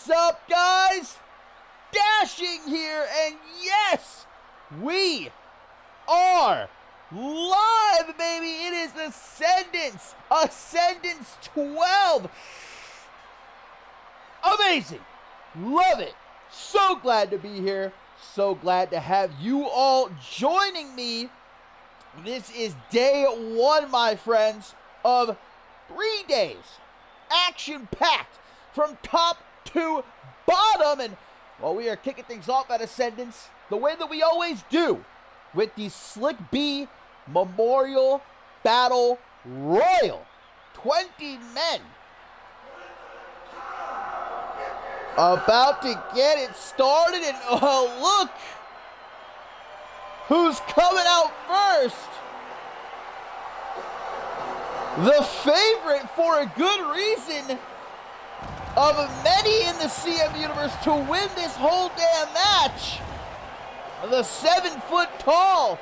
is up, guys? Dashing here, and yes, we are live, baby. It is Ascendance 12. Amazing. Love it. So glad to be here. So glad to have you all joining me. This is day one, my friends, of 3 days. Action-packed from top to bottom. And while we are kicking things off at Ascendance, the way that we always do, with the Slick B Memorial Battle Royal. 20 men about to get it started, and oh, look who's coming out first. The favorite, for a good reason, of many in the CM universe to win this whole damn match. The 7-foot-tall,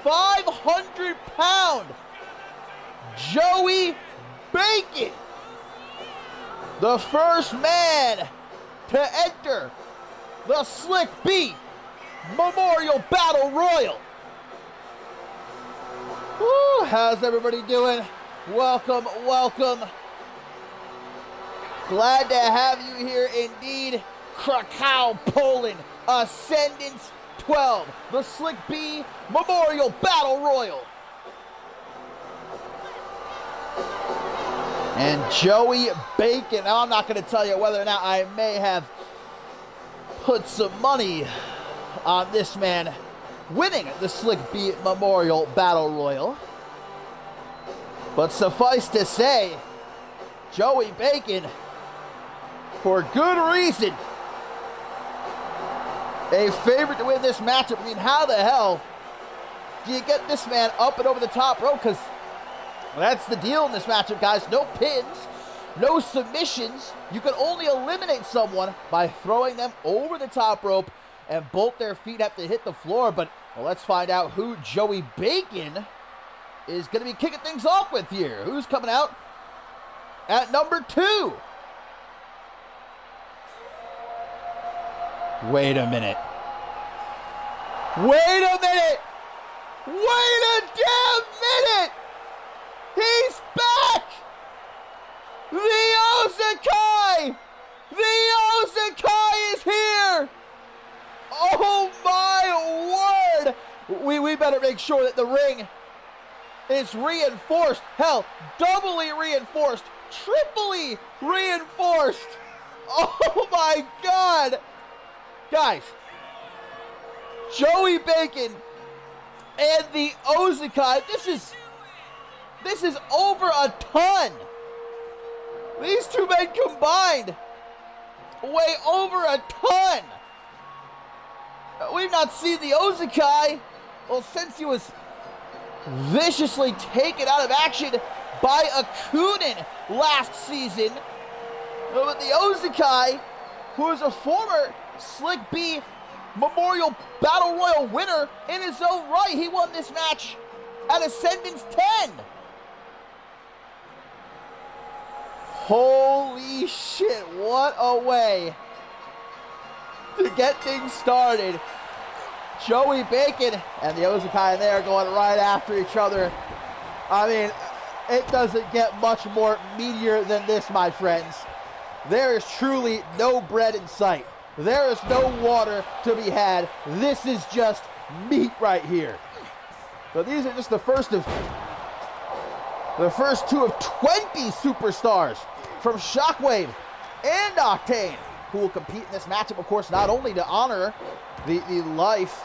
500-pound Joey Bacon, the first man to enter the Slick B Memorial Battle Royal. Woo, how's everybody doing? Welcome, welcome. Glad to have you here indeed. Krakow, Poland, Ascendance 12, the Slick B Memorial Battle Royal. And Joey Bacon, now I'm not going to tell you whether or not I may have put some money on this man winning the Slick B Memorial Battle Royal. But suffice to say, Joey Bacon, for good reason, a favorite to win this matchup. I mean, how the hell do you get this man up and over the top rope? Because that's the deal in this matchup, guys. No pins, no submissions. You can only eliminate someone by throwing them over the top rope, and both their feet have to hit the floor. But well, let's find out who Joey Bacon is going to be kicking things off with here. Who's coming out at number 2? Wait a minute. Wait a minute! Wait a damn minute! He's back! The Ozakai! The Ozakai is here! Oh my word! We better make sure that the ring is reinforced. Hell, doubly reinforced. Triply reinforced. Oh my God! Guys, Joey Bacon and the Ozakai, this is over a ton. These two men combined weigh over a ton. We've not seen the Ozakai, well, since he was viciously taken out of action by Akunin last season. But the Ozakai, who is a former Slick B Memorial Battle Royal winner in his own right. He won this match at Ascendance 10. Holy shit, what a way to get things started. Joey Bacon and the Ozakai and they are going right after each other. I mean, it doesn't get much more meatier than this, my friends. There is truly no bread in sight. There is no water to be had. This is just meat right here. So these are just the first two of 20 superstars from Shockwave and Octane who will compete in this matchup, of course, not only to honor the life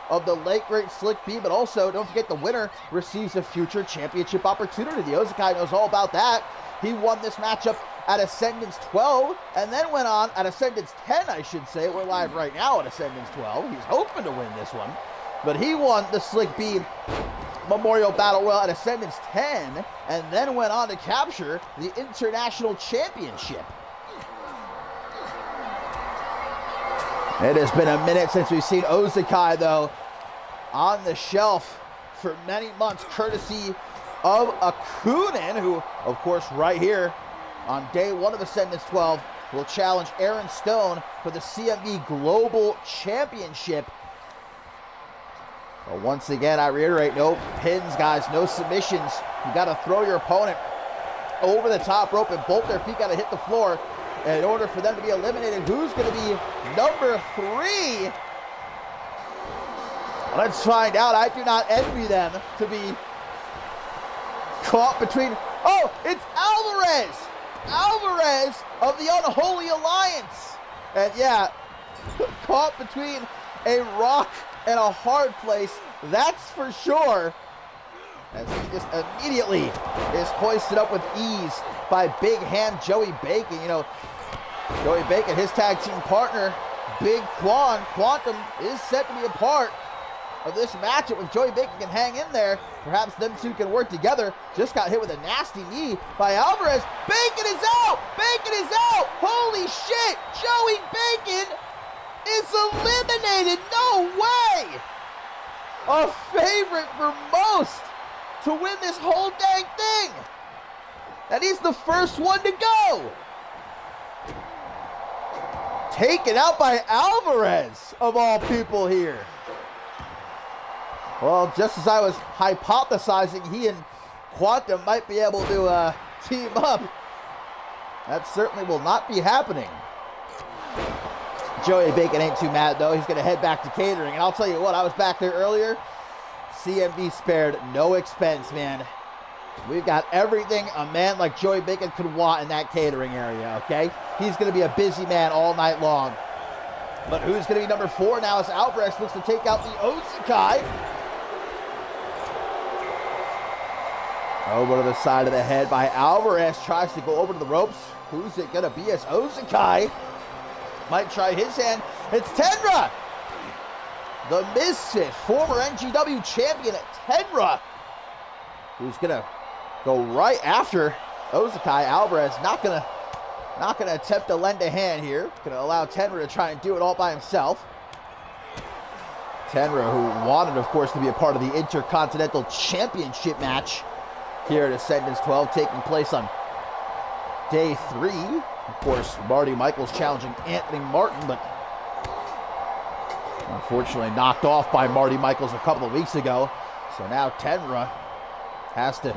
of the late great Slick B, but also, don't forget, the winner receives a future championship opportunity. The Ozakai knows all about that. He won this matchup at Ascendance 12, and then went on at Ascendance 10, I should say. We're live right now at Ascendance 12. He's hoping to win this one. But he won the Slick B Memorial Battle Royal at Ascendance 10, and then went on to capture the International Championship. It has been a minute since we've seen Ozakai, though, on the shelf for many months, courtesy of Akunin, who, of course, right here on day one of Ascendance 12, will challenge Aaron Stone for the CMV Global Championship. But once again, I reiterate, no pins, guys, no submissions. You got to throw your opponent over the top rope and both their feet got to hit the floor in order for them to be eliminated. Who's going to be number 3? Let's find out. I do not envy them to be caught between... Oh, it's Alvarez! Alvarez of the Unholy Alliance. And yeah, caught between a rock and a hard place, that's for sure. As he just immediately is hoisted up with ease by Big Ham Joey Bacon. You know, Joey Bacon, his tag team partner, Big Quantum, is set to be a part of this matchup. If Joey Bacon can hang in there, perhaps them two can work together. Just got hit with a nasty knee by Alvarez. Bacon is out! Bacon is out! Holy shit! Joey Bacon is eliminated! No way! A favorite for most to win this whole dang thing! And he's the first one to go! Taken out by Alvarez, of all people here. Well, just as I was hypothesizing he and Quantum might be able to team up, that certainly will not be happening. Joey Bacon ain't too mad, though. He's going to head back to catering. And I'll tell you what, I was back there earlier. CMV spared no expense, man. We've got everything a man like Joey Bacon could want in that catering area, okay? He's going to be a busy man all night long. But who's going to be number 4 now as Alvarez looks to take out the Ozakai. Over to the side of the head by Alvarez. Tries to go over to the ropes. Who's it going to be as Ozakai might try his hand. It's Tenra! The Misfit, former NGW champion at Tenra, who's going to go right after Ozakai. Alvarez not gonna attempt to lend a hand here. Gonna allow Tenra to try and do it all by himself. Tenra, who wanted, of course, to be a part of the Intercontinental Championship match here at Ascendance 12, taking place on day 3. Of course, Marty Michaels challenging Anthony Martin, but unfortunately knocked off by Marty Michaels a couple of weeks ago. So now Tenra has to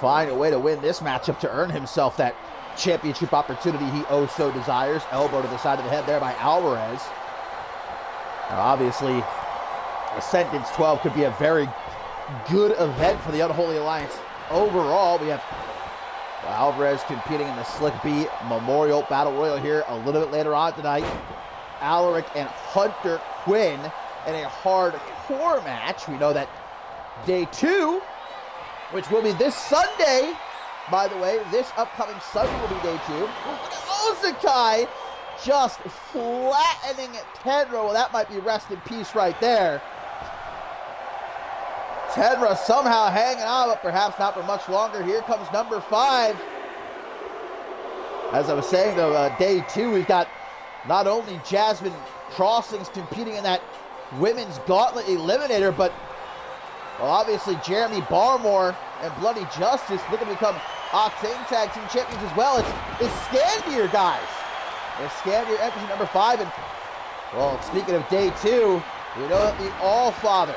find a way to win this matchup to earn himself that championship opportunity he oh so desires. Elbow to the side of the head there by Alvarez. Now obviously, Ascendance 12 could be a very good event for the Unholy Alliance. Overall, we have Alvarez competing in the Slick B Memorial Battle Royal here a little bit later on tonight. Alaric and Hunter Quinn in a hardcore match. We know that day 2, which will be this Sunday, by the way, this upcoming Sunday will be day 2. Look at Ozakai just flattening Tenra. Well, that might be rest in peace right there. Tenra somehow hanging on, but perhaps not for much longer. Here comes number 5. As I was saying, though, day 2, we've got not only Jasmine Crossings competing in that women's gauntlet eliminator, but well, obviously Jeremy Barmore and Bloody Justice looking to become Octane Tag Team Champions as well. It's Scandier, guys. It's Scandier entering number 5. And, well, speaking of day 2, we know that the Allfather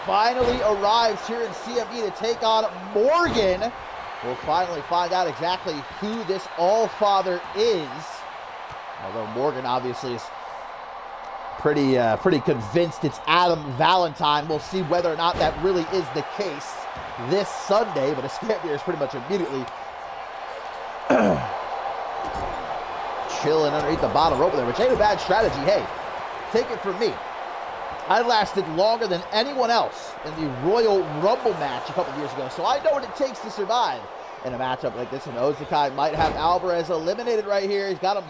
finally arrives here in CMV to take on Morgan. We'll finally find out exactly who this Allfather is. Although Morgan obviously is pretty convinced it's Adam Valentine. We'll see whether or not that really is the case this Sunday. But Escambier is pretty much immediately chilling underneath the bottom rope there, which ain't a bad strategy. Hey, take it from me. I lasted longer than anyone else in the Royal Rumble match a couple years ago, so I know what it takes to survive in a matchup like this. And Ozakai might have Alvarez eliminated right here. He's got him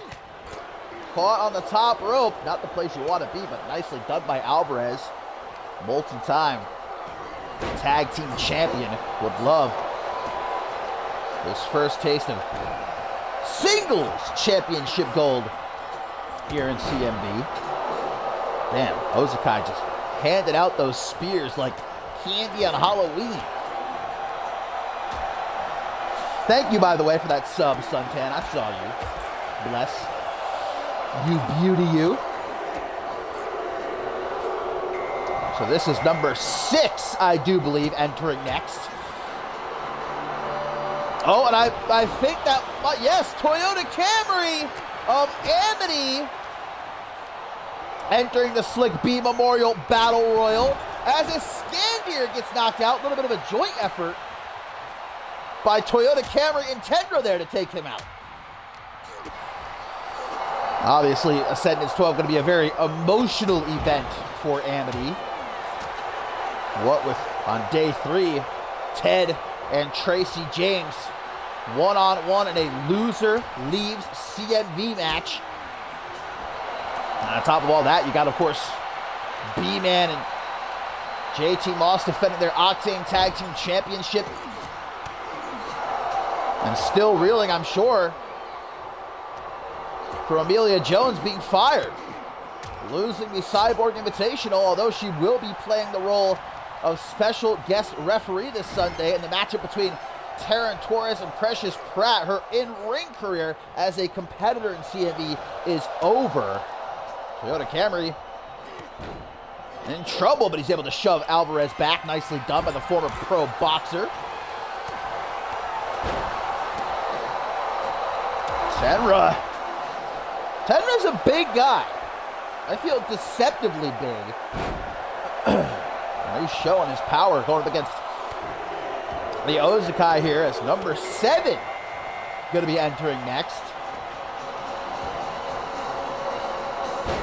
caught on the top rope. Not the place you want to be, but nicely done by Alvarez. Multi-time tag team champion would love his first taste of singles championship gold here in CMV. Damn, Ozakai just handed out those spears like candy on Halloween. Thank you, by the way, for that sub, Suntan. I saw you. bless. You beauty, you. So this is number 6, I do believe, entering next. Oh, and I think that, yes, Toyota Camry of Amity entering the Slick B Memorial Battle Royal as Ascendance's gets knocked out. A little bit of a joint effort by Toyota Camry and Tendra there to take him out. Obviously, Ascendance 12 going to be a very emotional event for Amity. What with, on day 3, Ted and Tracy James, one-on-one in a loser leaves CMV match. And on top of all that, you got, of course, B-Man and JT Moss defending their Octane Tag Team Championship. And still reeling, I'm sure, for Amelia Jones being fired. Losing the Cyborg Invitational, although she will be playing the role of special guest referee this Sunday in the matchup between Taryn Torres and Precious Pratt. Her in-ring career as a competitor in CMV is over. Toyota Camry in trouble, but he's able to shove Alvarez back. Nicely done by the former pro boxer. Tenra's a big guy. I feel deceptively big. He's showing his power going up against the Ozakai here as number 7 going to be entering next.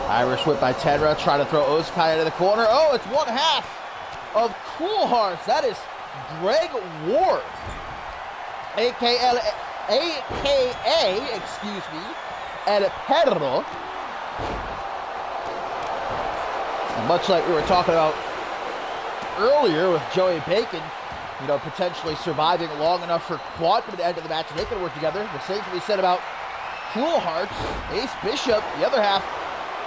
Irish whip by Tenra, trying to throw Ozakai into the corner. Oh, it's one half of Cool Hearts. That is Greg Ward, AKA, El Perro. And much like we were talking about earlier with Joey Bacon, you know, potentially surviving long enough for Quantum to enter the match, they can work together. The same can be said about Cool Hearts. Ace Bishop, the other half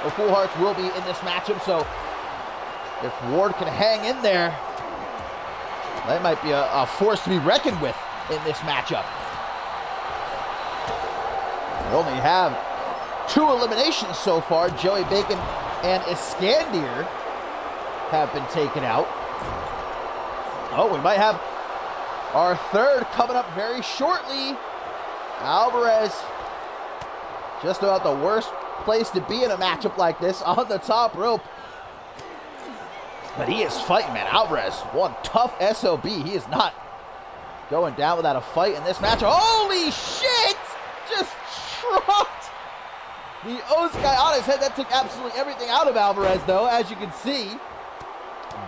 of Cool Hearts, will be in this matchup. So if Ward can hang in there, that might be a force to be reckoned with in this matchup. We only have 2 eliminations so far. Joey Bacon and Iskandir have been taken out. Oh, we might have our 3rd coming up very shortly. Alvarez, just about the worst place to be in a matchup like this, on the top rope. But he is fighting, man. Alvarez, one tough SOB. He is not going down without a fight in this match. Holy shit! Just trucked the Ozakai on his head. That took absolutely everything out of Alvarez, though, as you can see.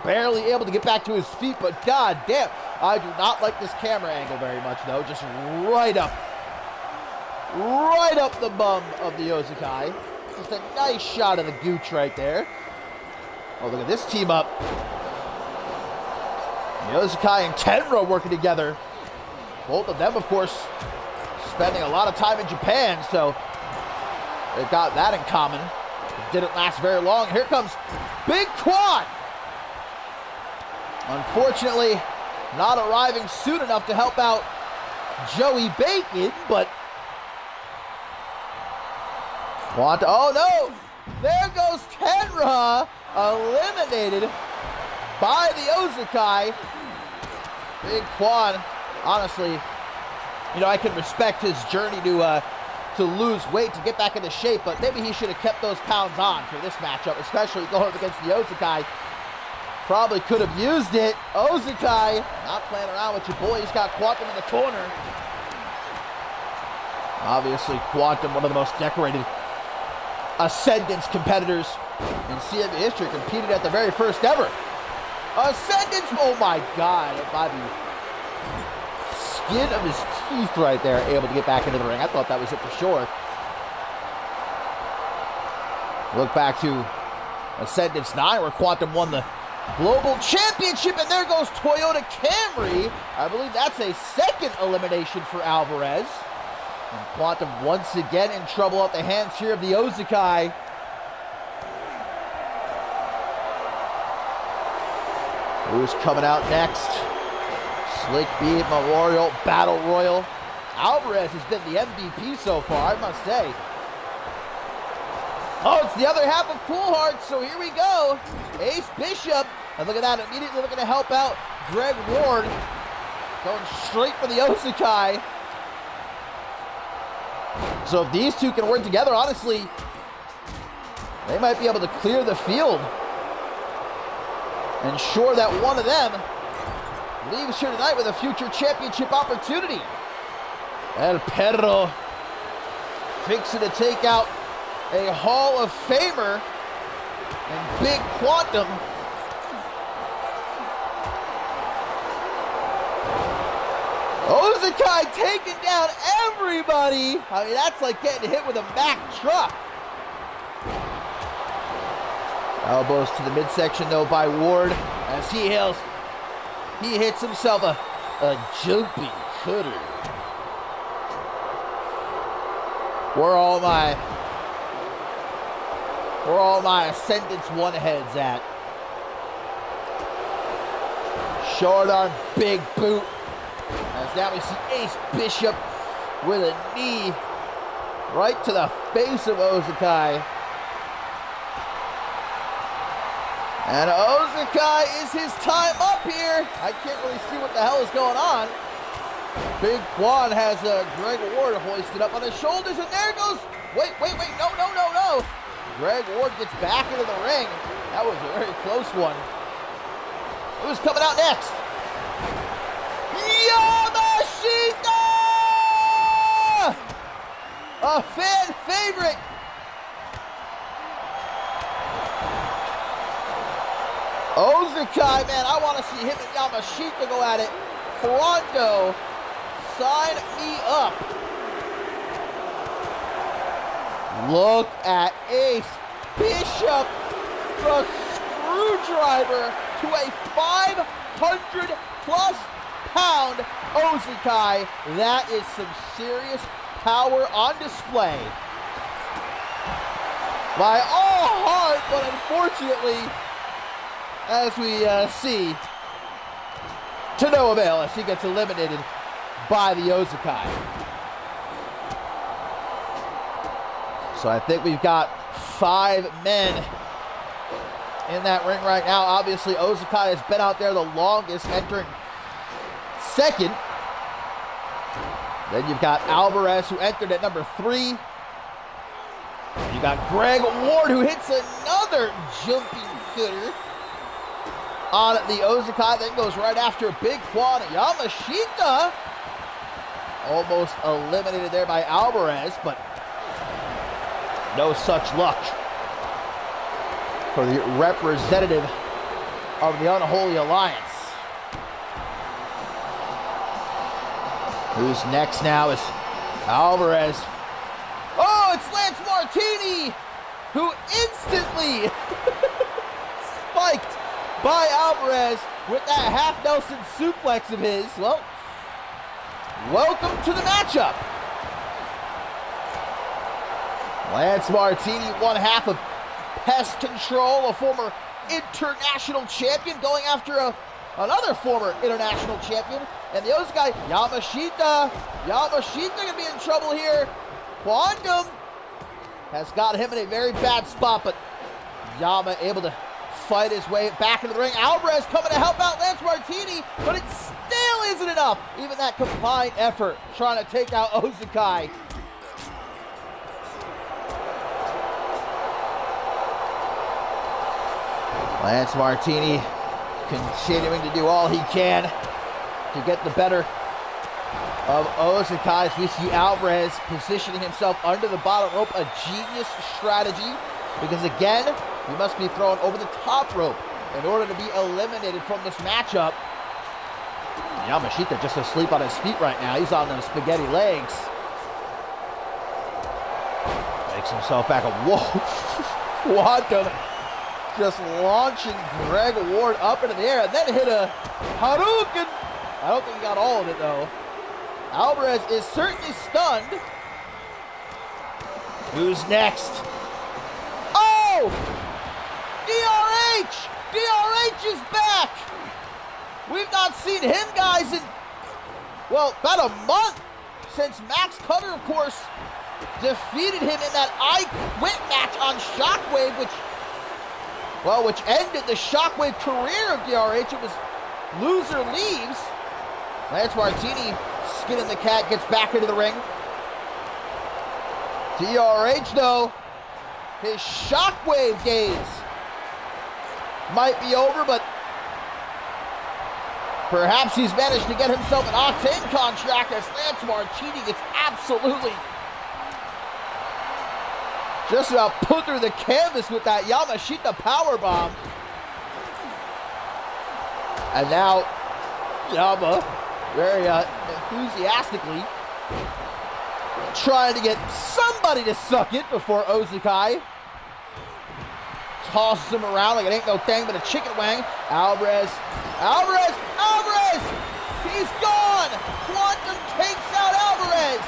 Barely able to get back to his feet, but god damn, I do not like this camera angle very much, though. Just right up the bum of the Ozakai. Just a nice shot of the gooch right there. Oh, look at this team up. The Ozakai and Tenra working together. Both of them, of course, spending a lot of time in Japan, so they've got that in common. It didn't last very long. Here comes Big Quad. Unfortunately, not arriving soon enough to help out Joey Bacon, but oh no! There goes Tenra, eliminated by the Ozakai. Big Quad, honestly, you know, I can respect his journey to lose weight, to get back into shape, but maybe he should have kept those pounds on for this matchup, especially going up against the Ozakai. Probably could have used it. Ozakai not playing around with your boy. He's got Quantum in the corner. Obviously, Quantum, one of the most decorated Ascendance competitors in CMV history, competed at the very first ever Ascendance. Oh my god, by the skin of his teeth right there, able to get back into the ring. I thought that was it for sure. Look back to Ascendance 9, where Quantum won the Global Championship, and there goes Toyota Camry. I believe that's a 2nd elimination for Alvarez. And Quantum once again in trouble at the hands here of the Ozakai. Who's coming out next? Slick B Memorial Battle Royal. Alvarez has been the MVP so far, I must say. Oh, it's the other half of Cool Heart, so here we go. Ace Bishop, and look at that, immediately looking to help out Greg Ward. Going straight for the Osakai. So if these two can work together, honestly, they might be able to clear the field. Ensure that one of them leaves here tonight with a future championship opportunity. El Perro fixing to take out a Hall of Famer and Big Quantum. Osakai taking down everybody. I mean, that's like getting hit with a Mack truck. Elbows to the midsection though by Ward as he hails. He hits himself a jumping cutter. Where are all my Ascendance One heads at? Short arm, big boot. As now we see Ace Bishop with a knee right to the face of Osakai. And Osakai is his time up here. I can't really see what the hell is going on. Big Quan has Greg Ward hoisted up on his shoulders, and there goes. Wait, no. Greg Ward gets back into the ring. That was a very close one. Who's coming out next? Yamashita! A fan favorite. Osakai, man, I want to see him and Yamashita go at it. Pronto, sign me up. Look at Ace Bishop, the screwdriver to a 500+ pound Osakai. That is some serious power on display. By all heart, but unfortunately, as we see, to no avail as he gets eliminated by the Osakai. So I think we've got 5 men in that ring right now. Obviously, Osakai has been out there the longest, entering second. Then you've got Alvarez, who entered at number 3. You got Greg Ward, who hits another jumping cutter on the Osakai, then goes right after Big Quan. Yamashita almost eliminated there by Alvarez, but no such luck for the representative of the Unholy Alliance. Who's next now is Alvarez. Oh, it's Lance Martini, who instantly spiked by Alvarez with that half Nelson suplex of his. Well, welcome to the matchup. Lance Martini, one half of Pest Control, a former international champion, going after another former international champion. And the Osakai, Yamashita gonna be in trouble here. Quantum has got him in a very bad spot, but Yama able to fight his way back into the ring. Alvarez coming to help out Lance Martini, but it still isn't enough. Even that combined effort trying to take out Osakai. Lance Martini continuing to do all he can to get the better of Osakai. As we see Alvarez positioning himself under the bottom rope, a genius strategy, because again, he must be thrown over the top rope in order to be eliminated from this matchup. Yamashita just asleep on his feet right now. He's on them spaghetti legs. Makes himself back up. Whoa. Quantum just launching Greg Ward up into the air and then hit a Hadouken. I don't think he got all of it though. Alvarez is certainly stunned. Who's next? Oh! DRH! DRH is back! We've not seen him, guys, in, well, about a month since Max Cutter, of course, defeated him in that I Quit match on Shockwave, which ended the Shockwave career of DRH. It was loser leaves. Lance Martini, skinning the cat, gets back into the ring. DRH, though, his Shockwave days might be over, but perhaps he's managed to get himself an Octane contract as Lance Martini gets absolutely just about put through the canvas with that Yamashita powerbomb. And now Yama very enthusiastically trying to get somebody to suck it before Ozakai tosses him around like it ain't no thing but a chicken wing. Alvarez! He's gone! Quantum takes out Alvarez!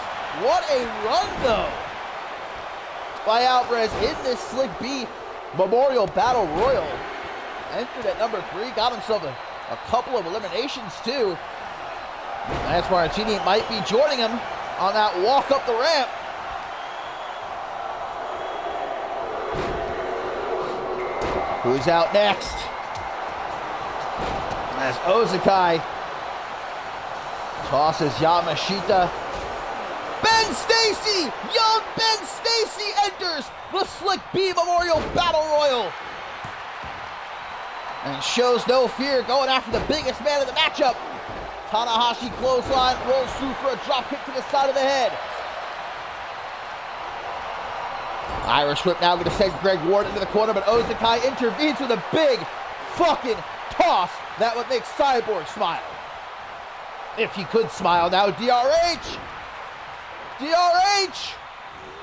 What a run, though, by Alvarez in this Slick B Memorial Battle Royal. Entered at number 3, got himself a couple of eliminations, too. Lance Martini might be joining him on that walk up the ramp. Who's out next? As Ozakai tosses Yamashita. Ben Stacy! Young Ben Stacy enters the Slick B Memorial Battle Royal. And shows no fear, going after the biggest man in the matchup. Tanahashi clothesline, rolls through for a drop kick to the side of the head. Irish whip now going to send Greg Ward into the corner, but Ozakai intervenes with a big fucking toss that would make Cyborg smile. If he could smile now, DRH,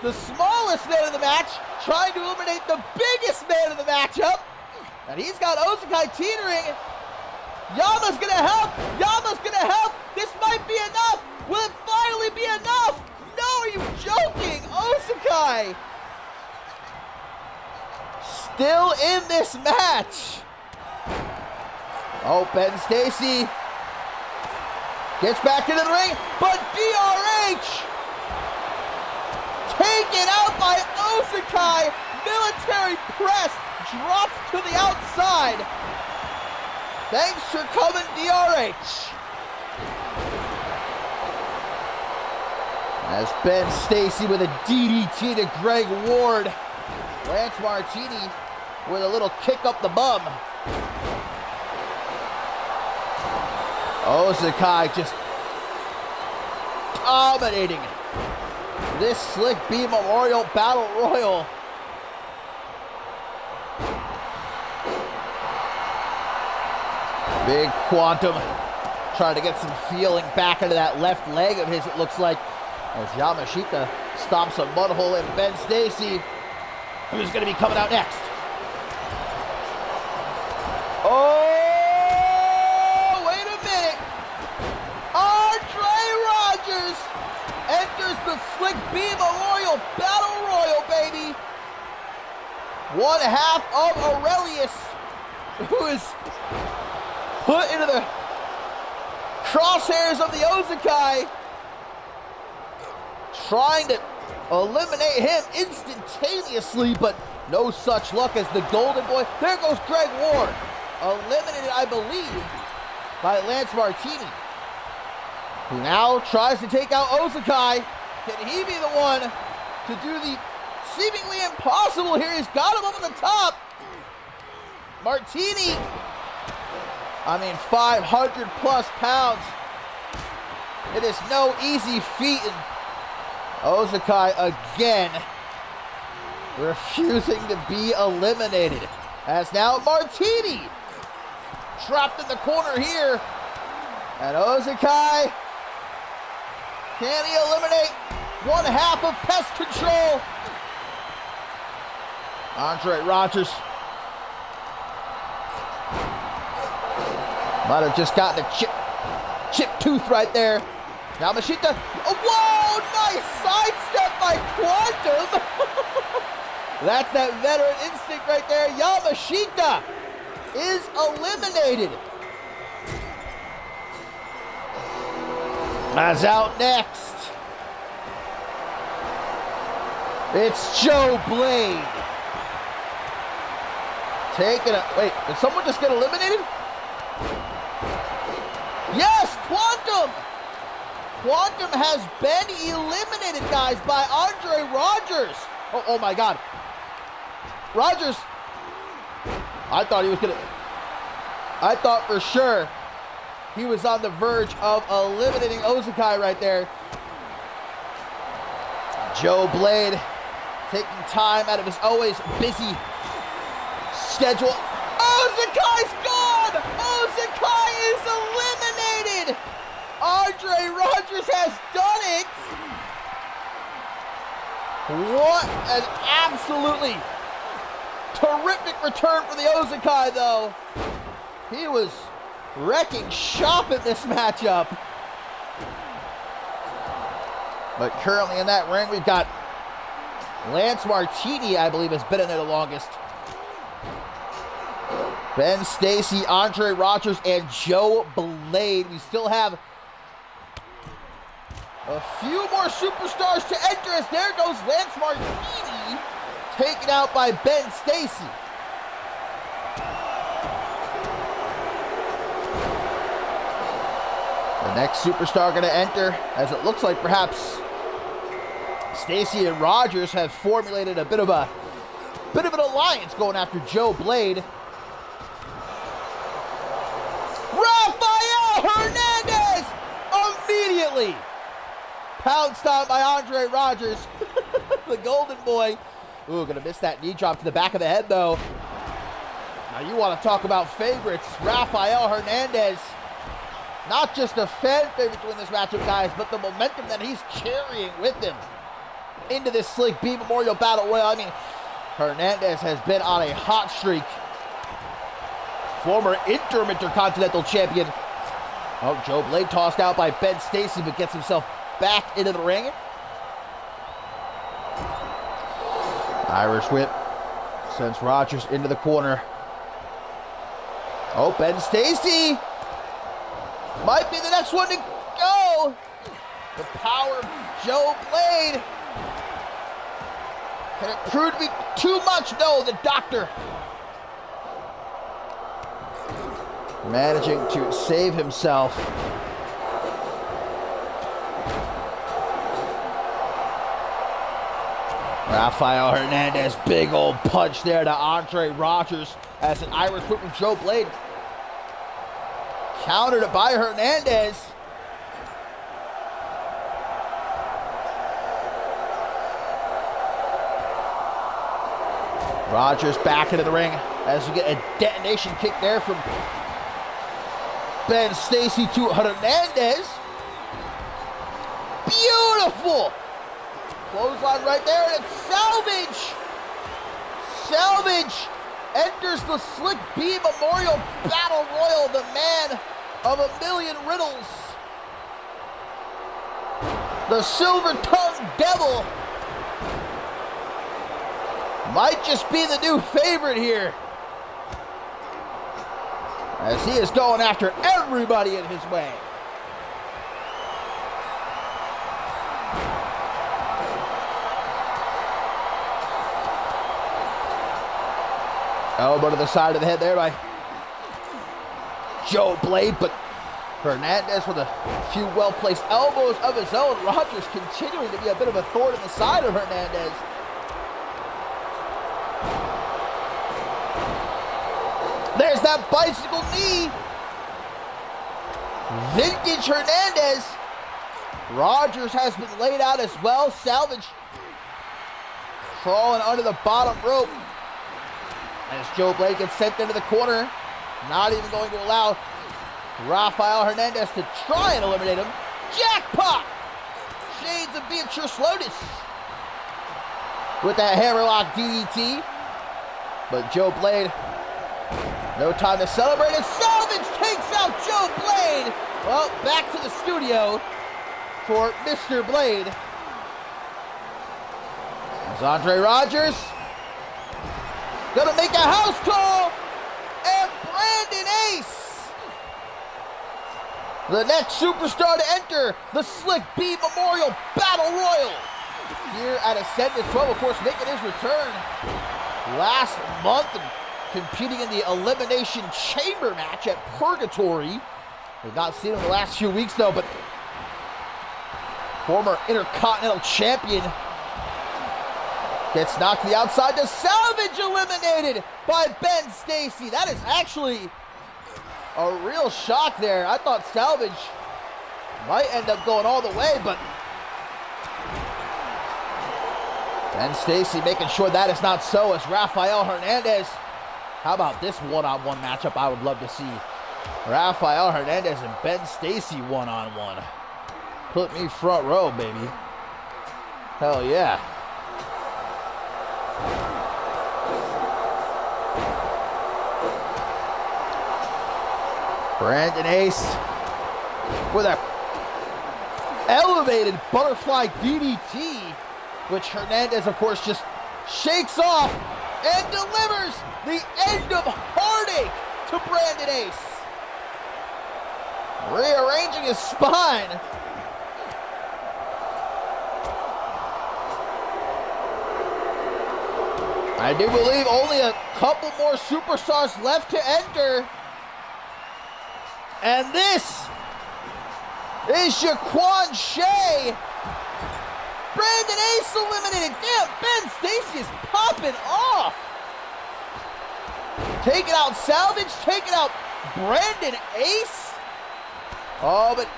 the smallest man in the match, trying to eliminate the biggest man in the matchup. And he's got Ozakai teetering. Yama's gonna help. This might be enough. Will it finally be enough? No, are you joking? Ozakai still in this match. Oh, Ben Stacy gets back into the ring, but DRH taken out by Ozakai. Military press dropped to the outside. Thanks for coming, DRH. As Ben Stacy with a DDT to Greg Ward. Lance Martini with a little kick up the bum. Ozakai just dominating this Slick B Memorial Battle Royal. Big Quantum trying to get some feeling back into that left leg of his, it looks like, as Yamashita stomps a mud hole in Ben Stacy, who's going to be coming out next. Oh, wait a minute. Andre Rogers enters the Slick B Memorial Battle Royal, baby. One half of Aurelius, who is put into the crosshairs of the Ozakai, trying to eliminate him instantaneously, but no such luck as the Golden Boy. There goes Greg Ward, eliminated, I believe, by Lance Martini, who now tries to take out Ozakai. Can he be the one to do the seemingly impossible here? He's got him up on the top. Martini, 500 plus pounds. It is no easy feat, and Ozakai again refusing to be eliminated. As now Martini trapped in the corner here. And Ozakai, can he eliminate one half of Pest Control? Andre Rogers might have just gotten a chip tooth right there. Yamashita, oh, whoa, nice sidestep by Quantum. That's that veteran instinct right there. Yamashita is eliminated. As out next, It's Joe Blade. Taking a, wait, did someone just get eliminated? Yes, Quantum! Quantum has been eliminated, guys, by Andre Rogers. Oh my God. Rogers, I thought for sure he was on the verge of eliminating Ozakai right there. Joe Blade taking time out of his always busy schedule. Ozakai's gone! Ozakai is eliminated! Andre Rogers has done it! What an absolutely terrific return for the Ozakai, though. He was wrecking shop in this matchup. But currently in that ring, we've got Lance Martini, I believe, has been in there the longest. Ben Stacy, Andre Rogers, and Joe Blade. We still have a few more superstars to enter as there goes Lance Martini, taken out by Ben Stacy. The next superstar going to enter, as it looks like perhaps Stacy and Rogers have formulated a bit of an alliance going after Joe Blade. Rafael Hernandez immediately pounced on by Andre Rogers, the golden boy. Ooh, gonna miss that knee drop to the back of the head though. Now you want to talk about favorites. Rafael Hernandez, not just a fan favorite to win this matchup, guys, but the momentum that he's carrying with him into this Slick B Memorial Battle Royal. I mean, Hernandez has been on a hot streak. Former interim Intercontinental Champion. Oh, Joe Blade tossed out by Ben Stacy, but gets himself back into the ring. Irish whip sends Rogers into the corner. Oh, Ben Stacy might be the next one to go. The power of Joe Blade. Can it prove to be too much? No, the doctor managing to save himself. Rafael Hernandez, big old punch there to Andre Rogers as an Irish whip from Joe Blade. Countered by Hernandez. Rogers back into the ring as we get a detonation kick there from Ben Stacy to Hernandez. Beautiful! Clothesline right there, and it's Salvage! Salvage enters the Slick B Memorial Battle Royal, the man of a million riddles. The Silver-Tongued Devil might just be the new favorite here, as he is going after everybody in his way. Elbow to the side of the head there by Joe Blade, but Hernandez with a few well-placed elbows of his own. Rogers continuing to be a bit of a thorn in the side of Hernandez. There's that bicycle knee. Vintage Hernandez. Rogers has been laid out as well. Salvage crawling under the bottom rope as Joe Blade gets sent into the corner. Not even going to allow Rafael Hernandez to try and eliminate him. Jackpot! Shades of Beatrice Lotus with that hammerlock DDT. But Joe Blade, no time to celebrate, and Salvage takes out Joe Blade. Well, back to the studio for Mr. Blade. As Andre Rogers gonna make a house call, and Brandon Ace, the next superstar to enter the Slick B Memorial Battle Royal. here at Ascendance 12, of course, making his return last month and competing in the Elimination Chamber match at Purgatory. We've not seen him the last few weeks, though, but former Intercontinental Champion gets knocked to the outside to Salvage, eliminated by Ben Stacy. That is actually a real shock there. I thought Salvage might end up going all the way, but Ben Stacy making sure that is not so as Rafael Hernandez. How about this one-on-one matchup I would love to see? Rafael Hernandez and Ben Stacy one-on-one. Put me front row, baby. Hell yeah. Brandon Ace with a elevated butterfly DDT, which Hernandez, of course, just shakes off and delivers the end of heartache to Brandon Ace. Rearranging his spine. I do believe only a couple more superstars left to enter. And this is Jaquan Shea. Brandon Ace eliminated. Damn, Ben Stacy is popping off. Taking out Salvage, taking out Brandon Ace. Oh, but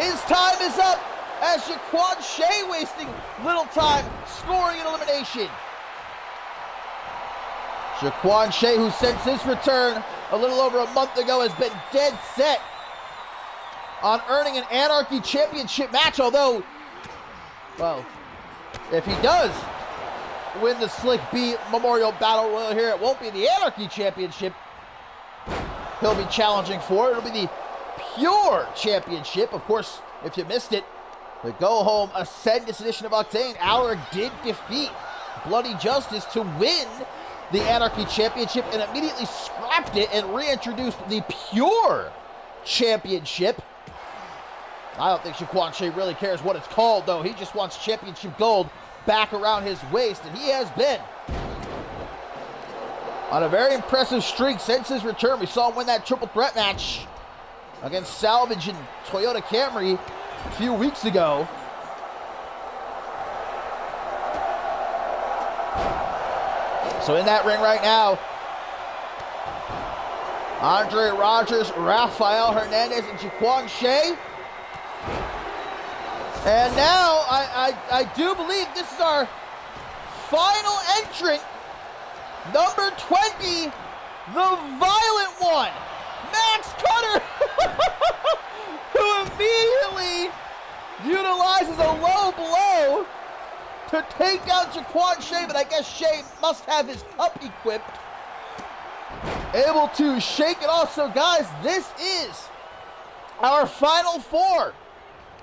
his time is up as Jaquan Shea wasting little time scoring an elimination. Jaquan Shea, who since his return a little over a month ago has been dead set on earning an Anarchy Championship match, although, well, if he does win the Slick B Memorial Battle Royal here, it won't be the Anarchy Championship he'll be challenging for. It'll be the Pure Championship. Of course, if you missed it, the go-home Ascendance edition of Octane, Alaric did defeat Bloody Justice to win the Anarchy Championship and immediately scrapped it and reintroduced the Pure Championship. I don't think Jaquan Shea really cares what it's called, though. He just wants championship gold back around his waist, and he has been on a very impressive streak since his return. We saw him win that triple threat match against Salvage and Toyota Camry a few weeks ago. So in that ring right now, Andre Rogers, Rafael Hernandez, and Jaquan Shea. And now, I do believe this is our final entrant, number 20, the Violent One, Max Cutter, who immediately utilizes a low blow to take down Jaquan Shea, but I guess Shea must have his cup equipped. Able to shake it off. So guys, this is our final four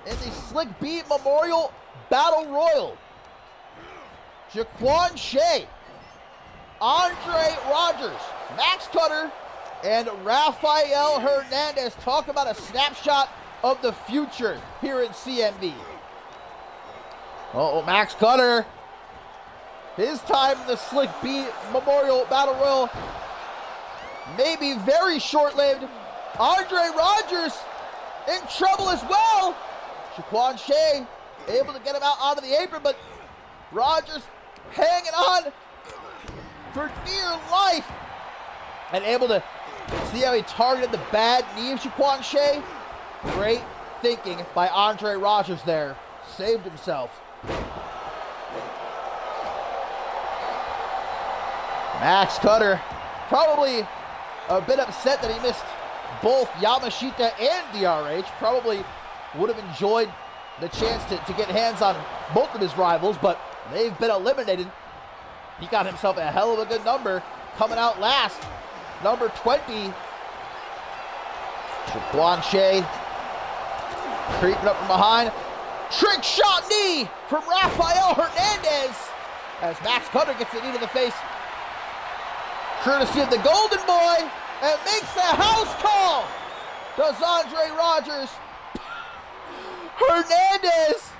in the Slick B Memorial Battle Royal. Jaquan Shea, Andre Rogers, Max Cutter, and Rafael Hernandez. Talk about a snapshot of the future here in CMV. Oh, Max Cutter. His time in the Slick B Memorial Battle Royal may be very short-lived. Andre Rogers in trouble as well. Jaquan Shea able to get him out onto the apron, but Rogers hanging on for dear life and able to see how he targeted the bad knee of Jaquan Shea. Great thinking by Andre Rogers there. Saved himself. Max Cutter probably a bit upset that he missed both Yamashita and DRH. Probably would have enjoyed the chance to get hands on both of his rivals, but they've been eliminated. He got himself a hell of a good number coming out last. Number 20. Jaquan Shea creeping up from behind. Trick shot knee from Rafael Hernandez as Max Cutter gets a knee to the face, courtesy of the Golden Boy, and makes a house call. Does Andre Rogers. Hernandez.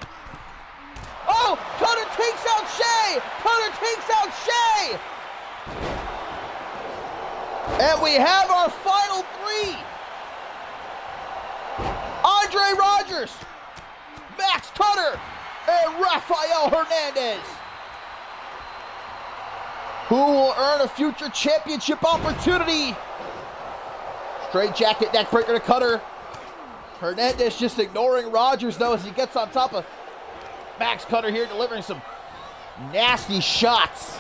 Oh, Cutter takes out Shea. Cutter takes out Shea. And we have our final three. Andre Rogers, Max Cutter, and Rafael Hernandez, who will earn a future championship opportunity. Straight jacket neckbreaker to Cutter. Hernandez just ignoring Rogers, though, as he gets on top of Max Cutter here, delivering some nasty shots.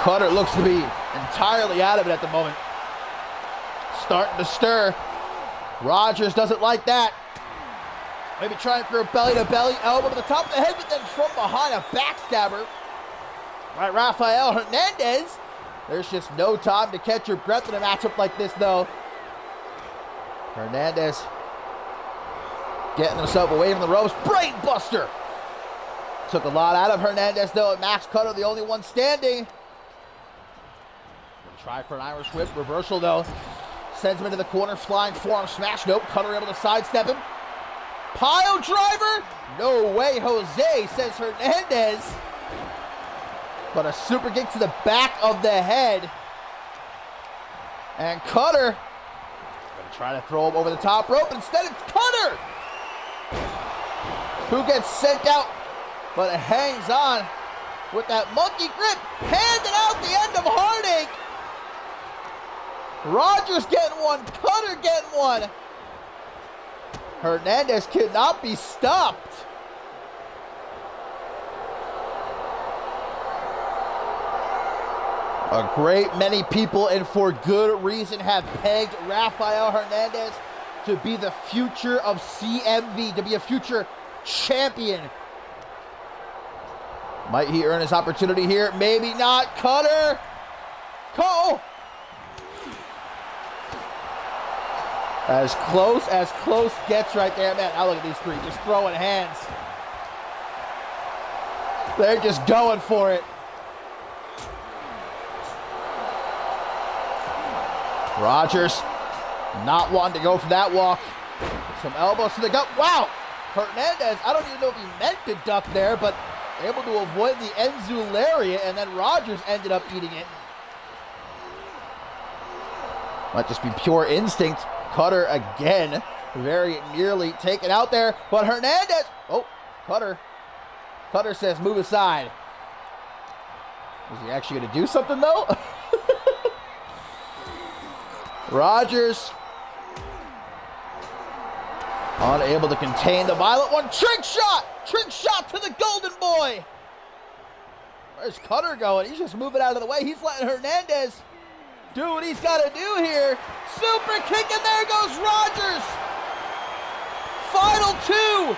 Cutter looks to be entirely out of it at the moment. Starting to stir. Rogers doesn't like that. Maybe trying for a belly-to-belly, elbow to the top of the head, but then from behind, a backstabber. Right, Rafael Hernandez. There's just no time to catch your breath in a matchup like this, though. Hernandez getting himself away from the ropes. Brain buster. Took a lot out of Hernandez, though, and Max Cutter, the only one standing. Try for an Irish whip. Reversal, though. Sends him into the corner. Flying forearm smash. Nope. Cutter able to sidestep him. Pile driver. No way, Jose, says Hernandez. But a super kick to the back of the head. And Cutter going to try to throw him over the top rope. Instead, it's Cutter who gets sent out, but it hangs on with that monkey grip. Handing out the end of heartache. Rogers getting one, Cutter getting one. Hernandez cannot be stopped. A great many people, and for good reason, have pegged Rafael Hernandez to be the future of CMV, to be a future champion. Might he earn his opportunity here? Maybe not. Cutter. Oh! As close gets right there. Man, I look at these three just throwing hands. They're just going for it. Rogers not wanting to go for that walk. Some elbows to the gut. Wow! Hernandez, I don't even know if he meant to duck there, but able to avoid the Enzu lariat, and then Rogers ended up eating it. Might just be pure instinct. Cutter again, very nearly taken out there, but Hernandez, oh, Cutter says move aside. Is he actually going to do something though? Rogers unable to contain the violent one. Trick shot to the golden boy. Where's Cutter going? He's just moving out of the way. He's letting Hernandez do what he's got to do here. Super kick, and there goes Rogers. Final two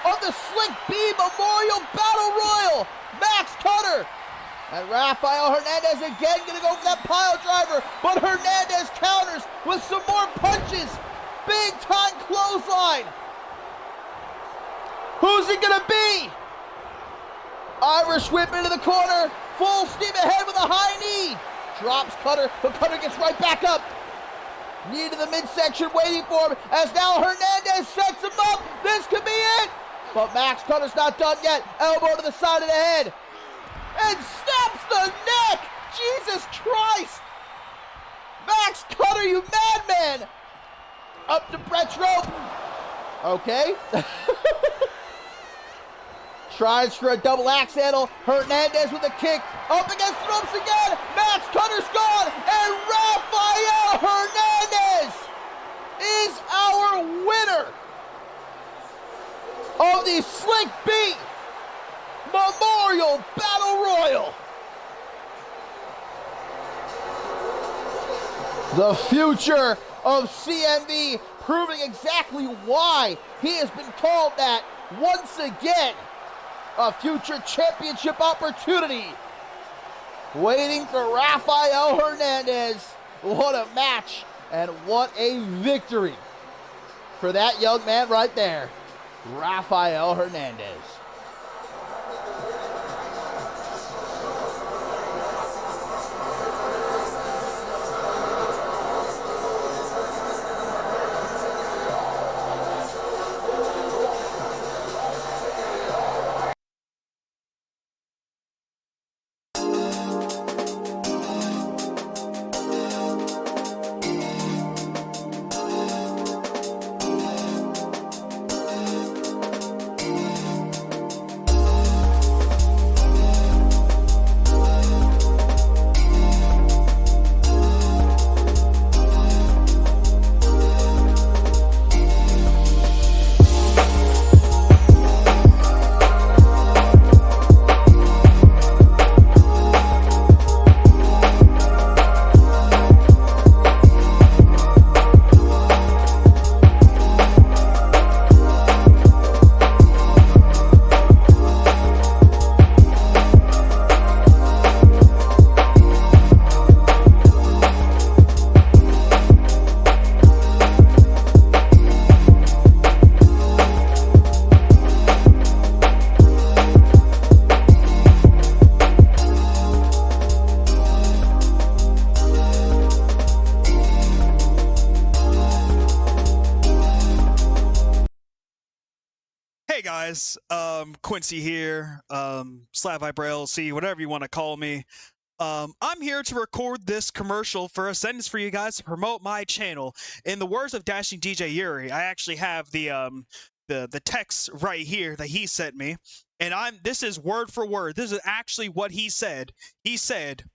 of the Slick B Memorial Battle Royal. Max Cutter and Rafael Hernandez again going to go for that pile driver, but Hernandez counters with some more punches. Big time clothesline. Who's it going to be? Irish whip into the corner. Full steam ahead with a high knee. Drops Cutter, but Cutter gets right back up. Knee to the midsection waiting for him, as now Hernandez sets him up. This could be it. But Max Cutter's not done yet. Elbow to the side of the head. And snaps the neck. Jesus Christ. Max Cutter, you madman. Up to Brett's rope. Okay. Tries for a double axe handle. Hernandez with a kick. Up against the ropes again. Max Cutter's gone. And Rafael Hernandez is our winner of the Slick B Memorial Battle Royal. The future of CMV, proving exactly why he has been called that once again. A future championship opportunity waiting for Rafael Hernandez. What a match and what a victory for that young man right there, Rafael Hernandez. guys, Quincy here, Slap Viper LC, whatever you want to call me. I'm here to record this commercial for Ascendance for you guys to promote my channel. In the words of Dashing DJ Yuri, I actually have the text right here that he sent me, and this is word for word. This is actually what he said. He said,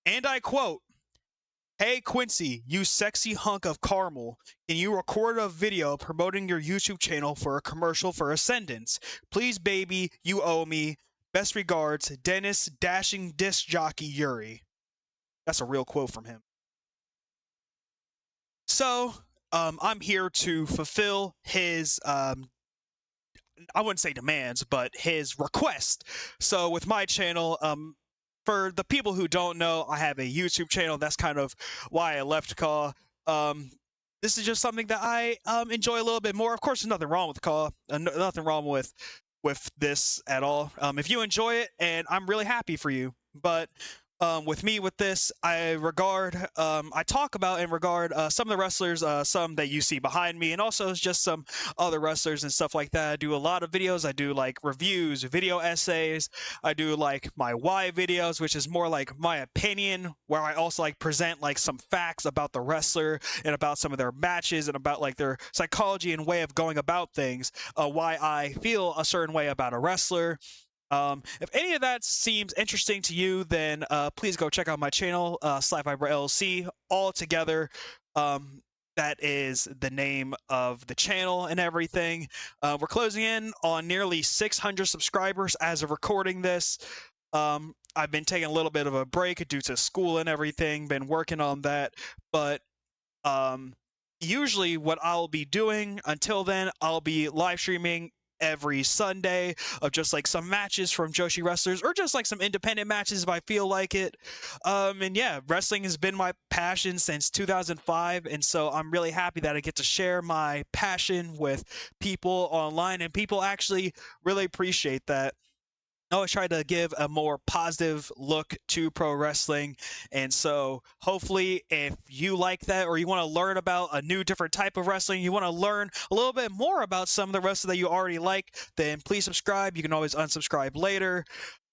and I quote, "Hey Quincy, you sexy hunk of caramel, can you record a video promoting your YouTube channel for a commercial for Ascendance? Please baby, you owe me. Best regards, Dennis Dashing Disc Jockey Yuri." That's a real quote from him. So, I'm here to fulfill his, I wouldn't say demands, but his request. So with my channel, for the people who don't know, I have a YouTube channel. That's kind of why I left CAW. This is just something that I enjoy a little bit more. Of course, there's nothing wrong with CAW. Nothing wrong with this at all. If you enjoy it, and I'm really happy for you. But with me with this, I talk about and regard some of the wrestlers, some that you see behind me, and also just some other wrestlers and stuff like that. I do a lot of videos. I do like reviews, video essays. I do like my why videos, which is more like my opinion, where I also like present like some facts about the wrestler and about some of their matches and about like their psychology and way of going about things, why I feel a certain way about a wrestler. If any of that seems interesting to you, then please go check out my channel, Slap Viper LLC, all together. That is the name of the channel and everything. We're closing in on nearly 600 subscribers as of recording this. I've been taking a little bit of a break due to school and everything, been working on that, but usually what I'll be doing until then, I'll be live streaming every Sunday of just like some matches from Joshi wrestlers, or just like some independent matches if I feel like it. And yeah, wrestling has been my passion since 2005, and so I'm really happy that I get to share my passion with people online, and people actually really appreciate that. I always try to give a more positive look to pro wrestling, and so hopefully if you like that, or you want to learn about a new different type of wrestling, you want to learn a little bit more about some of the wrestlers that you already like, then please subscribe. You can always unsubscribe later,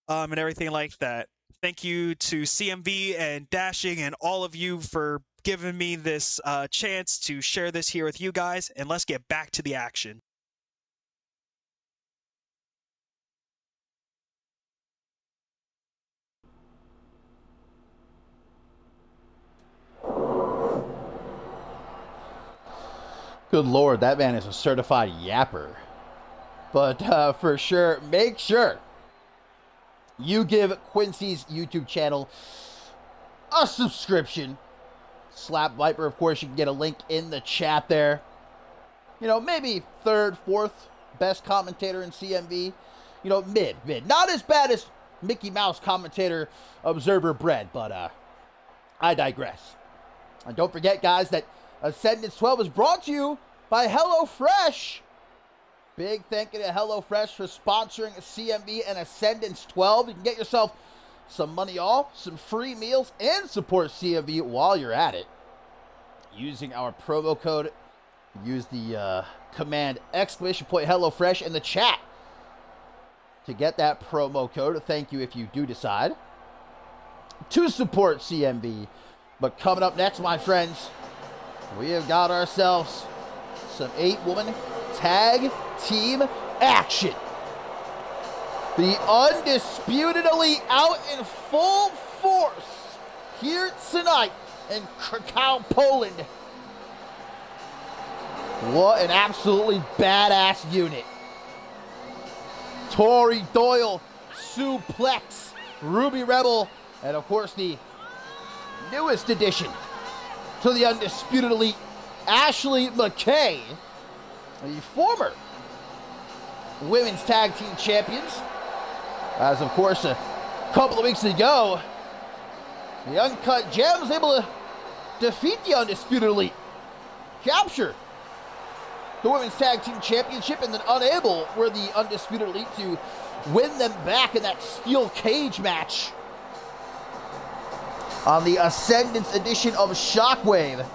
and everything like that. Thank you to CMV and Dashing and all of you for giving me this chance to share this here with you guys, and let's get back to the action. Good Lord, that man is a certified yapper. But for sure, make sure you give Quincy's YouTube channel a subscription. Slap Viper, of course, you can get a link in the chat there. You know, maybe third, fourth best commentator in CMV. You know, mid. Not as bad as Mickey Mouse commentator Observer Bread, but I digress. And don't forget, guys, that Ascendance 12 is brought to you by HelloFresh. Big thank you to HelloFresh for sponsoring CMV and Ascendance 12. You can get yourself some money off, some free meals, and support CMV while you're at it. Using our promo code, use the command !HelloFresh in the chat to get that promo code. Thank you if you do decide to support CMV. But coming up next, my friends, we have got ourselves some 8-woman tag team action. The Undisputed Elite out in full force here tonight in Krakow, Poland. What an absolutely badass unit. Tori Doyle, Suplex, Ruby Rebel, and of course the newest addition to the Undisputed Elite, Ashley McKay, the former women's tag team champions. As of course a couple of weeks ago, the Uncut Gem was able to defeat the Undisputed Elite, capture the women's tag team championship, and then unable were the Undisputed Elite to win them back in that steel cage match on the Ascendance edition of Shockwave.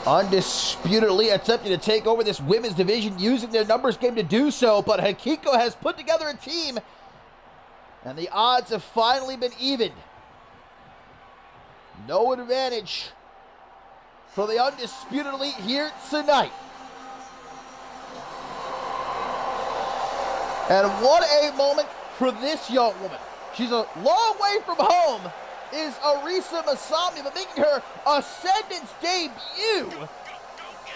Undisputedly attempting to take over this women's division using their numbers game to do so, but Hikiko has put together a team, and the odds have finally been evened. No advantage for the Undisputed Elite here tonight. And what a moment for this young woman. She's a long way from home, is Arisa Masami, but making her Ascendance debut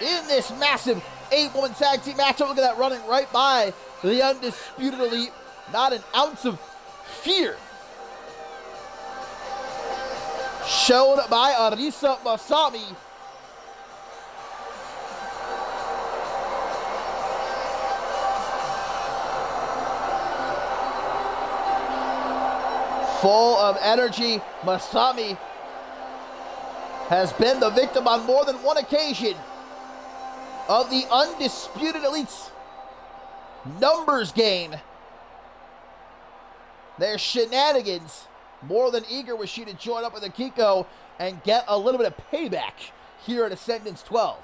in this massive 8-woman tag team matchup. Look at that, running right by the Undisputed Elite. Not an ounce of fear shown by Arisa Masami. Full of energy, Masami has been the victim on more than one occasion of the Undisputed Elite's numbers game. Their shenanigans. More than eager was she to join up with Akiko and get a little bit of payback here at Ascendance 12.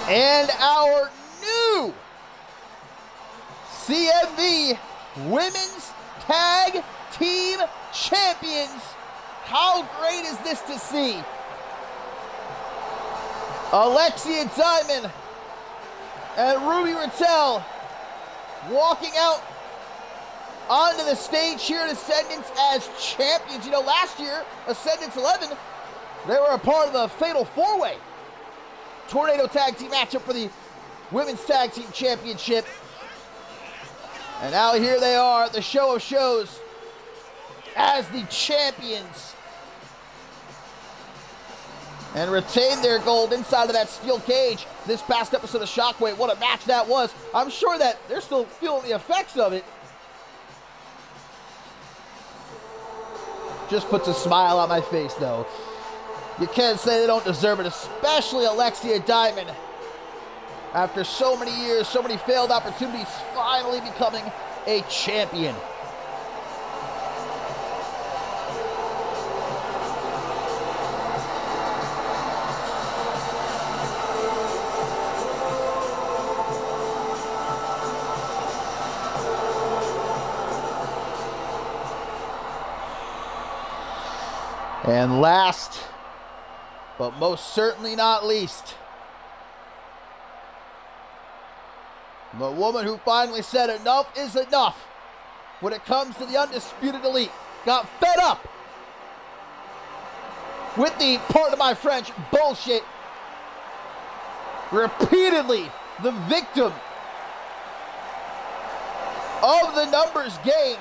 And our new CMV Women's Tag Team Champions. How great is this to see? Alexia Diamond and Ruby Rattel walking out onto the stage here at Ascendance as champions. You know, last year, Ascendance 11, they were a part of the Fatal 4-Way Tornado Tag Team matchup for the Women's Tag Team Championship. And now here they are at the show of shows as the champions. And retain their gold inside of that steel cage. This past episode of Shockwave, what a match that was. I'm sure that they're still feeling the effects of it. Just puts a smile on my face, though. You can't say they don't deserve it, especially Alexia Diamond. After so many years, so many failed opportunities, finally becoming a champion. And last, but most certainly not least, the woman who finally said enough is enough when it comes to the Undisputed Elite. Got fed up with the, pardon my French, bullshit. Repeatedly the victim of the numbers game.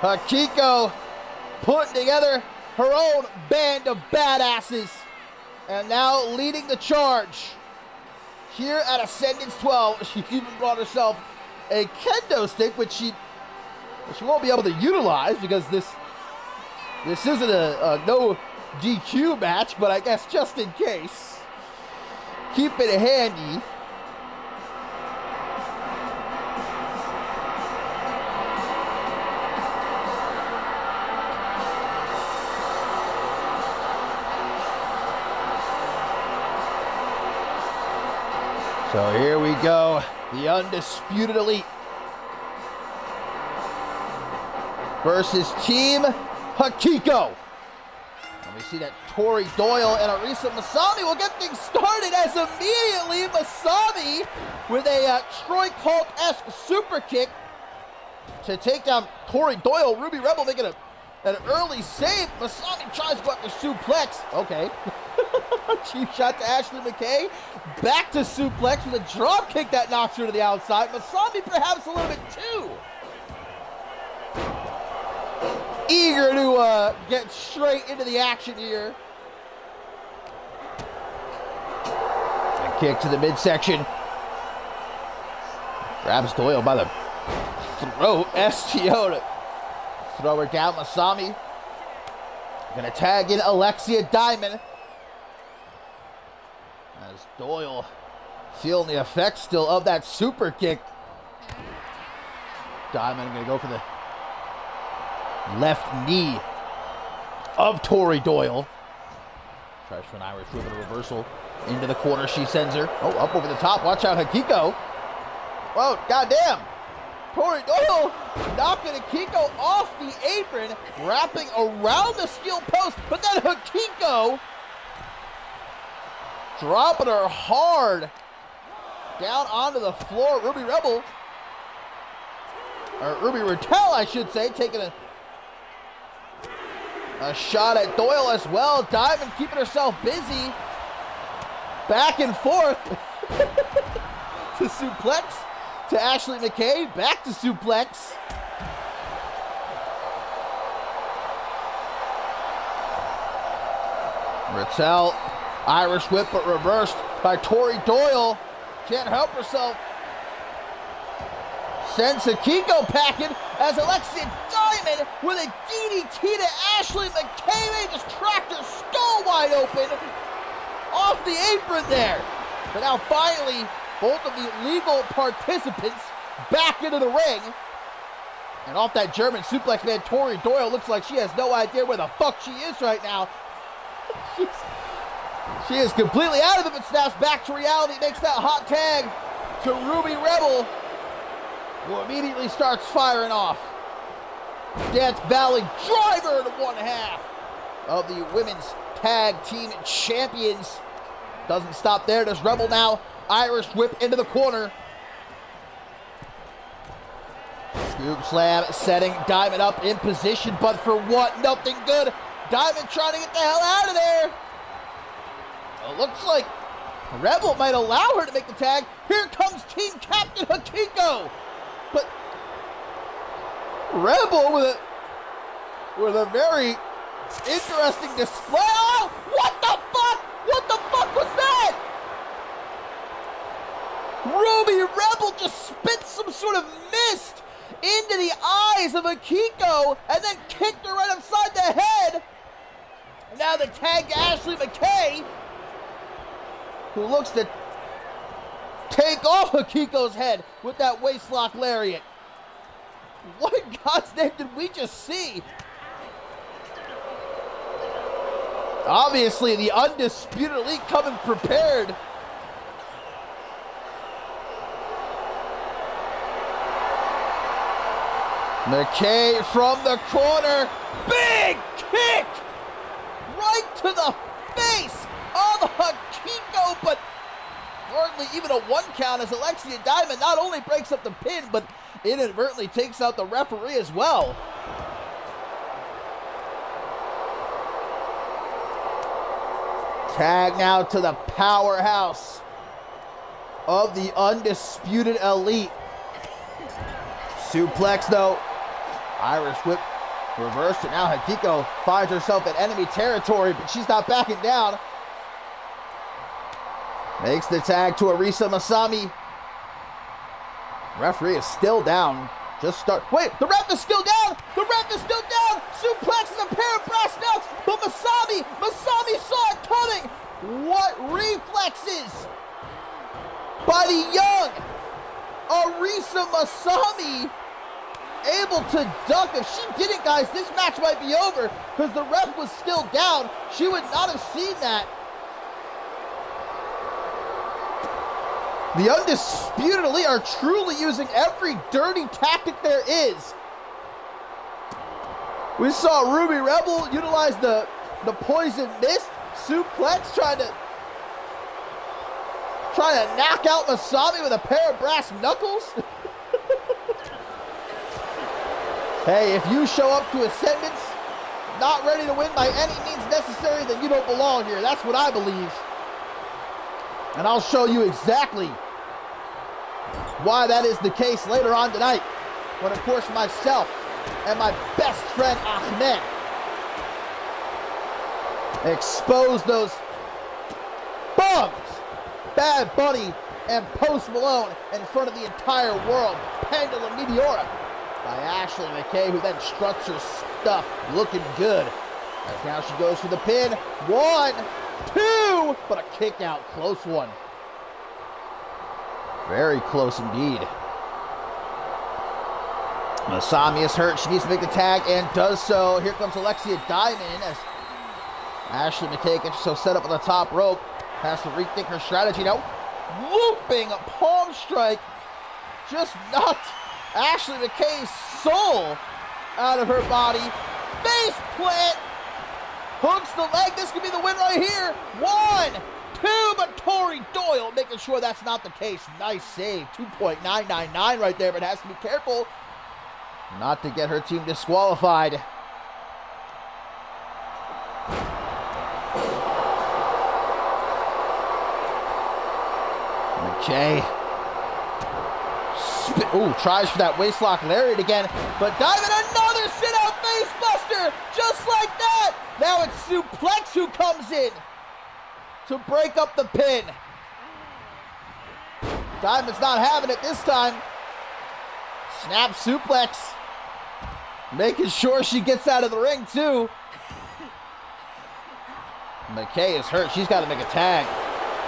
Akiko putting together her own band of badasses and now leading the charge here at Ascendance 12. She even brought herself a kendo stick, which she won't be able to utilize because this isn't a no DQ match, but I guess just in case, keep it handy. So here we go, the Undisputed Elite versus Team Akiko. And we see that Tori Doyle and Arisa Masami will get things started as immediately Masami with a Troy Hulk-esque super kick to take down Tori Doyle. Ruby Rebel making an early save. Masami tries to go after suplex. Okay. Cheap shot to Ashley McKay. Back to suplex with a drop kick that knocks her to the outside. Masami perhaps a little bit too eager to get straight into the action here. A kick to the midsection. Grabs Doyle by the throat. STO to throw her down. Masami Gonna tag in Alexia Diamond. As Doyle feeling the effects still of that super kick. Diamond gonna go for the left knee of Tori Doyle. Tries for an Irish whip and a reversal. Into the corner she sends her. Oh, up over the top. Watch out, Hikiko. Whoa, goddamn. Tori Doyle knocking Hikiko off the apron, wrapping around the steel post, but then Hikiko dropping her hard down onto the floor. Ruby Rebel, or Ruby Raquel, I should say, taking a shot at Doyle as well. Diamond keeping herself busy. Back and forth to suplex to Ashley McKay. Back to suplex. Raquel, Irish whip, but reversed by Tori Doyle. Can't help herself. Sends Hikiko packing as Alexia Diamond with a DDT to Ashley McKay. They just cracked her skull wide open off the apron there. But now finally, both of the legal participants back into the ring. And off that German suplex, man, Tori Doyle looks like she has no idea where the fuck she is right now. She is completely out of it, but snaps back to reality. Makes that hot tag to Ruby Rebel, who immediately starts firing off. Death Valley driver to one half of the women's tag team champions. Doesn't stop there. Does Rebel now. Irish whip into the corner. Scoop slam, setting Diamond up in position, but for what? Nothing good. Diamond trying to get the hell out of there. It looks like Rebel might allow her to make the tag. Here comes team captain Hikiko. But Rebel with a very interesting display. Oh, what the fuck? What the fuck was that? Ruby Rebel just spit some sort of mist into the eyes of Hikiko and then kicked her right upside the head. Now the tag to Ashley McKay, who looks to take off Hikiko's head with that waistlock lariat. What in God's name did we just see? Obviously, the Undisputed Elite coming prepared. McKay from the corner. Big kick! Right to the face of Hikiko, but hardly even a one count as Alexia Diamond not only breaks up the pin, but inadvertently takes out the referee as well. Tag now to the powerhouse of the Undisputed Elite. Suplex though. Irish whip reversed, and now Hikiko finds herself in enemy territory, but she's not backing down. Makes the tag to Arisa Masami. Referee is still down. Wait, the ref is still down! The ref is still down! Suplex and a pair of brass knucks, but Masami saw it coming! What reflexes by the young Arisa Masami, able to duck. If she didn't, guys, this match might be over because the ref was still down. She would not have seen that. The Undisputed Elite are truly using every dirty tactic there is. We saw Ruby Rebel utilize the poison mist suplex, trying to knock out Masami with a pair of brass knuckles. Hey, if you show up to Ascendance not ready to win by any means necessary, then you don't belong here. That's what I believe. And I'll show you exactly why that is the case later on tonight, when, of course, myself and my best friend Ahmed expose those bums, Bad Bunny and Post Malone, in front of the entire world. Pendulum Meteora by Ashley McKay, who then struts her stuff, looking good. As now she goes for the pin. 1, 2, but a kick out. Close one. Very close indeed. Masami is hurt. She needs to make the tag and does so. Here comes Alexia Diamond as Ashley McKay gets herself set up on the top rope. Has to rethink her strategy now. Looping a palm strike. Just knocked Ashley McKay's soul out of her body. Face plant. Hooks the leg. This could be the win right here. 1, 2, but Tori Doyle making sure that's not the case. Nice save. 2.999 right there, but has to be careful not to get her team disqualified. McKay. Tries for that waistlock lariat again, but Diamond another sit-out face buster, just like that. Now it's Suplex who comes in to break up the pin. Diamond's not having it this time. Snap suplex. Making sure she gets out of the ring too. McKay is hurt. She's got to make a tag.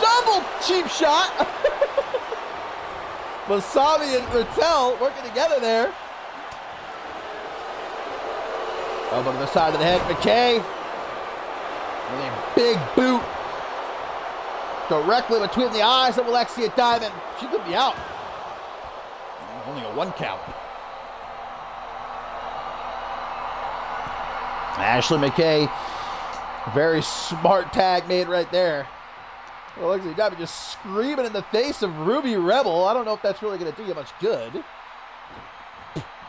Double cheap shot. Masami and Rattel working together there. Elbow to the side of the head. McKay with a big boot directly between the eyes of Alexia Diamond. She could be out. Only a 1 count. Ashley McKay, very smart tag made right there. Alexia Diamond just screaming in the face of Ruby Rebel. I don't know if that's really going to do you much good.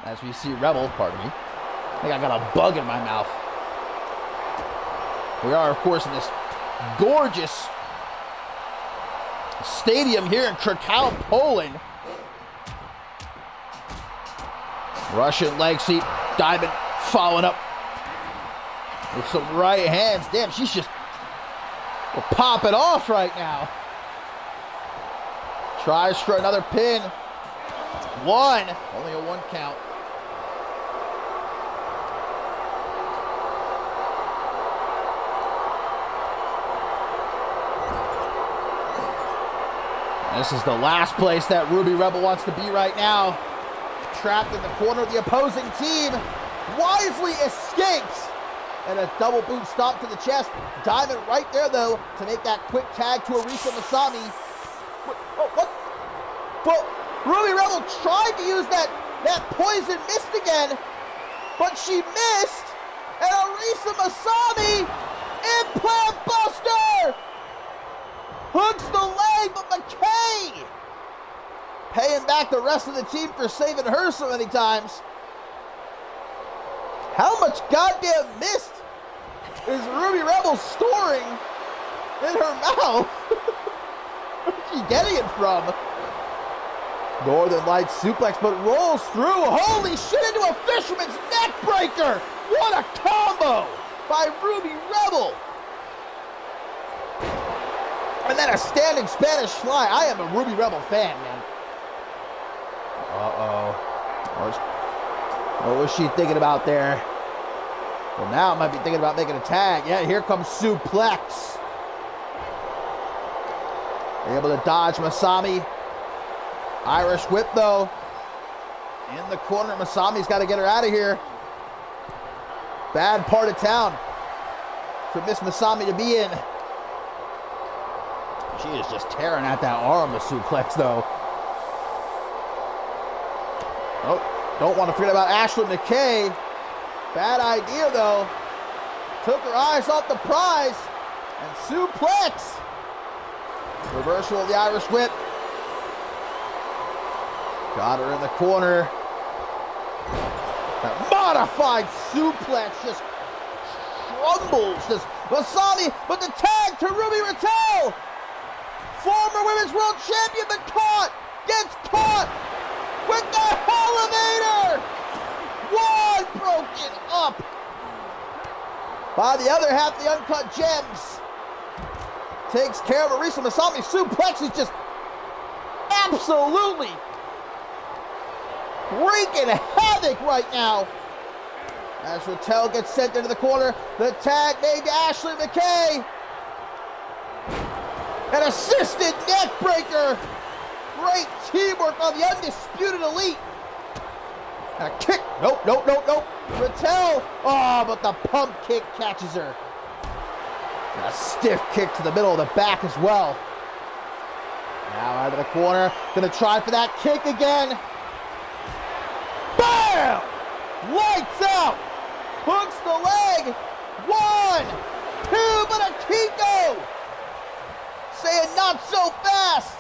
As we see Rebel, pardon me. I think I got a bug in my mouth. We are, of course, in this gorgeous stadium here in Krakow, Poland. Russian leg sweep. Diamond following up with some right hands. Damn, she's just popping off right now. Tries for another pin. 1. Only a 1 count. This is the last place that Ruby Rebel wants to be right now. Trapped in the corner of the opposing team. Wisely escapes. And a double boot stomp to the chest. Diamond right there, though, to make that quick tag to Arisa Masami. What? Well, Ruby Rebel tried to use that poison mist again, but she missed. And Arisa Masami, implant buster! Hooks the leg, but McKay paying back the rest of the team for saving her so many times. How much goddamn mist is Ruby Rebel storing in her mouth? Where's she getting it from? Northern Lights suplex, but rolls through. Holy shit, into a fisherman's neck breaker. What a combo by Ruby Rebel. And then a standing Spanish fly. I am a Ruby Rebel fan, man. What was she thinking about there? Well, now I might be thinking about making a tag. Yeah, here comes suplex. Able to dodge Masami. Irish whip, though. In the corner, Masami's got to get her out of here. Bad part of town for Miss Masami to be in. She is just tearing at that arm, the suplex, though. Oh, don't want to forget about Ashley McKay. Bad idea, though. Took her eyes off the prize. And suplex. Reversal of the Irish whip. Got her in the corner. That modified suplex just crumbles. Just Masami, but the tag to Ruby Rattel. Former Women's World Champion, but gets caught with the elevator. One broken up by the other half, the Uncut Gems. Takes care of Arisa Masami. Suplex is just absolutely wreaking havoc right now As Rattel gets sent into the corner, the tag made to Ashley McKay. An assisted neck breaker. Great teamwork on the Undisputed Elite. And a kick. Nope. Rattel. Oh, but the pump kick catches her. And a stiff kick to the middle of the back as well. Now out of the corner. Gonna try for that kick again. Bam! Lights out. Hooks the leg. 1, 2, but a Kiko. Saying not so fast.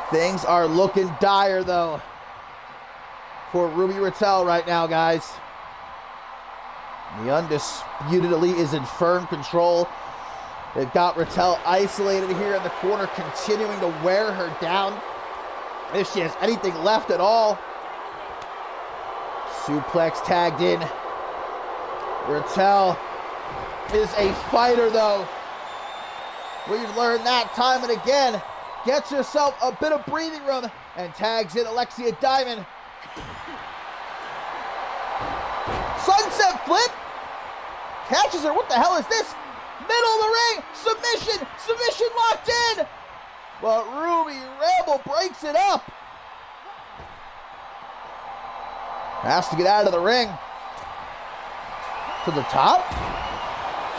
Things are looking dire, though, for Ruby Rattel right now, guys. The Undisputed Elite is in firm control. They've got Rattel isolated here in the corner, continuing to wear her down. If she has anything left at all. Suplex tagged in. Rattel is a fighter, though. We've learned that time and again. Gets herself a bit of breathing room and tags in Alexia Diamond. Sunset flip. Catches her. What the hell is this? Middle of the ring. Submission. Submission locked in. But Ruby Rebel breaks it up. Has to get out of the ring. To the top.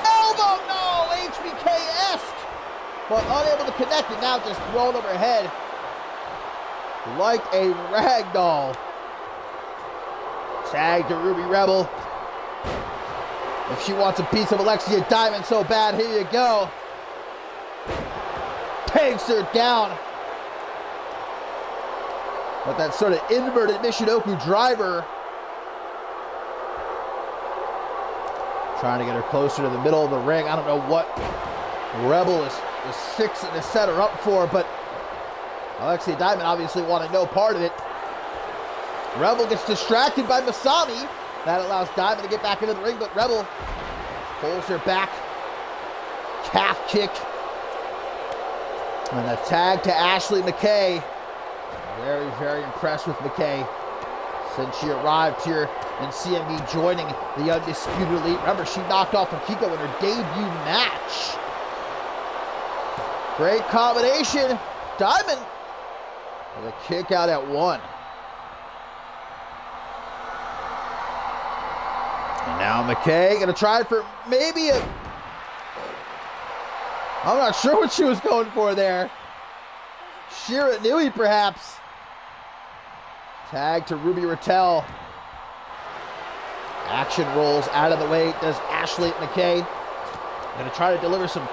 Elbow. No. HBK-esque. But unable to connect it, now just thrown overhead like a rag doll. Tag to Ruby Rebel. If she wants a piece of Alexia Diamond so bad, here you go. Takes her down. But that sort of inverted Michinoku driver. Trying to get her closer to the middle of the ring. I don't know what Rebel is fixing to set her up for, but Alexia Diamond obviously wanted no part of it. Rebel gets distracted by Masami. That allows Diamond to get back into the ring, but Rebel pulls her back. Calf kick. And a tag to Ashley McKay. Very, very impressed with McKay since she arrived here in CMV, joining the Undisputed Elite. Remember, she knocked off Akiko in her debut match. Great combination. Diamond with a kick out at 1. And now McKay gonna try for maybe a... I'm not sure what she was going for there. Shira Nui, perhaps. Tag to Ruby Rattel. Action rolls out of the way. Does Ashley McKay. Gonna try to deliver some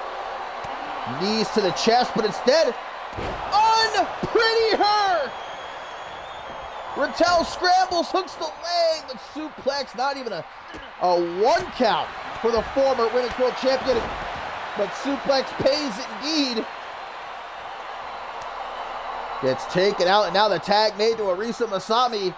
knees to the chest, but instead, unpretty her! Rattel scrambles, hooks the leg, but suplex, not even a 1 count for the former Women's World Champion. But suplex pays indeed. Gets taken out, and now the tag made to Arisa Masami.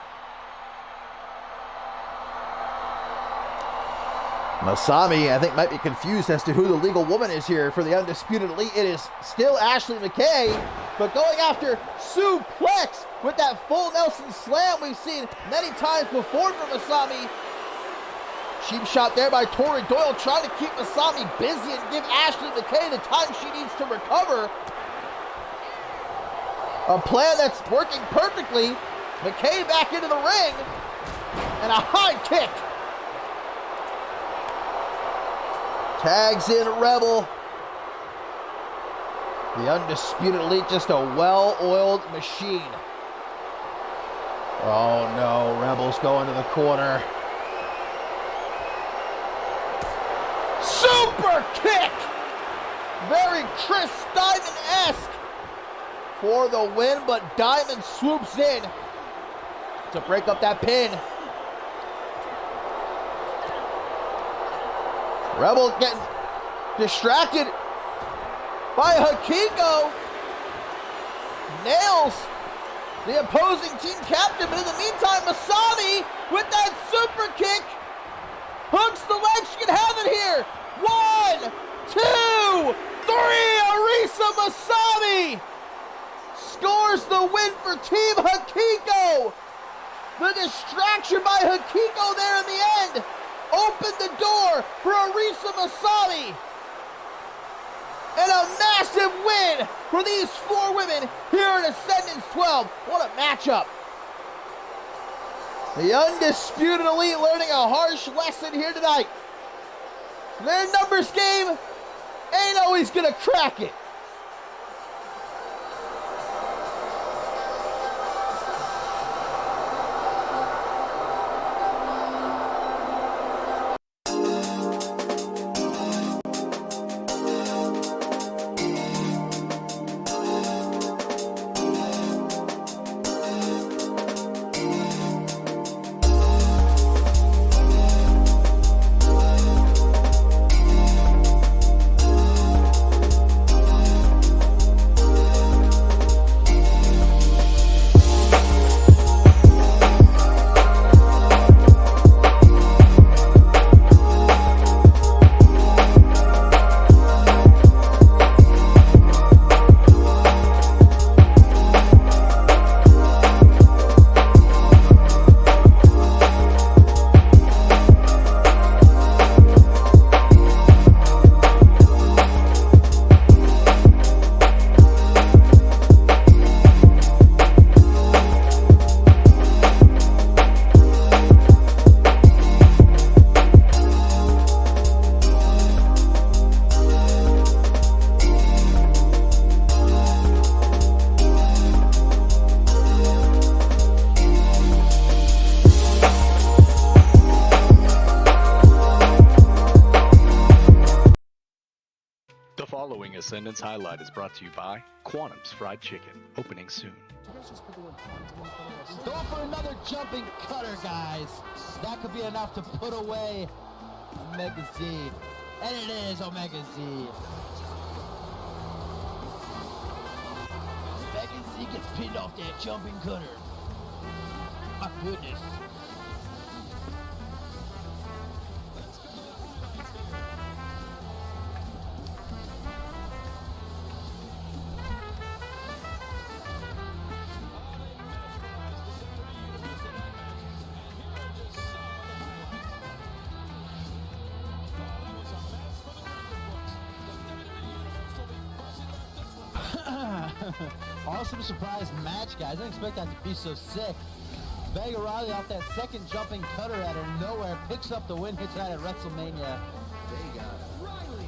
Masami, I think, might be confused as to who the legal woman is here for the Undisputed Elite. It is still Ashley McKay, but going after suplex with that full Nelson slam we've seen many times before from Masami. Cheap shot there by Tori Doyle, trying to keep Masami busy and give Ashley McKay the time she needs to recover. A plan that's working perfectly. McKay back into the ring, and a high kick. Tags in Rebel. The Undisputed Elite, just a well-oiled machine. Oh no, Rebel's going to the corner. Super kick! Very Chris Diamond-esque for the win, but Diamond swoops in to break up that pin. Rebel getting distracted by Akiko. Nails the opposing team captain, but in the meantime, Masami with that super kick hooks the leg. She can have it here. 1, 2, 3. Arisa Masami scores the win for Team Akiko. The distraction by Hikiko there in the end opened the door for Arisa Masami. And a massive win for these four women here in Ascendance 12. What a matchup. The Undisputed Elite learning a harsh lesson here tonight. Their numbers game ain't always gonna crack it. The following Ascendance highlight is brought to you by Quantum's Fried Chicken, opening soon. Go for another jumping cutter, guys. That could be enough to put away Omega Z. And it is Omega Z. Omega Z gets pinned off that jumping cutter. My goodness. Awesome surprise match, guys. I didn't expect that to be so sick. Vega Riley off that second jumping cutter out of nowhere picks up the win here tonight at WrestleMania. Vega Riley.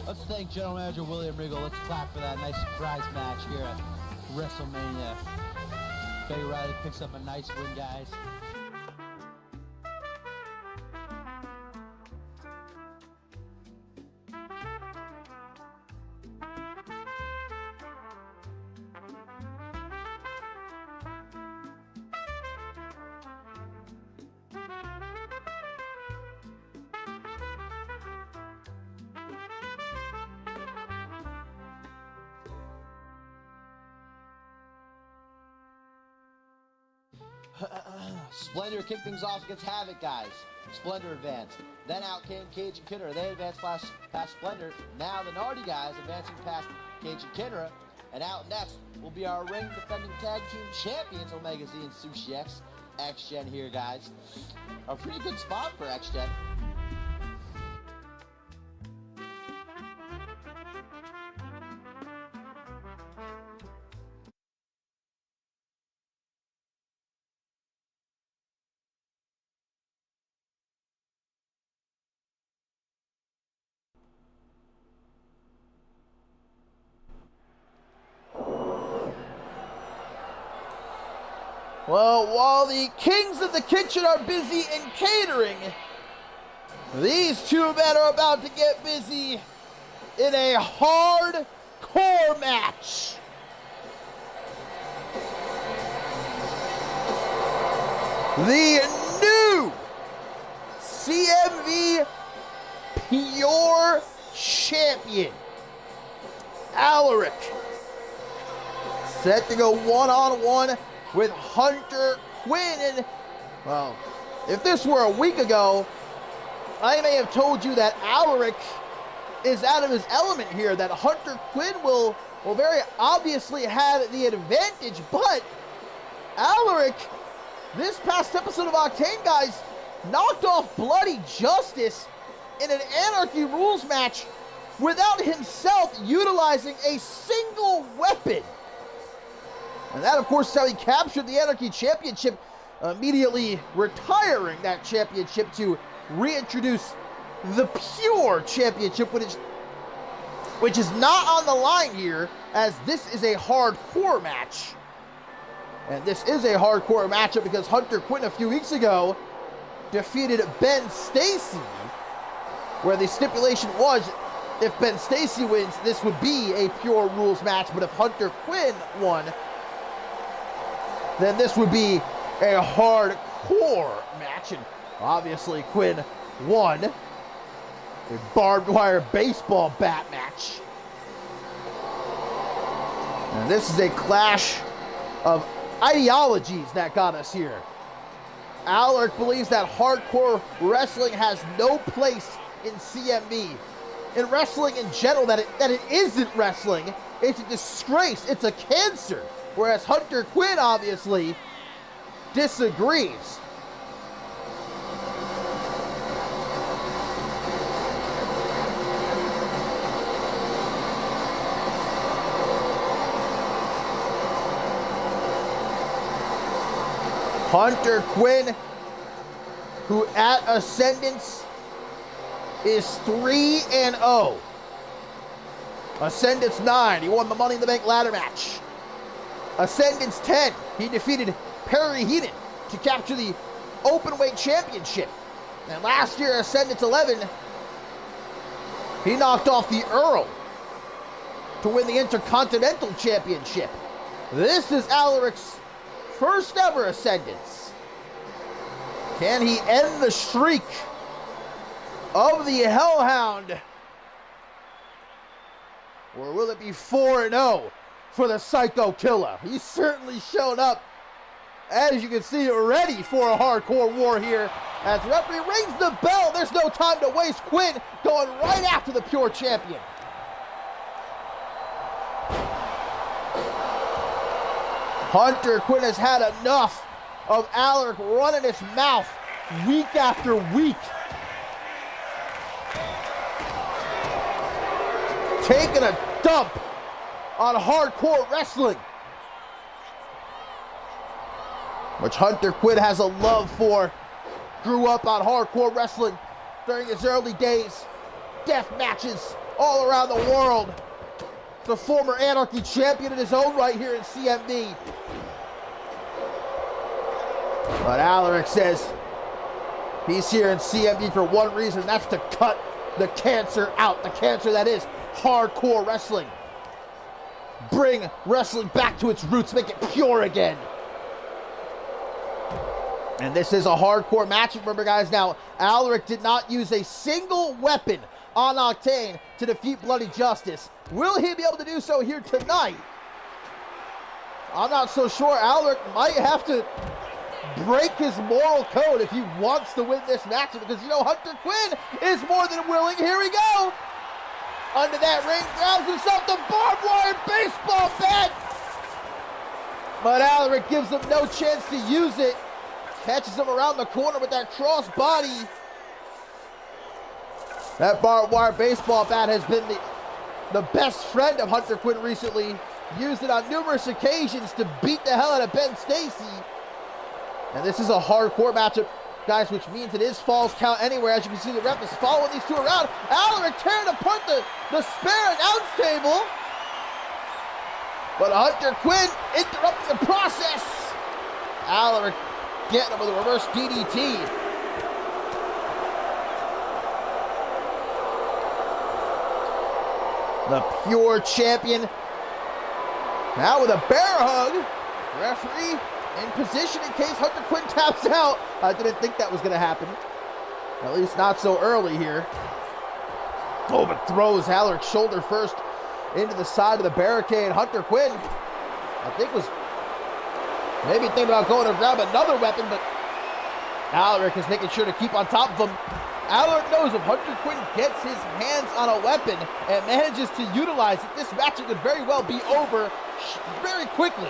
Let's thank General Manager William Regal. Let's clap for that nice surprise match here at WrestleMania. Vega Riley picks up a nice win, guys. Splendor kicked things off against Havoc, guys. Splendor advanced. Then out came Cage and Kidder. They advanced past Splendor. Now the Nardi guys advancing past Cage and Kidder. And out next will be our ring defending tag team champions, Omega Z and Sushi X. X-Gen here, guys. A pretty good spot for X-Gen. Well, while the kings of the kitchen are busy in catering, these two men are about to get busy in a hardcore match. The new CMV Pure Champion, Alaric, set to go one-on-one with Hunter Quinn. And, well, if this were a week ago, I may have told you that Alaric is out of his element here, that Hunter Quinn will very obviously have the advantage, but Alaric, this past episode of Octane, guys, knocked off Bloody Justice in an Anarchy rules match without himself utilizing a single weapon. And that, of course, is how he captured the Anarchy Championship, immediately retiring that championship to reintroduce the Pure Championship, which is not on the line here, as this is a hardcore match. And this is a hardcore matchup because Hunter Quinn a few weeks ago defeated Ben Stacy, where the stipulation was if Ben Stacy wins, this would be a Pure Rules match, but if Hunter Quinn won, then this would be a hardcore match. And obviously Quinn won a barbed wire baseball bat match. And this is a clash of ideologies that got us here. Alaric believes that hardcore wrestling has no place in CMV. In wrestling in general, that it isn't wrestling. It's a disgrace. It's a cancer. Whereas Hunter Quinn obviously disagrees. Hunter Quinn, who at Ascendance is 3-0. Ascendance 9, he won the Money in the Bank ladder match. Ascendance 10, he defeated Perry Heenan to capture the Openweight Championship. And last year, Ascendance 11, he knocked off the Earl to win the Intercontinental Championship. This is Alaric's first ever Ascendance. Can he end the streak of the Hellhound? Or will it be 4-0 for the Psycho Killer? He's certainly shown up, as you can see, ready for a hardcore war here. As the referee rings the bell, there's no time to waste. Quinn going right after the Pure Champion. Hunter Quinn has had enough of Alaric running his mouth week after week, taking a dump on hardcore wrestling, which Hunter Quinn has a love for. Grew up on hardcore wrestling during his early days. Death matches all around the world. The former Anarchy champion in his own right here in CMV. But Alaric says he's here in CMV for one reason, that's to cut the cancer out. The cancer that is hardcore wrestling. Bring wrestling back to its roots, make it pure again. And this is a hardcore match. Remember, guys, now Alaric did not use a single weapon on Octane to defeat Bloody Justice. Will he be able to do so here tonight? I'm not so sure. Alaric might have to break his moral code if he wants to win this match, because, you know, Hunter Quinn is more than willing. Here we go. Under that ring, grabs himself the barbed wire baseball bat. But Alaric gives him no chance to use it. Catches him around the corner with that cross body. That barbed wire baseball bat has been the best friend of Hunter Quinn recently. Used it on numerous occasions to beat the hell out of Ben Stacy. And this is a hardcore matchup, guys, which means it is falls count anywhere. As you can see, the ref is following these two around. Alaric tearing apart the spare announce table. But Hunter Quinn interrupting the process. Alaric getting him with a reverse DDT. The Pure Champion now with a bear hug. Referee in position in case Hunter Quinn taps out. I didn't think that was going to happen. At least not so early here. Oh, but throws Alaric's shoulder first into the side of the barricade. Hunter Quinn, I think, was maybe thinking about going to grab another weapon, but Alaric is making sure to keep on top of him. Alaric knows if Hunter Quinn gets his hands on a weapon and manages to utilize it, this match could very well be over very quickly.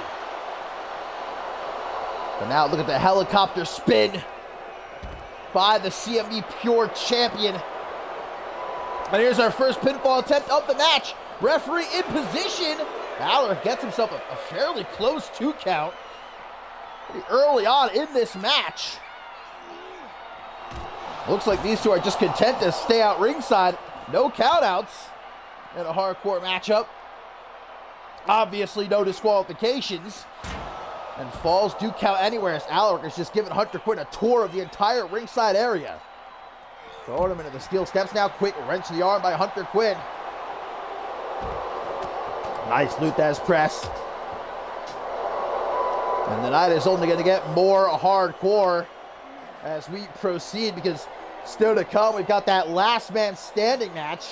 But now look at the helicopter spin by the CMV Pure champion. And here's our first pinfall attempt of the match. Referee in position. Alaric gets himself a fairly close 2 count pretty early on in this match. Looks like these two are just content to stay out ringside. No countouts in a hardcore matchup. Obviously no disqualifications. And falls do count anywhere as Alaric is just giving Hunter Quinn a tour of the entire ringside area. Throwing him into the steel steps now. Quick wrench to the arm by Hunter Quinn. Nice Luthez press. And the night is only going to get more hardcore as we proceed, because still to come, we've got that last man standing match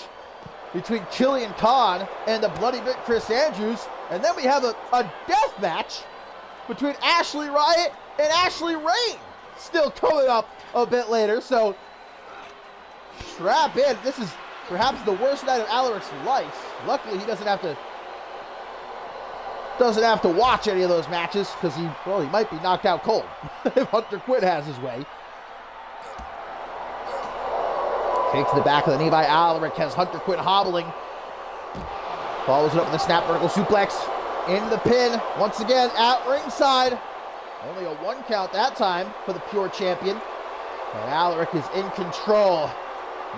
between Killian Khan and the Bloody Bit Chris Andrews. And then we have a death match between Ashley Riot and Ashley Rain still coming up a bit later. So strap in. This is perhaps the worst night of Alaric's life. Luckily, he doesn't have to watch any of those matches, because he might be knocked out cold if Hunter Quinn has his way. Kick to the back of the knee by Alaric has Hunter Quinn hobbling. Follows it up with a snap vertical suplex into the pin. Once again at ringside. Only a 1 count that time for the Pure champion. And Alaric is in control.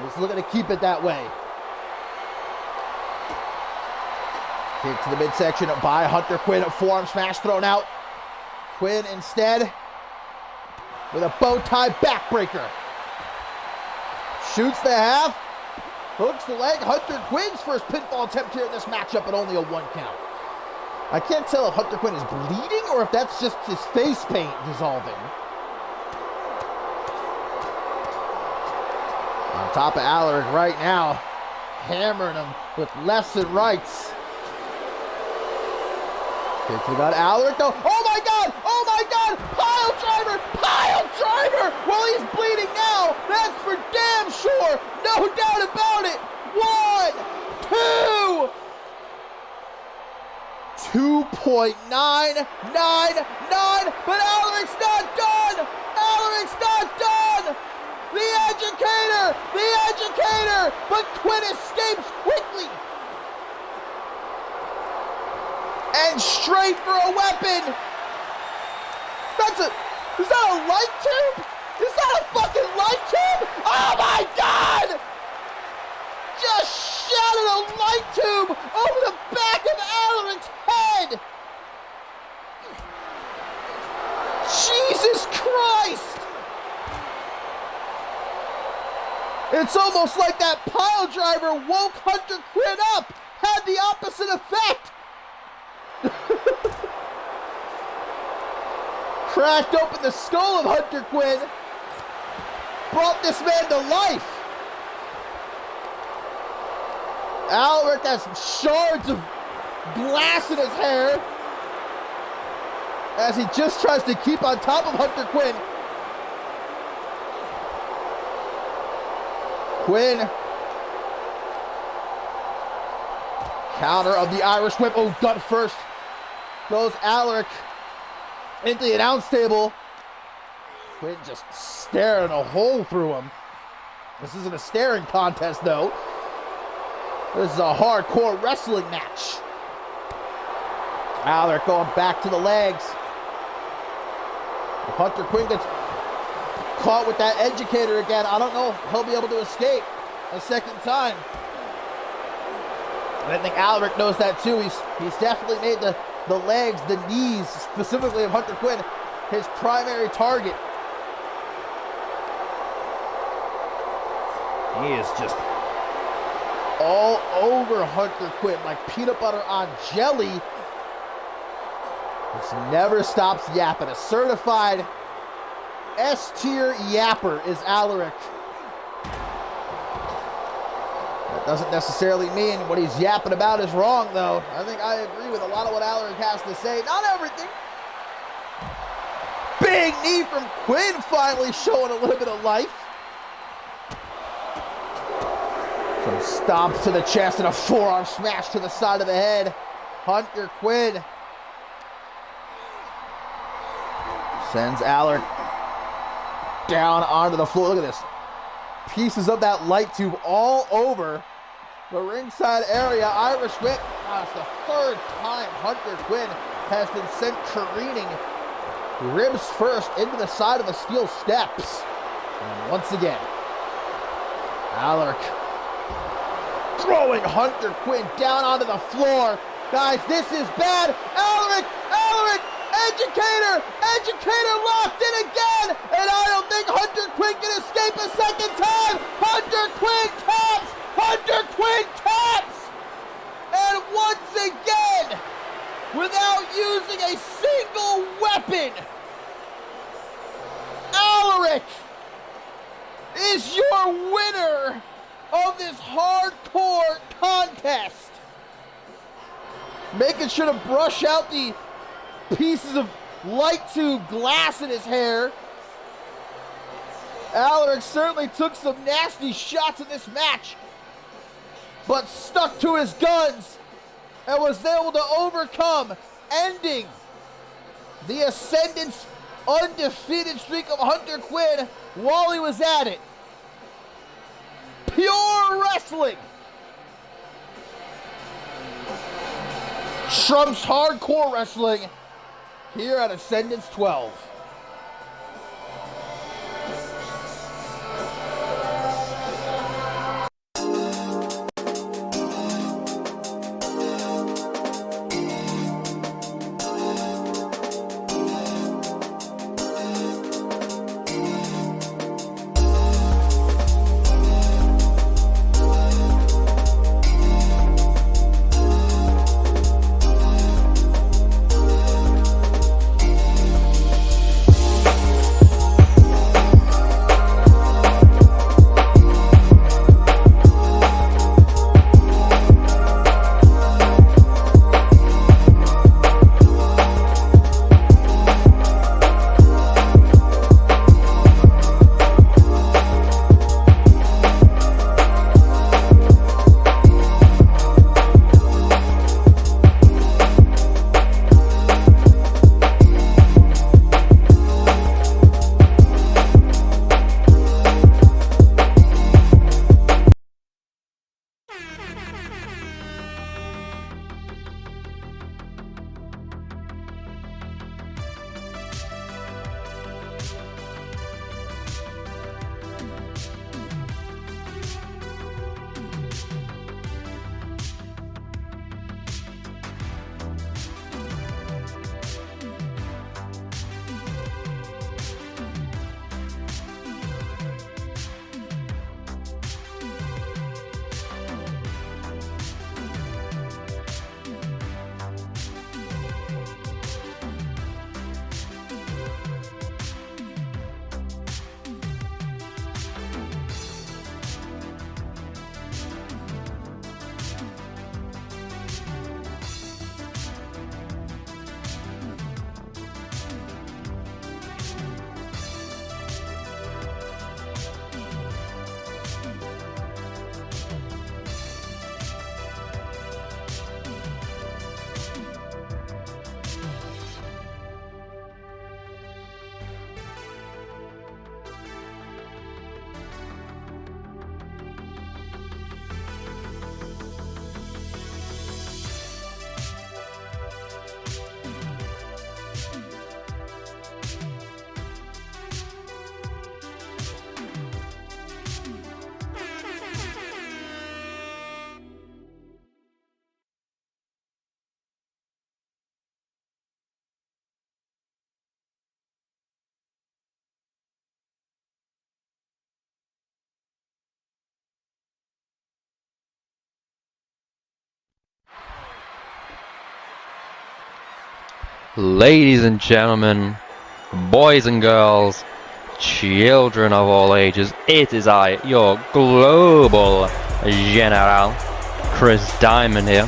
He's looking to keep it that way. Kick to the midsection by Hunter Quinn. A forearm smash thrown out. Quinn instead with a bow tie backbreaker. Shoots the half. Hooks the leg. Hunter Quinn's first pinfall attempt here in this matchup, but only a 1 count. I can't tell if Hunter Quinn is bleeding or if that's just his face paint dissolving. On top of Alaric right now. Hammering him with lefts and rights. Kick to the gut. Alaric though. Oh my God! Oh my God! Pile driver! Pile driver! Well, he's bleeding now. That's for damn sure. No doubt about it. 1, 2. 2.999. But Alaric's not done. Alaric's not done. The educator. The educator. But Quinn escapes quickly. And straight for a weapon. Is that a light tube? Is that a fucking light tube? Oh my God! Just shattered a light tube over the back of Alaric's head. Jesus Christ! It's almost like that pile driver woke Hunter Quinn up. Had the opposite effect. Cracked open the skull of Hunter Quinn. Brought this man to life. Alaric has shards of glass in his hair as he just tries to keep on top of Hunter Quinn. Quinn. Counter of the Irish whip. Oh, gut first. Goes Alaric into the announce table. Quinn just staring a hole through him. This isn't a staring contest, though. This is a hardcore wrestling match. Alaric going back to the legs. If Hunter Quinn gets caught with that educator again, I don't know if he'll be able to escape a second time. And I think Alaric knows that too. He's definitely made the legs, the knees, specifically of Hunter Quinn, his primary target. He is just all over Hunter Quinn like peanut butter on jelly. This never stops yapping. A certified S-tier yapper is Alaric. That doesn't necessarily mean what he's yapping about is wrong, though. I think I agree with a lot of what Alaric has to say. Not everything. Big knee from Quinn, finally showing a little bit of life. Some stomps to the chest and a forearm smash to the side of the head. Hunter Quinn Sends Alaric down onto the floor. Look at this. Pieces of that light tube all over the ringside area. Irish whip. It's the third time Hunter Quinn has been sent careening, ribs first, into the side of the steel steps. And once again, Alaric throwing Hunter Quinn down onto the floor. Guys, this is bad. Alaric, Educator locked in again, and I don't think Hunter Quinn can escape a second time. Hunter Quinn taps, and once again, without using a single weapon, Alaric is your winner of this hardcore contest. Making sure to brush out the pieces of light tube glass in his hair. Alaric certainly took some nasty shots in this match, but stuck to his guns and was able to overcome, ending the Ascendant's undefeated streak of Hunter Quinn while he was at it. Pure wrestling trumps hardcore wrestling here at Ascendance 12. Ladies and gentlemen, boys and girls, children of all ages, it is I, your global general, Chris Diamond here,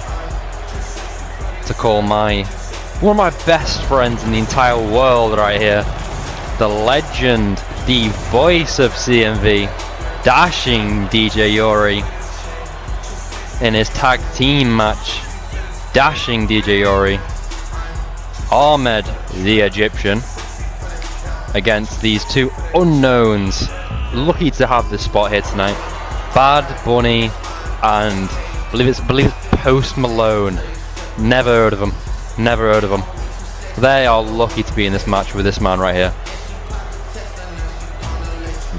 to call one of my best friends in the entire world right here, the legend, the voice of CMV, dashing DJ Yori, in his tag team match, dashing DJ Yori, Ahmed the Egyptian, against these two unknowns. Lucky to have this spot here tonight. Bad Bunny and I believe it's Post Malone. Never heard of him. Never heard of him. They are lucky to be in this match with this man right here.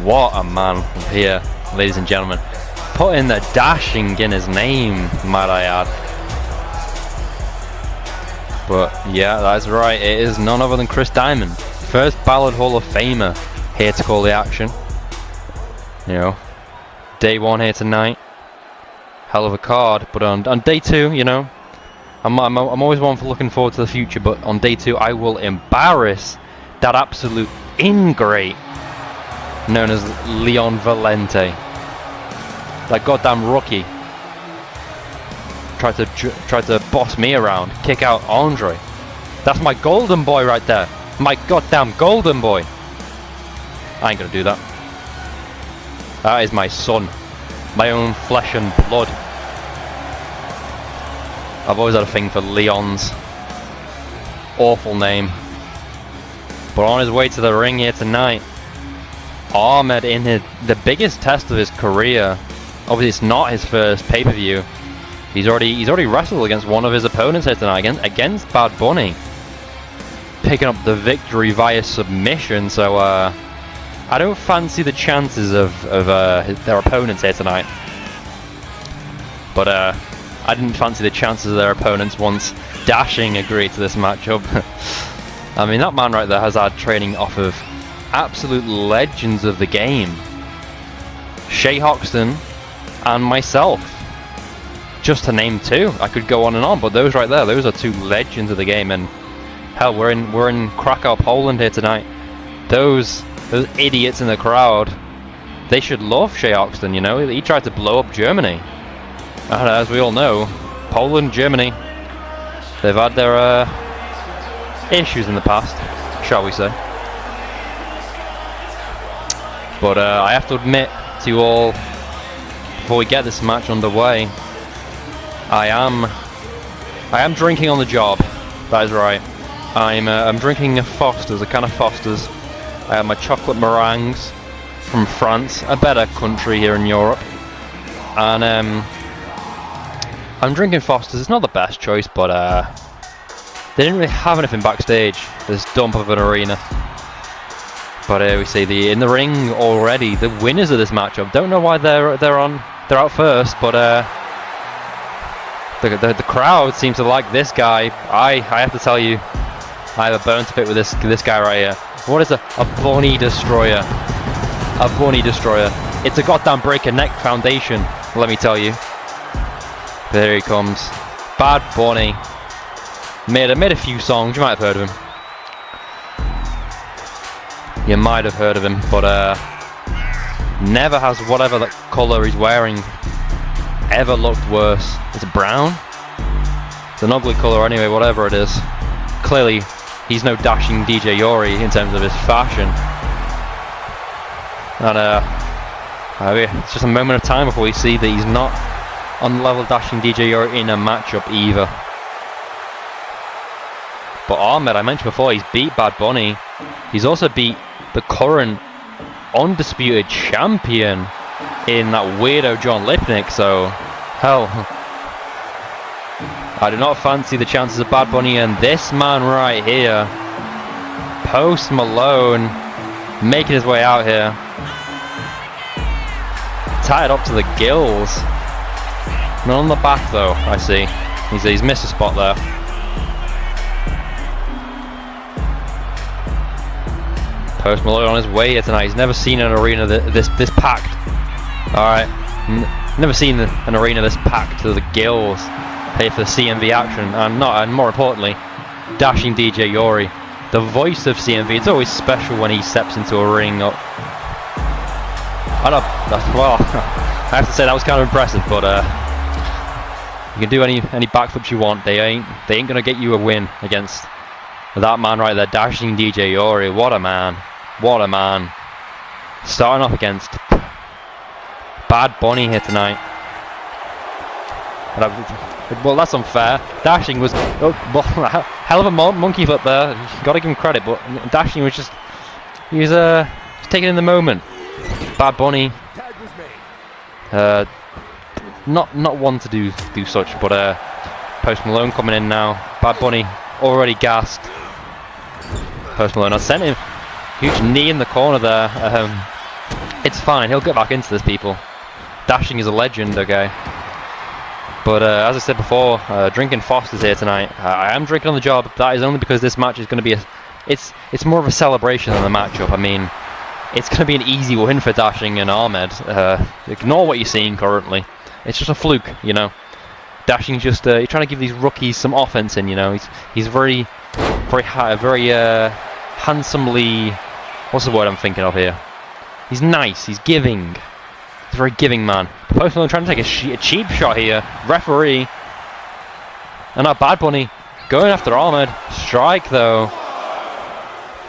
What a man here, ladies and gentlemen. Putting the dashing in his name, might I add. But yeah, that's right. It is none other than Chris Diamond, first Ballad Hall of Famer, here to call the action. You know, day one here tonight. Hell of a card, but on day two, you know, I'm always one for looking forward to the future. But on day two, I will embarrass that absolute ingrate known as Leon Valente. That goddamn rookie tried to boss me around, kick out Andre. That's my golden boy right there. My goddamn golden boy. I ain't gonna do that. That is my son, my own flesh and blood. I've always had a thing for Leon's. Awful name. But on his way to the ring here tonight, Ahmed in the biggest test of his career. Obviously, it's not his first pay-per-view. He's already wrestled against one of his opponents here tonight, against Bad Bunny, picking up the victory via submission. So I don't fancy the chances of their opponents here tonight. But I didn't fancy the chances of their opponents once Dashing agreed to this matchup. I mean, that man right there has had training off of absolute legends of the game. Shay Hoxton and myself. Just to name two. I could go on and on, but those right there, those are two legends of the game. And hell, we're in Krakow, Poland here tonight. Those idiots in the crowd, they should love Shay Hoxton, you know. He tried to blow up Germany. And as we all know, Poland, Germany, they've had their issues in the past, shall we say. But I have to admit to you all, before we get this match underway, I am drinking on the job. That is right. I'm drinking a Foster's, a can of Foster's. I have my chocolate meringues from France, a better country here in Europe, and I'm drinking Foster's. It's not the best choice, but they didn't really have anything backstage. This dump of an arena. But we see in the ring already the winners of this matchup. Don't know why they're out first, but the crowd seems to like this guy. I have to tell you, I have a bone to pick with this guy right here. What is a Bunny Destroyer? A Bunny Destroyer. It's a goddamn break a neck foundation, let me tell you. There he comes. Bad Bunny. Made a few songs, you might have heard of him. You might have heard of him, but never has whatever that colour he's wearing ever looked worse. It's brown? It's an ugly colour anyway, whatever it is. Clearly, he's no dashing DJ Yori in terms of his fashion. And it's just a moment of time before we see that he's not on the level of dashing DJ Yori in a matchup either. But Ahmed, I mentioned before, he's beat Bad Bunny. He's also beat the current undisputed champion in that weirdo John Lipnick, so hell, I do not fancy the chances of Bad Bunny and this man right here, Post Malone, making his way out here. Tied up to the gills. Not on the back though, I see. He's missed a spot there. Post Malone on his way here tonight. He's never seen an arena this packed. Alright. Never seen an arena this packed to the gills. Here for the CMV action. And more importantly, dashing DJ Yori. The voice of CMV. It's always special when he steps into a ring. Well, I have to say that was kind of impressive, but you can do any backflips you want. They ain't gonna get you a win against that man right there, dashing DJ Yori. What a man. What a man. Starting off against Bad Bunny here tonight. Well, that's unfair. Dashing was hell of a monkey flip there. You gotta give him credit, but Dashing was just He's taking in the moment. Bad Bunny. Not one to do such, but Post Malone coming in now. Bad Bunny already gassed. Post Malone has sent him. Huge knee in the corner there. It's fine. He'll get back into this, people. Dashing is a legend, okay. But as I said before, drinking Foster's here tonight. I am drinking on the job. That is only because this match is going to be it's more of a celebration than a matchup. I mean, it's going to be an easy win for Dashing and Ahmed. Ignore what you're seeing currently. It's just a fluke, you know. Dashing's just he's trying to give these rookies some offense in, you know. He's very handsomely. What's the word I'm thinking of here? He's nice. He's giving. He's a very giving man. Post Malone trying to take a cheap shot here. Referee. And now Bad Bunny going after Ahmed. Strike though.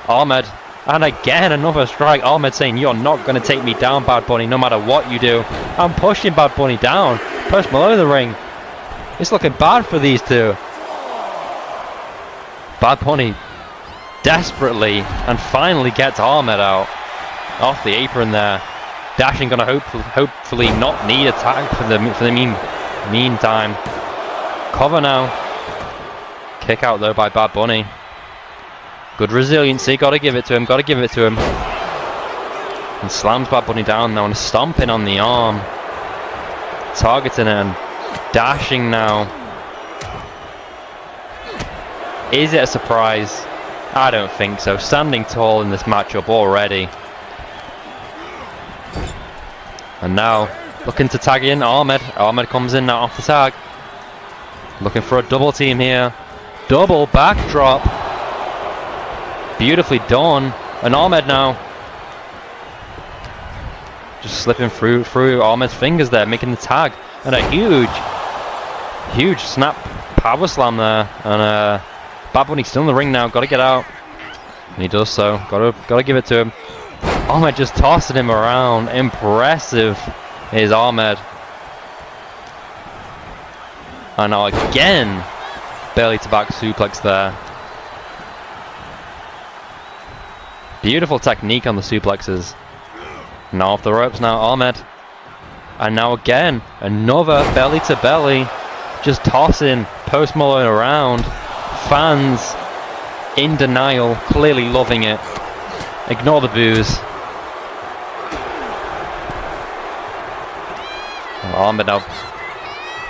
Ahmed. And again another strike. Ahmed saying, "You're not going to take me down, Bad Bunny, no matter what you do." I'm pushing Bad Bunny down. Post Malone in the ring. It's looking bad for these two. Bad Bunny desperately and finally gets Ahmed out off the apron there. Dashing gonna hopefully not need a tag for the meantime. Cover now. Kick out though by Bad Bunny. Good resiliency, gotta give it to him, And slams Bad Bunny down now and stomping on the arm. Targeting it and Dashing now. Is it a surprise? I don't think so. Standing tall in this matchup already. And now looking to tag in Ahmed. Ahmed comes in now off the tag. Looking for a double team here. Double backdrop. Beautifully done. And Ahmed now just slipping through Ahmed's fingers there, making the tag. And a huge snap power slam there. And Bad Bunny's still in the ring now. Got to get out. And he does so. Got to give it to him. Ahmed just tossing him around. Impressive is Ahmed. And now again, belly to back suplex there. Beautiful technique on the suplexes. Now off the ropes now, Ahmed. And now again, another belly to belly. Just tossing Post Malone around. Fans in denial, clearly loving it. Ignore the boos. Ahmed now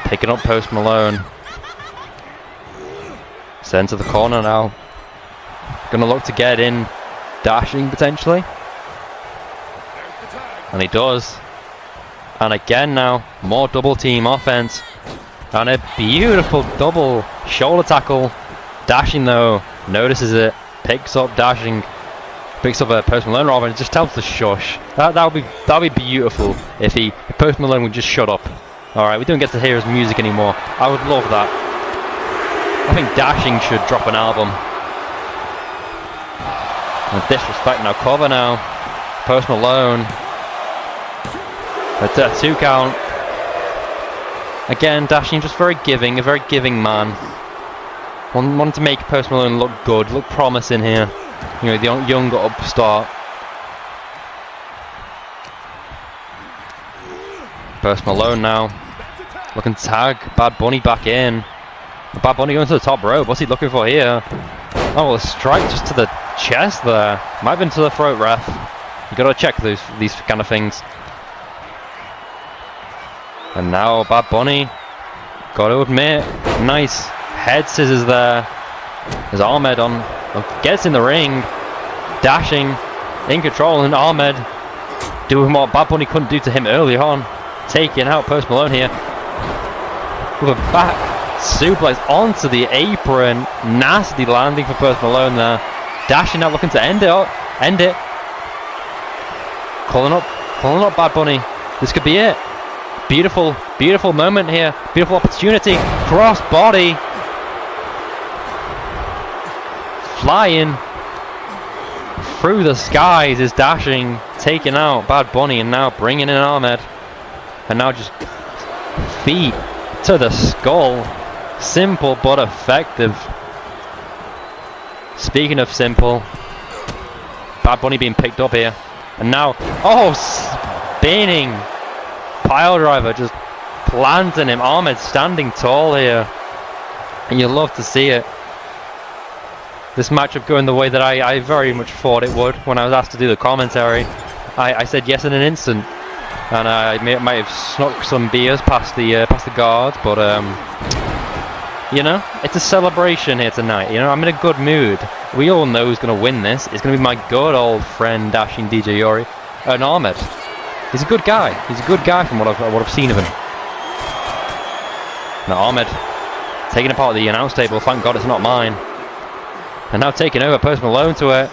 picking up Post Malone. Sent to the corner now. Gonna look to get in. Dashing potentially. And he does. And again now, more double team offense. And a beautiful double shoulder tackle. Dashing though, notices it, picks up Dashing. Picks up a Post Malone rather and just tells the shush. That would be beautiful if Post Malone would just shut up. Alright, we don't get to hear his music anymore. I would love that. I think Dashing should drop an album. And disrespect now, cover now. Post Malone. A 2 count. Again, Dashing just very giving, a very giving man. Wanted to make Post Malone look good, look promising here. You know, the young upstart. Post Malone now. Looking to tag Bad Bunny back in. Bad Bunny going to the top rope. What's he looking for here? Oh, well, a strike just to the chest there. Might have been to the throat, ref. You gotta check these kind of things. And now Bad Bunny. Gotta admit, nice head scissors there. There's Ahmed on. Gets in the ring. Dashing. In control. And Ahmed doing what Bad Bunny couldn't do to him earlier on. Taking out Post Malone here. With a back suplex onto the apron. Nasty landing for Post Malone there. Dashing out, looking to end it. End it. Calling up Bad Bunny. This could be it. Beautiful, beautiful moment here. Beautiful opportunity. Cross body. Flying through the skies is Dashing, taking out Bad Bunny and now bringing in Ahmed. And now just feet to the skull. Simple but effective. Speaking of simple, Bad Bunny being picked up here. And now, oh, spinning pile driver, just planting him. Ahmed standing tall here. And you love to see it. This matchup going the way that I very much thought it would when I was asked to do the commentary. I said yes in an instant. And I might have snuck some beers past the guards, but you know, it's a celebration here tonight. You know, I'm in a good mood. We all know who's going to win this. It's going to be my good old friend, dashing DJ Yori, and Ahmed. He's a good guy. He's a good guy from what I've seen of him. Now Ahmed taking apart the announce table. Thank God it's not mine. And now taking over, Post Malone to it.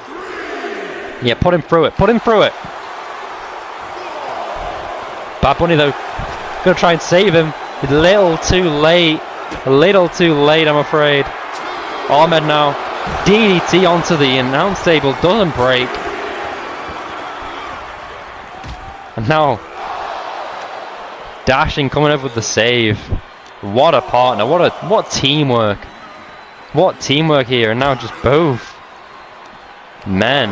Yeah, put him through it. Put him through it. Bad Bunny though, gonna try and save him. A little too late. A little too late, I'm afraid. Ahmed now. DDT onto the announce table. Doesn't break. And now Dashing coming up with the save. What a partner. What teamwork. What teamwork here. And now just both men.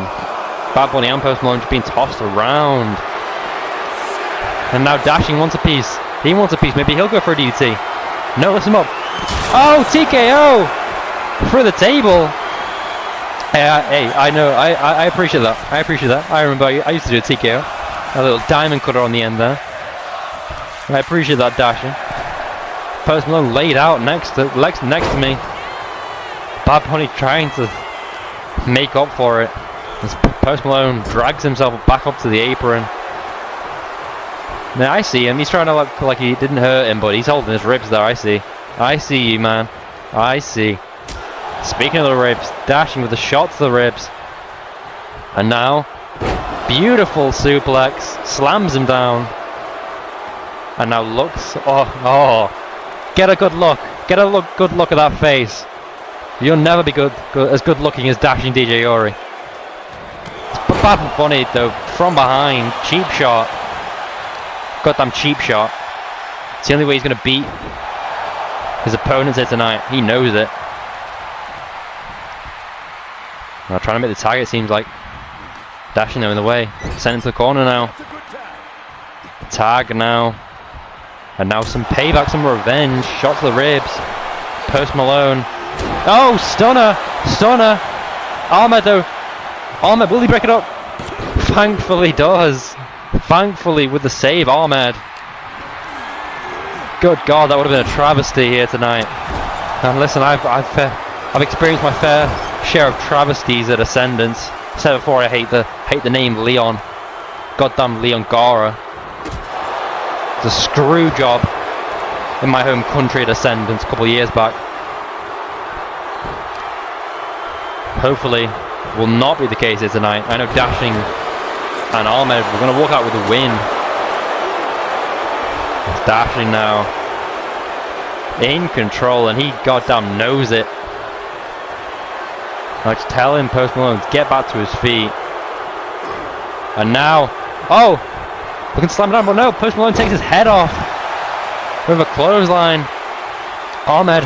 Bad Bunny and Post Malone just being tossed around. And now Dashing wants a piece. He wants a piece. Maybe he'll go for a DDT. No, lifts him up. Oh, TKO! Through the table. Hey, I know. I appreciate that. I appreciate that. I remember I used to do a TKO. A little diamond cutter on the end there. I appreciate that, Dashing. Post Malone laid out next to me. Bad Bunny trying to make up for it. As Post Malone drags himself back up to the apron. Now I see him. He's trying to look like he didn't hurt him, but he's holding his ribs there. I see. I see you, man. I see. Speaking of the ribs, Dashing with a shot to the ribs. And now, beautiful suplex. Slams him down. And now looks. Oh. Get a good look. Get a good look at that face. You'll never be as good looking as Dashing DJ Yori. It's Bad Bunny though, from behind. Cheap shot. Goddamn cheap shot. It's the only way he's going to beat his opponents here tonight. He knows it. Now trying to make the tag, it seems like. Dashing though in the way. Sent into the corner now. Tag now. And now some payback, some revenge. Shot to the ribs. Post Malone. Oh, stunner. Stunner. Ahmed though. Ahmed, will he break it up? Thankfully does. Thankfully with the save, Ahmed. Good God, that would have been a travesty here tonight. And listen, I've experienced my fair share of travesties at Ascendance. Said before, I hate the name Leon. Goddamn Leon Gara. It's a screw job in my home country at Ascendance a couple of years back. Hopefully, will not be the case here tonight. I know Dashing and Ahmed, we're going to walk out with a win. It's Dashing now. In control, and he goddamn knows it. I just tell him, Post Malone, to get back to his feet. And now, oh! Looking to slam it down, but no, Post Malone takes his head off. With a clothesline. Ahmed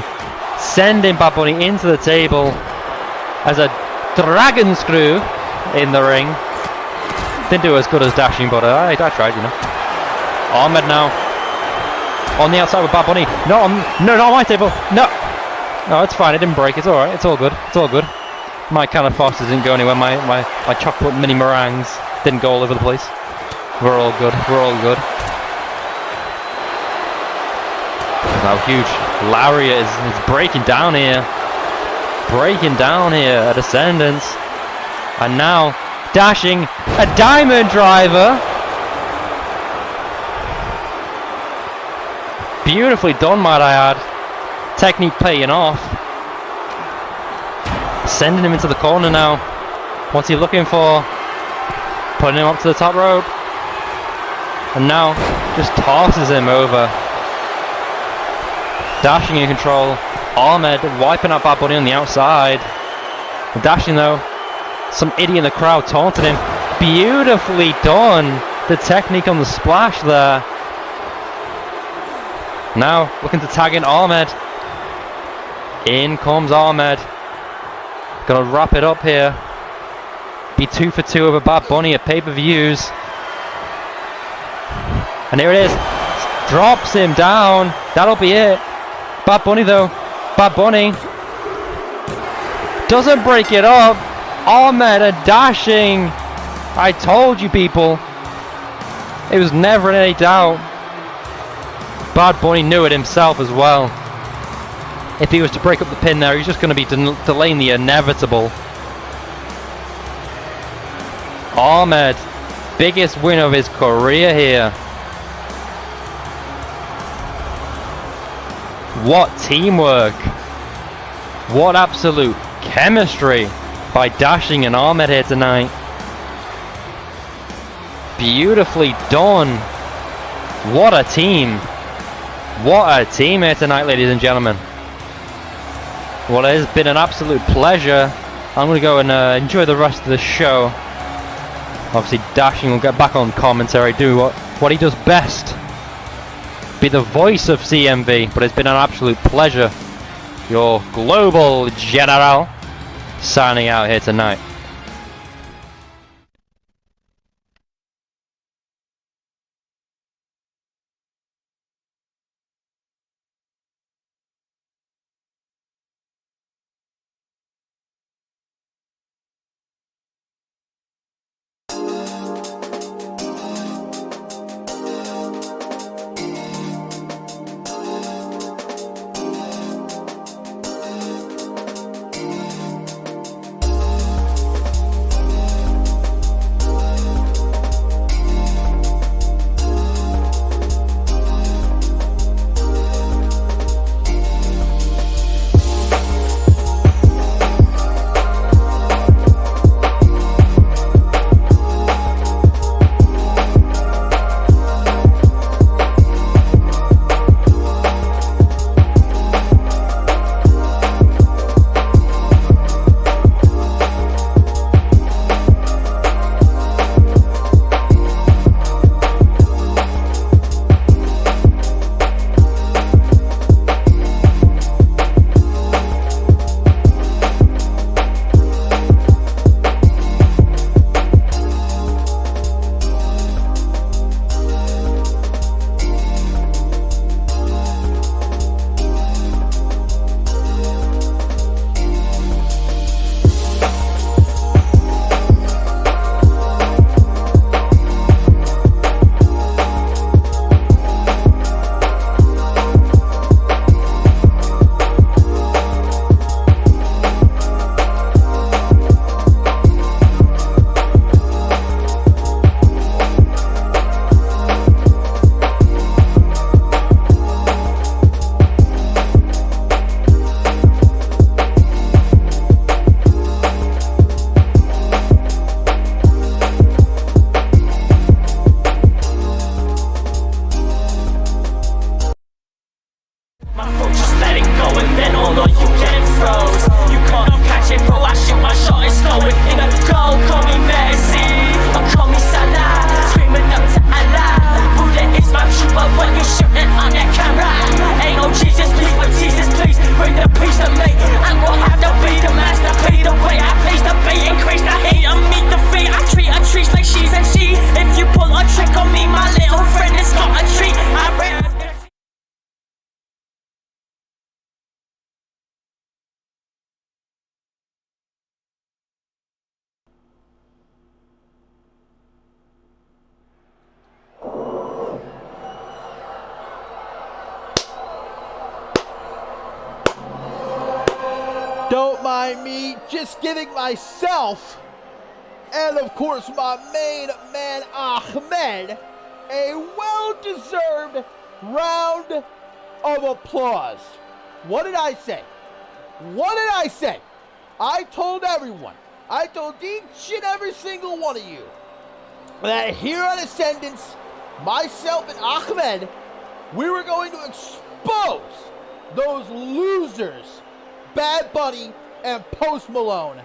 sending Bad Bunny into the table. As a dragon screw in the ring. Didn't do as good as Dashing, but I tried, you know. Ahmed now on the outside with Bad Bunny. No, not on my table. No, it's fine. It didn't break. It's all right. It's all good. It's all good. My can of Foster's didn't go anywhere. My chocolate mini meringues didn't go all over the place. We're all good. We're all good. Now huge Lariat is breaking down here. Breaking down here at Ascendance. And now Dashing a diamond driver. Beautifully done, might I add. Technique paying off. Sending him into the corner now. What's he looking for? Putting him up to the top rope. And now just tosses him over. Dashing in control. Ahmed wiping out Bad Bunny on the outside. Dashing though. Some idiot in the crowd taunted him. Beautifully done. The technique on the splash there. Now looking to tag in Ahmed. In comes Ahmed. Gonna wrap it up here. be 2 for 2 over Bad Bunny at pay-per-views. And here it is. Drops him down. That'll be it. Bad Bunny though. Bad Bunny doesn't break it up. Ahmed dashing. I told you people. It was never in any doubt. Bad Bunny knew it himself as well. If he was to break up the pin there, he's just going to be delaying the inevitable. Ahmed, biggest win of his career here. What teamwork. What absolute chemistry by Dashing and Ahmed here tonight. Beautifully done. What a team. What a team here tonight, ladies and gentlemen. Well, it has been an absolute pleasure. I'm going to go and enjoy the rest of the show. Obviously, Dashing will get back on commentary, do what he does best. Be the voice of CMV, but it's been an absolute pleasure. Your Global General signing out here tonight. Don't mind me just giving myself, and of course my main man Ahmed, a well-deserved round of applause. What did I say? What did I say? I told everyone, I told each and every single one of you, that here on Ascendance, myself and Ahmed, we were going to expose those losers, Bad Bunny and Post Malone.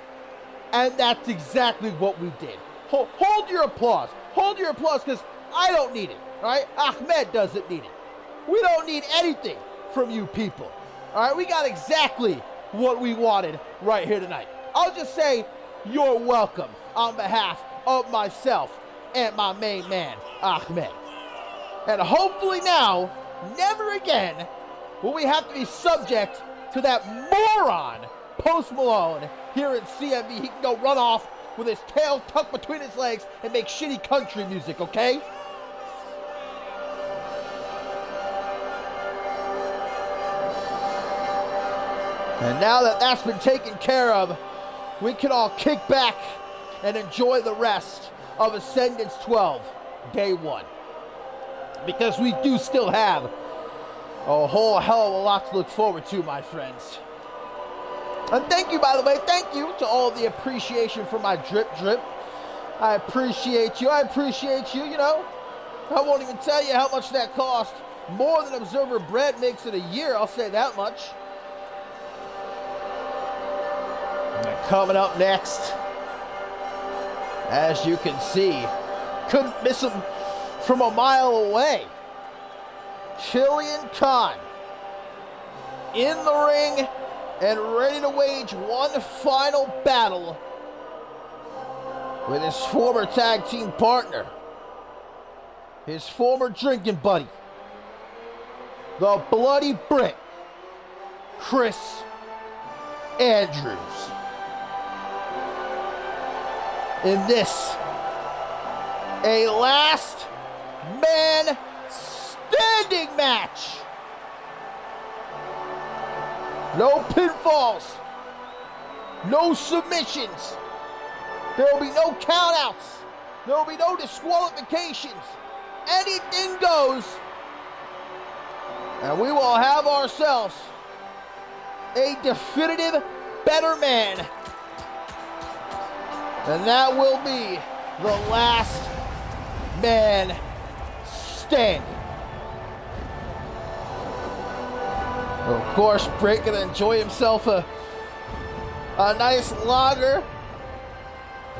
And that's exactly what we did. Hold your applause. Hold your applause, because I don't need it. All right? Ahmed doesn't need it. We don't need anything from you people. All right? We got exactly what we wanted right here tonight. I'll just say, you're welcome on behalf of myself and my main man, Ahmed. And hopefully now, never again, will we have to be subject to that moron, Post Malone, here in CMV. He can go run off with his tail tucked between his legs and make shitty country music, okay? And now that that's been taken care of, we can all kick back and enjoy the rest of Ascendance 12, Day 1. Because we do still have a whole hell of a lot to look forward to, my friends. And thank you, by the way, thank you to all the appreciation for my drip. I appreciate you, you know. I won't even tell you how much that cost. More than Observer Bread makes it a year, I'll say that much. And coming up next, as you can see, couldn't miss him from a mile away. Killian Khan in the ring and ready to wage one final battle with his former tag team partner, his former drinking buddy, the Bloody Brit, Chris Andrews. In this, a last man standing match. No pinfalls, no submissions. There will be no countouts. There will be no disqualifications. Anything goes. And we will have ourselves a definitive better man. And that will be the last man standing. Of course, Britt gonna enjoy himself a nice lager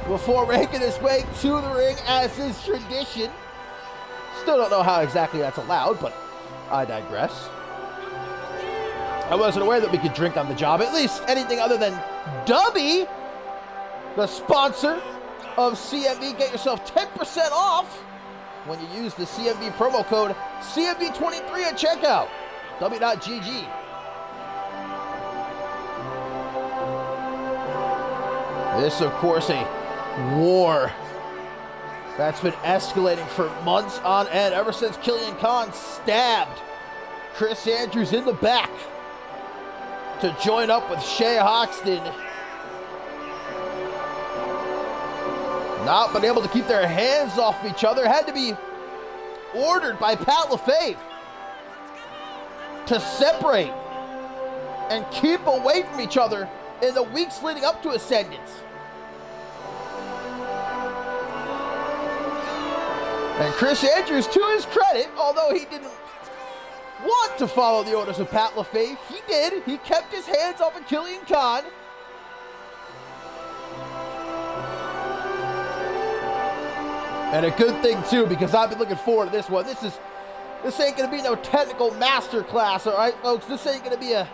before making his way to the ring, as is tradition. Still don't know how exactly that's allowed, but I digress. I wasn't aware that we could drink on the job, at least anything other than Dubby, the sponsor of CMV. Get yourself 10% off when you use the CMV promo code CMV23 at checkout. W.GG. This, of course, a war that's been escalating for months on end, ever since Killian Khan stabbed Chris Andrews in the back to join up with Shea Hoxton. Not been able to keep their hands off each other. Had to be ordered by Pat LaFave to separate and keep away from each other in the weeks leading up to Ascendance. And Chris Andrews, to his credit, although he didn't want to follow the orders of Pat LaFave, he did. He kept his hands off of Killian Khan. And a good thing too, because I've been looking forward to this one. This ain't gonna be no technical masterclass, all right, folks. This ain't gonna be a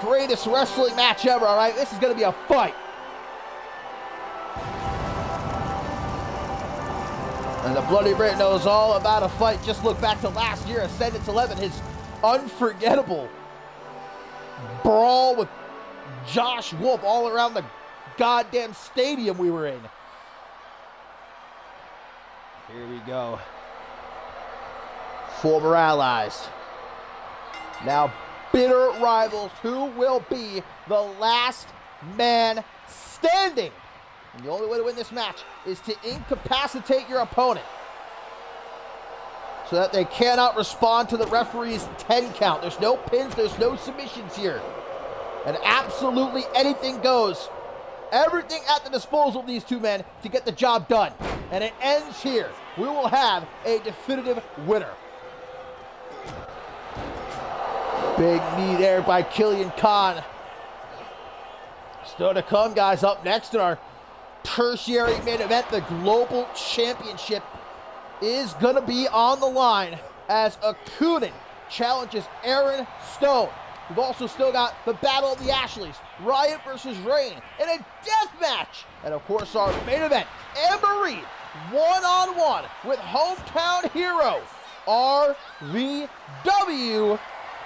greatest wrestling match ever, all right? This is gonna be a fight. And the Bloody Brit knows all about a fight. Just look back to last year, Ascendance 11, his unforgettable brawl with Josh Wolf all around the goddamn stadium we were in. Here we go. Former allies, now bitter rivals. Who will be the last man standing? And the only way to win this match is to incapacitate your opponent so that they cannot respond to the referee's 10 count. There's no pins, there's no submissions here. And absolutely anything goes. Everything at the disposal of these two men to get the job done. And it ends here. We will have a definitive winner. Big knee there by Killian Khan. Still to come, guys. Up next in our tertiary main event, the Global Championship is going to be on the line as Akunin challenges Aaron Stone We've also still got the Battle of the Ashleys, Riot versus Reign, and a death match. And of course our main event, Amber Reed, one-on-one with hometown hero, RVW.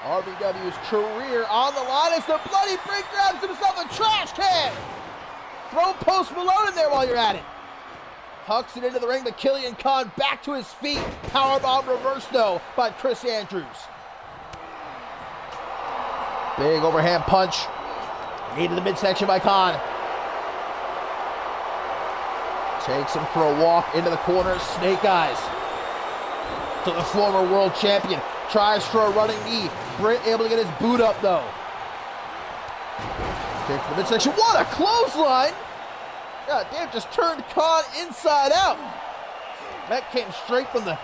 RVW's career on the line as the Bloody Brick grabs himself a trash can. Throw Post Malone in there while you're at it. Hucks it into the ring, but Killian Khan back to his feet. Powerbomb reverse though by Chris Andrews. Big overhand punch. Knee to the midsection by Khan. Takes him for a walk into the corner. Snake eyes to the former world champion. Tries for a running knee. Britt able to get his boot up though. Takes the midsection. What a clothesline! God damn, just turned Khan inside out. That came straight from the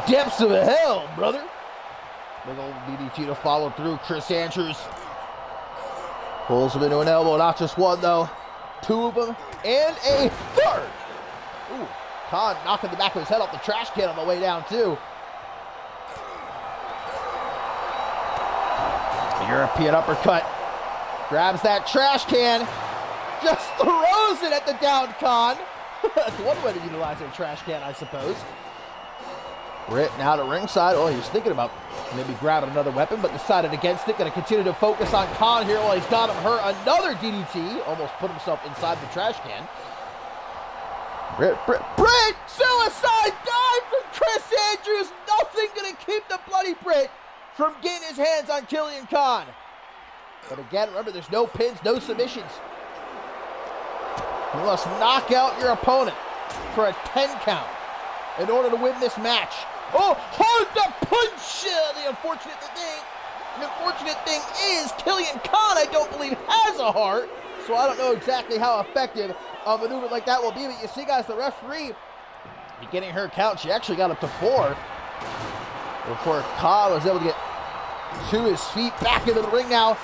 depths of hell, brother. Big old DDT to follow through. Chris Andrews pulls him into an elbow. Not just one though. Two of them and a third. Ooh, Khan knocking the back of his head off the trash can on the way down too. A European uppercut. Grabs that trash can. Just throws it at the down Khan. That's one way to utilize a trash can, I suppose. Britt now to ringside. Oh, he was thinking about maybe grabbing another weapon, but decided against it. Going to continue to focus on Khan here while he's got him hurt. Another DDT. Almost put himself inside the trash can. Britt! Suicide dive from Chris Andrews. Nothing going to keep the Bloody Britt from getting his hands on Killian Khan. But again, remember, there's no pins, no submissions. You must knock out your opponent for a 10 count in order to win this match. Oh, hard to punch! The unfortunate thing is Killian Khan, I don't believe, has a heart. So I don't know exactly how effective a maneuver like that will be. But you see, guys, the referee beginning her count. She actually got up to 4 before Khan was able to get to his feet. Back into the ring now.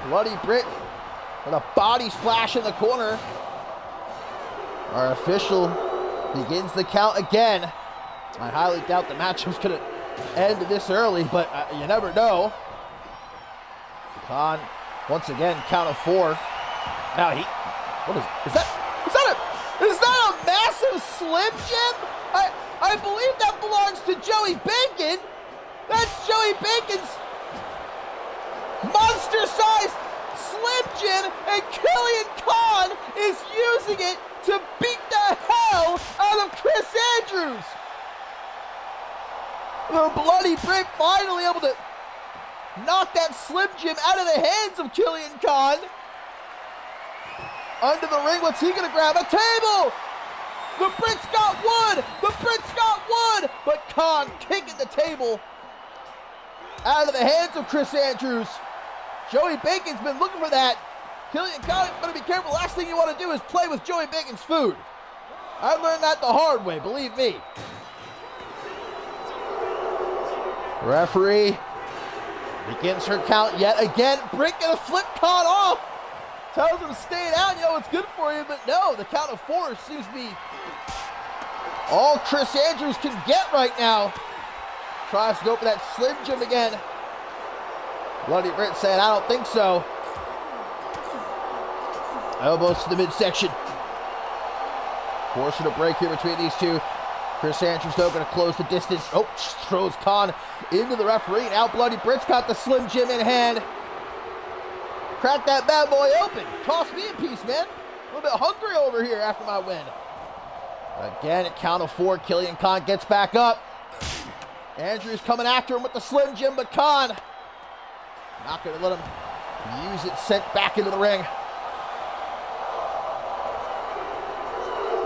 Bloody Britt with a body splash in the corner. Our official begins the count again. I highly doubt the matchup's going to end this early, but you never know. Khan, once again, count of 4. Now what is that a massive Slim Jim? I believe that belongs to Joey Bacon. That's Joey Bacon's monster-sized Slim Jim, and Killian Khan is using it to beat the hell out of Chris Andrews. The Bloody Brick finally able to knock that Slim Jim out of the hands of Killian Khan. Under the ring, what's he gonna grab? A table! The Brit's got one! But Khan kicking the table out of the hands of Chris Andrews. Joey Bacon's been looking for that. Killian Khan, better be careful. Last thing you want to do is play with Joey Bacon's food. I learned that the hard way, believe me. Referee begins her count yet again. Brick gonna flip Khan off. Tells him to stay down, it's good for you, but no, the count of 4 seems to be all Chris Andrews can get right now. Tries to go for that Slim Jim again. Bloody Britt saying, I don't think so. Elbows to the midsection. Forcing a break here between these two. Chris Andrews, though, going to close the distance. Oh, throws Khan into the referee. Now Bloody Britt's got the Slim Jim in hand. Crack that bad boy open. Toss me in peace, man. A little bit hungry over here after my win. Again, at count of 4, Killian Khan gets back up. Andrews coming after him with the Slim Jim, but Khan not going to let him use it, sent back into the ring.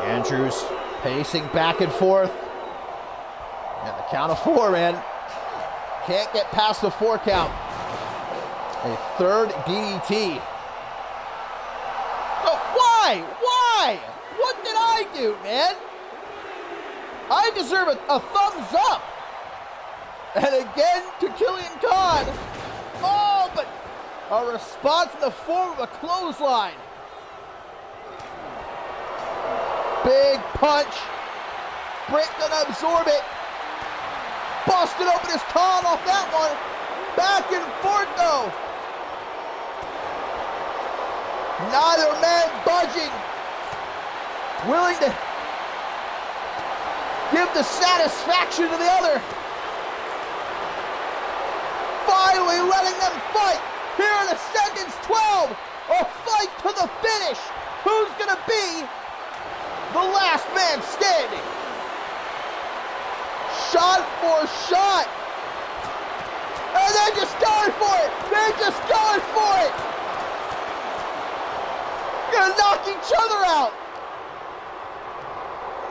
Andrews pacing back and forth. At the count of 4, man. Can't get past the 4 count. A third DDT. Oh, why? What did I do, man? I deserve a thumbs up. And again to Killian Khan. Oh, but a response in the form of a clothesline. Big punch. Britt gonna absorb it. Busted open his Khan off that one. Back and forth though. Neither man budging. Willing to give the satisfaction to the other. Finally letting them fight here in Ascendance 12. A fight to the finish. Who's gonna be the last man standing? Shot for shot. And they're just going for it. They're just going for it. Gonna knock each other out.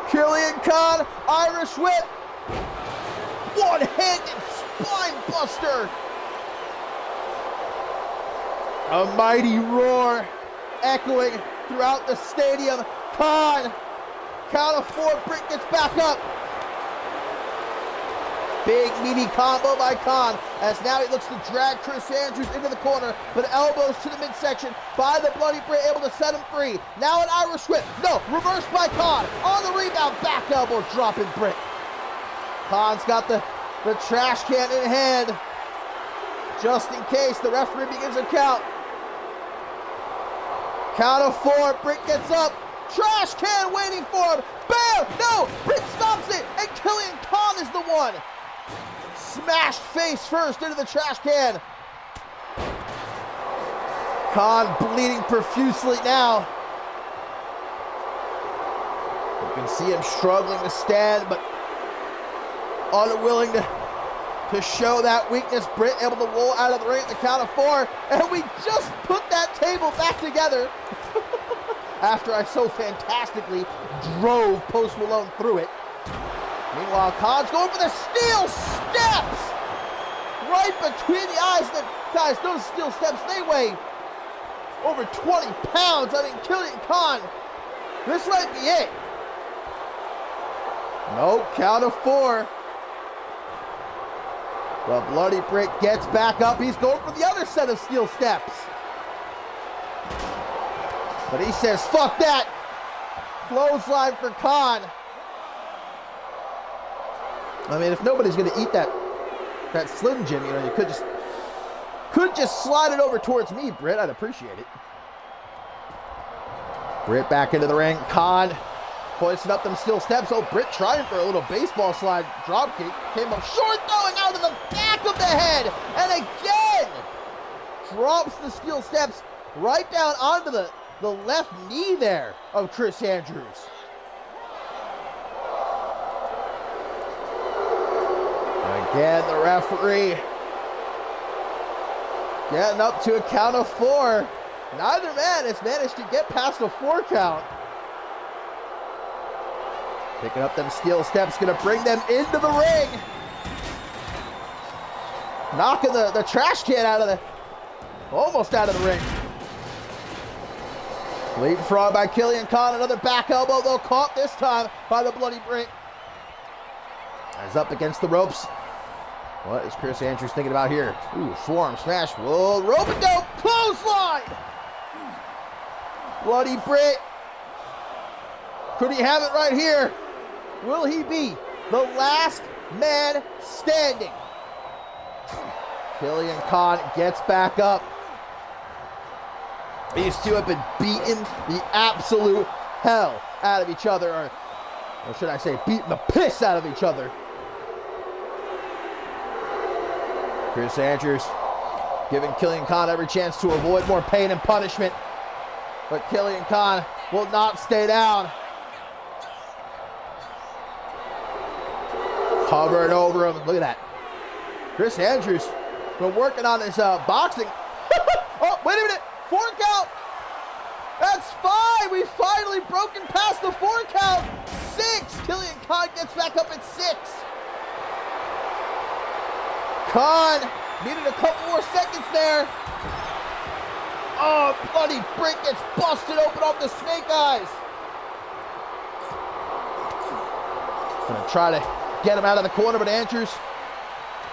Killian Khan, Irish whip. One-handed spine buster. A mighty roar echoing throughout the stadium. Khan, count of 4, Britt gets back up. Big meaty combo by Khan, as now he looks to drag Chris Andrews into the corner, but elbows to the midsection by the Bloody Britt, able to set him free. Now an Irish whip, no, reversed by Khan. On the rebound, back elbow, dropping Britt. Khan's got the trash can in hand, just in case the referee begins a count. Count of 4, Britt gets up, trash can waiting for him. Bam! No! Britt stops it, and Killian Khan is the one. Smashed face first into the trash can. Khan bleeding profusely now. You can see him struggling to stand, but unwilling to show that weakness. Britt able to roll out of the ring at the count of 4, and we just put that table back together after I so fantastically drove Post Malone through it. Meanwhile, Khan's going for the steel steps right between the eyes. Guys, those steel steps, they weigh over 20 pounds. I mean, Killian Khan, this might be it. No, count of 4. The Bloody Britt gets back up. He's going for the other set of steel steps. But he says, fuck that. Clothesline for Khan. I mean, if nobody's going to eat that Slim Jim, you know, you could just slide it over towards me, Britt. I'd appreciate it. Britt back into the ring. Khan hoisting up them steel steps. Oh, Britt trying for a little baseball slide drop kick. Came up short though, and out to the back of the head. And again, drops the steel steps right down onto the left knee there of Chris Andrews. And again, the referee getting up to a count of 4. Neither man has managed to get past a 4 count. Picking up them steel steps, gonna bring them into the ring. Knocking the trash can almost out of the ring. Leapfrog by Killian Khan, another back elbow, though caught this time by the Bloody Britt. As up against the ropes. What is Chris Andrews thinking about here? Ooh, forearm smash. Whoa, rope and dope, clothesline! Bloody Britt. Could he have it right here? Will he be the last man standing? Killian Khan gets back up. These two have been beating the absolute hell out of each other, or should I say, beating the piss out of each other. Chris Andrews giving Killian Khan every chance to avoid more pain and punishment, but Killian Khan will not stay down. Hovering over him. Look at that. Chris Andrews been working on his boxing. Oh, wait a minute. 4 count. That's 5. We've finally broken past the 4 count. 6. Killian Khan gets back up at 6. Khan needed a couple more seconds there. Oh, Bloody Britt gets busted open off the snake eyes. Gonna try to get him out of the corner, but Andrews,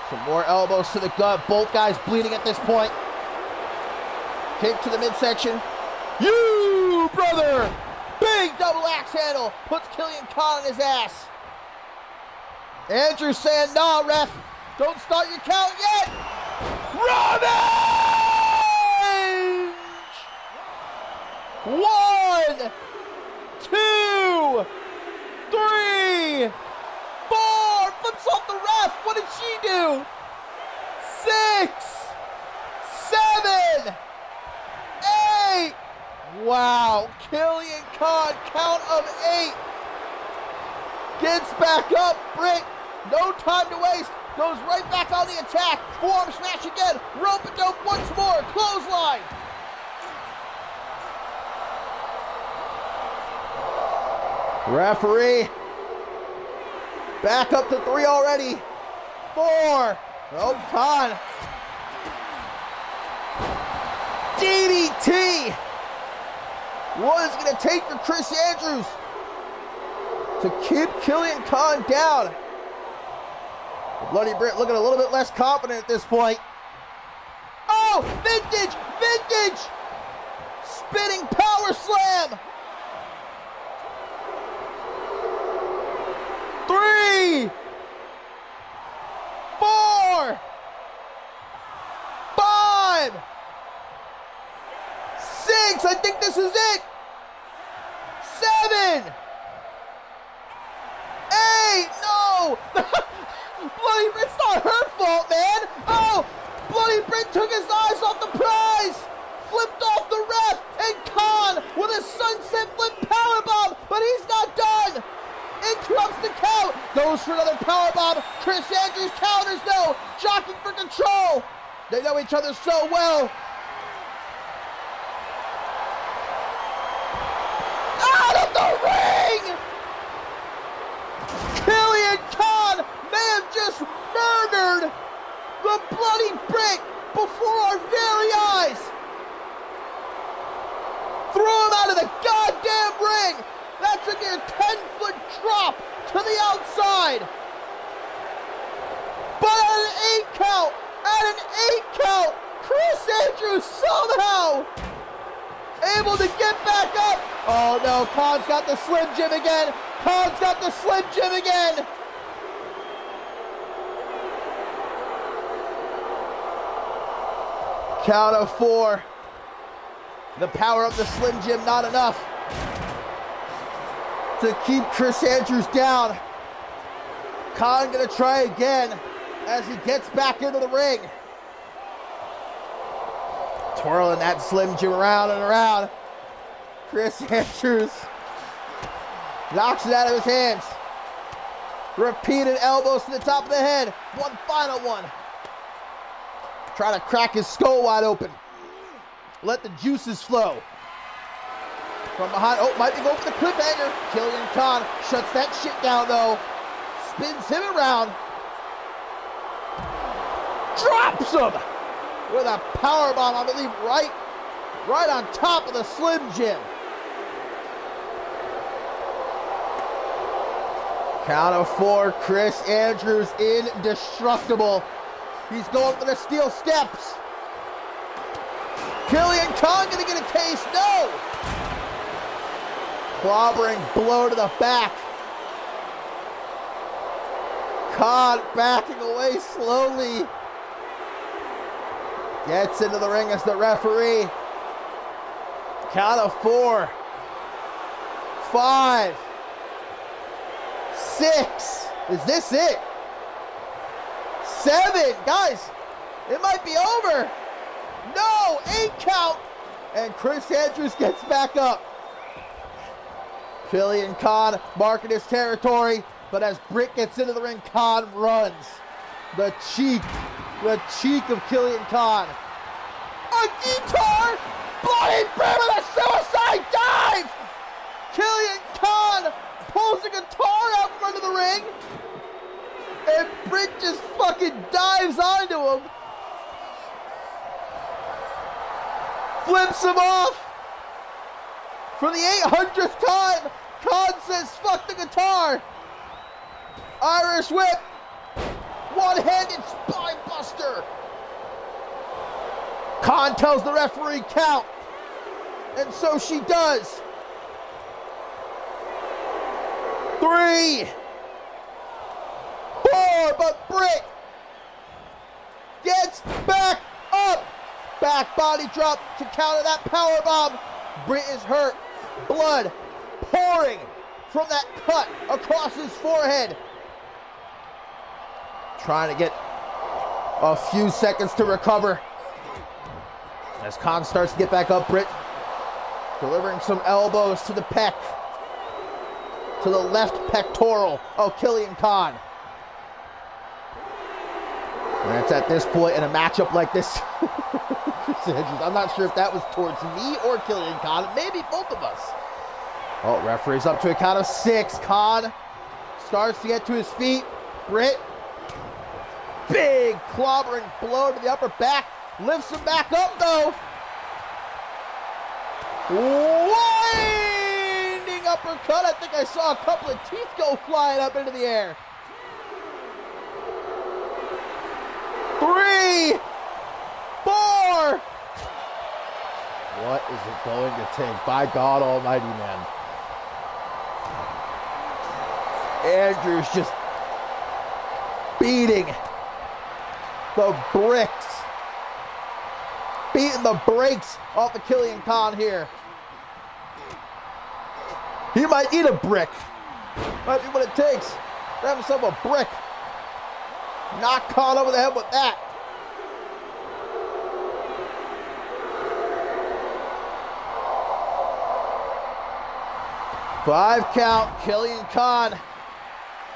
some more elbows to the gut. Both guys bleeding at this point. Kick to the midsection. You, brother! Big double axe handle. Puts Killian Khan on his ass. Andrews saying, nah, ref. Don't start your count yet. Revenge! 1, 2, 3, 4. Flips off the ref. What did she do? 6, 7, 8. Wow. Killian Khan, count of 8. Gets back up. Britt, no time to waste. Goes right back on the attack. Forearm smash again. Rope and dope once more. Clothesline. Referee. Back up to 3 already. 4. Oh, Khan. DDT. What is it going to take for Chris Andrews to keep Killian Khan down? Bloody Britt looking a little bit less confident at this point. Oh, vintage, vintage! Spinning power slam. 3, 4, 5, 6. I think this is it. 7, 8. No. Bloody Britt's not her fault, man! Oh! Bloody Britt took his eyes off the prize! Flipped off the ref! And Khan with a sunset flip powerbomb! But he's not done! Interrupts the count! Goes for another powerbomb! Chris Andrews counters though! Jockeying for control! They know each other so well! Out of the ring! Killian Khan may have just murdered the Bloody Britt before our very eyes. Throw him out of the goddamn ring. That's a near 10-foot drop to the outside. But at an 8 count, Chris Andrews somehow able to get back up. Oh no, Khan's got the Slim Jim again. Khan's got the Slim Jim again. Count of 4. The power of the Slim Jim not enough to keep Chris Andrews down. Khan gonna try again as he gets back into the ring. Twirling that Slim Jim around and around. Chris Andrews knocks it out of his hands. Repeated elbows to the top of the head. One final one. Trying to crack his skull wide open. Let the juices flow. From behind, oh, might be going for the cliffhanger. Killian Khan shuts that shit down though. Spins him around. Drops him with a powerbomb, I believe, right on top of the Slim Jim. Count of 4, Chris Andrews indestructible. He's going for the steel steps. Killian Khan gonna get a taste, no! Clobbering blow to the back. Khan backing away slowly. Gets into the ring as the referee. Count of 4, 5, 6. Is this it? 7. Guys, it might be over. No, 8 count. And Chris Andrews gets back up. Killian Khan marking his territory, but as Britt gets into the ring, Khan runs. The cheek of Killian Khan. A guitar! Bloody Britt with a suicide dive! Killian Khan pulls the guitar out in front of the ring, and Britt just fucking dives onto him. Flips him off. For the 800th time, Khan says, fuck the guitar. Irish whip. One-handed spine buster. Khan tells the referee count. And so she does. 3, 4, but Britt gets back back body drop to counter that power bomb. Britt is hurt. Blood pouring from that cut across his forehead. Trying to get a few seconds to recover. As Khan starts to get back up, Britt delivering some elbows to the pec. To the left pectoral of Killian Khan. And it's at this point in a matchup like this. I'm not sure if that was towards me or Killian Khan. Maybe both of us. Oh, referee's up to a count of 6. Khan starts to get to his feet. Britt, big clobbering blow to the upper back. Lifts him back up though. Winding uppercut. I think I saw a couple of teeth go flying up into the air. 3, 4. What is it going to take? By God Almighty, man. Andrews just beating the bricks. Beating the brakes off of Killian Khan here. He might need a brick. Might be what it takes. Grab himself a brick. Knock Khan over the head with that. Five count. Killian Khan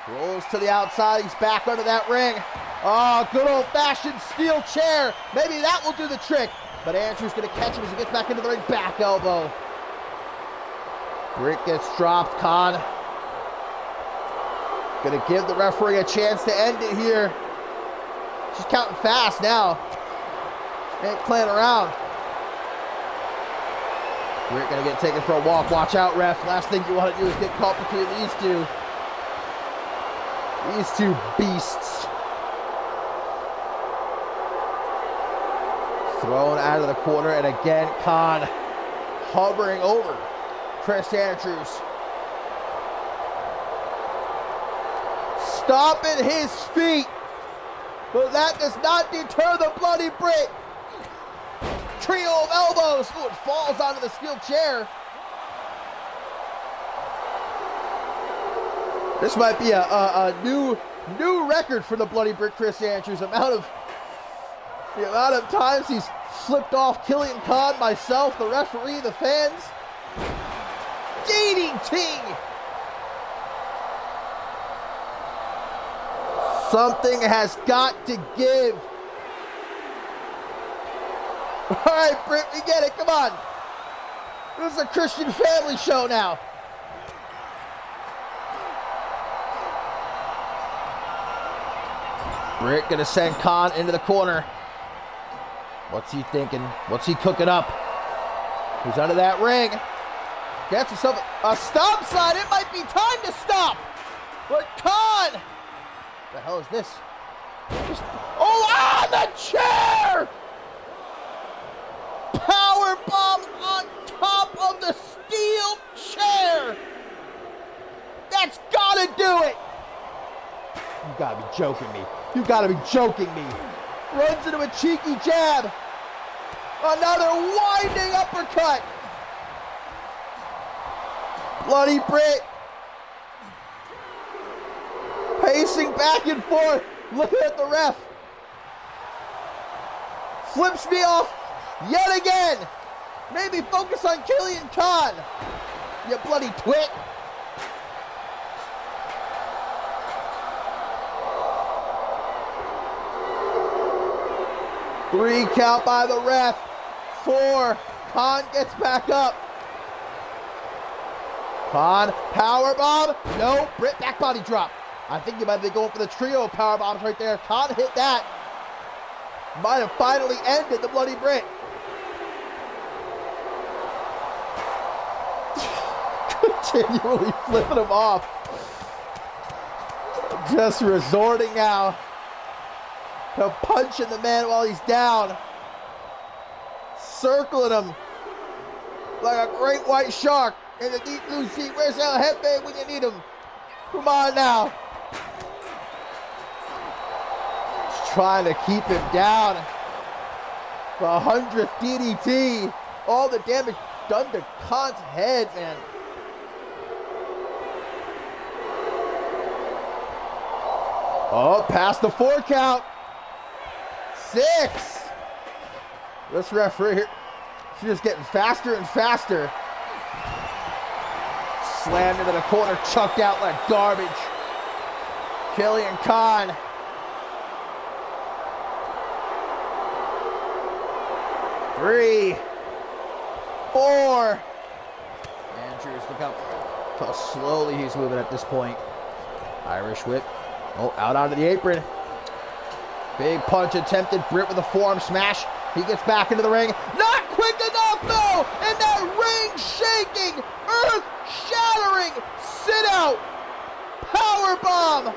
rolls to the outside. He's back under that ring. Oh, good old-fashioned steel chair. Maybe that will do the trick. But Andrew's going to catch him as he gets back into the ring. Back elbow. Britt gets dropped. Khan going to give the referee a chance to end it here. She's counting fast now. Ain't playing around. Britt going to get taken for a walk. Watch out, ref. Last thing you want to do is get caught between these two. These two beasts. Thrown out of the corner, and again, Khan hovering over Chris Andrews. Stomping his feet, but that does not deter the bloody Britt. Trio of elbows. Ooh, it falls onto the steel chair. This might be a new record for the bloody Britt Chris Andrews. The amount of times he's flipped off Killian Khan, myself, the referee, the fans. DDT! Something has got to give. All right, Britt, we get it. Come on. This is a Christian family show now. Britt gonna send Khan into the corner. What's he thinking? What's he cooking up? He's under that ring. Gets himself a stop sign. It might be time to stop. But Khan! What the hell is this? Oh, on the chair! Power bomb on top of the steel chair. That's gotta do it. You gotta be joking me. You gotta be joking me. Runs into a cheeky jab. Another winding uppercut. Bloody Britt. Pacing back and forth. Looking at the ref. Flips me off yet again. Maybe focus on Killian Khan. You bloody twit. Three count by the ref. 4. Khan gets back up. Khan, power bomb. No, Britt back body drop. I think you might be going for the trio of power bombs right there. Khan hit that. Might have finally ended the bloody Britt. Continually flipping him off. Just resorting now to punching the man while he's down. Circling him like a great white shark in the deep blue sea. Where's El Jefe when you need him? Come on now. Just trying to keep him down. The 100th DDT. All the damage done to Khan's head, man. Oh, past the 4 count. 6. This referee here, she's just getting faster and faster. Slammed into the corner, chucked out like garbage. Killian Khan. Three, 4. Andrews, look how slowly he's moving at this point. Irish whip. Oh, out onto the apron. Big punch attempted. Britt with a forearm smash. He gets back into the ring. Not quick enough, though! And that ring-shaking, earth-shattering sit-out powerbomb.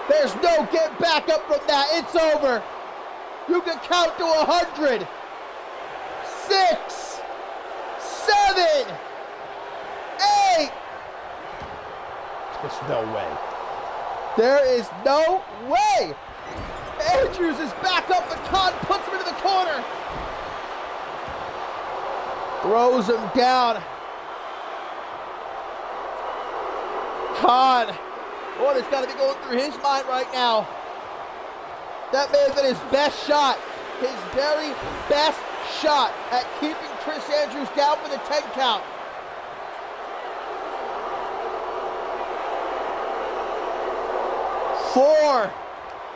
There's no get back up from that. It's over. You can count to 100. 6, 7, 8. There's no way. There is no way. Andrews is back up, but Khan puts him into the corner. Throws him down. Khan, what has got to be going through his mind right now? That may have been his best shot. His very best shot at keeping Chris Andrews down for the 10 count. Four.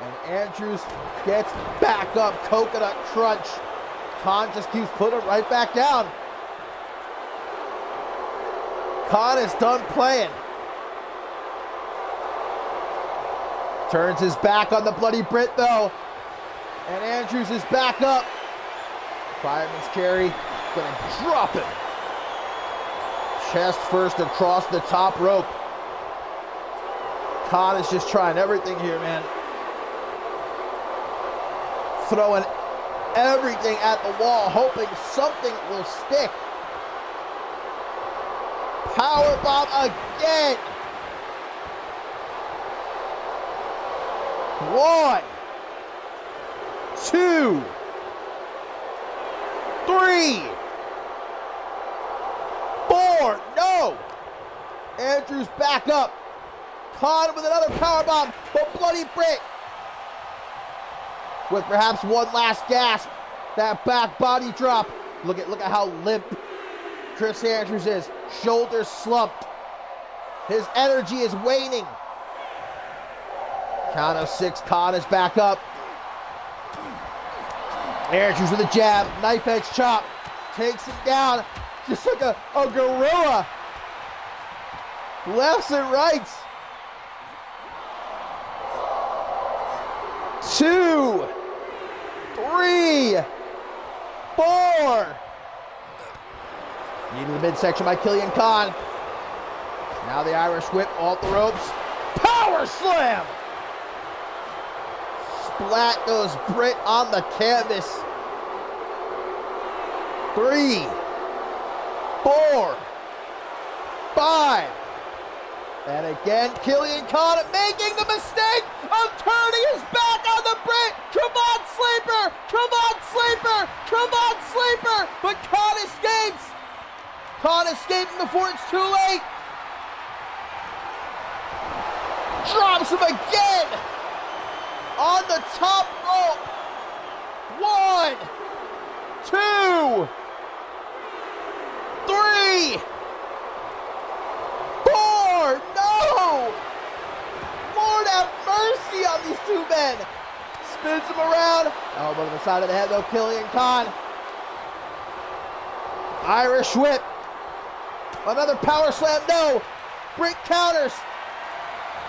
And Andrews gets back up. Coconut crunch. Khan just keeps putting it right back down. Khan is done playing. Turns his back on the Bloody Brit though. And Andrews is back up. Fireman's carry. Gonna drop him. Chest first across the top rope. Khan is just trying everything here, man. Throwing everything at the wall, hoping something will stick. Powerbomb again. 1, 2, 3, 4. No. Andrews back up. Khan with another powerbomb, but Bloody Brit with perhaps one last gasp. That back body drop. Look at how limp Chris Andrews is. Shoulders slumped. His energy is waning. Count of 6. Khan is back up. Andrews with a jab. Knife edge chop. Takes him down. Just like a gorilla. Lefts and rights. 2, 3, 4. Knee to the midsection by Killian Khan. Now the Irish whip off the ropes. Power slam! Splat goes Brit on the canvas. 3, 4, 5. And again, Killian Khan making the mistake of turning his back on the Brit. Come on, Sleeper! Come on, Sleeper! Come on, Sleeper! But Khan escapes. Khan escaping before it's too late. Drops him again on the top rope. 1, 2, 3, 4. No! Lord have mercy on these two men. Spins him around. Elbow to the side of the head though, Killian Khan. Irish whip. Another power slam, no. Brit counters.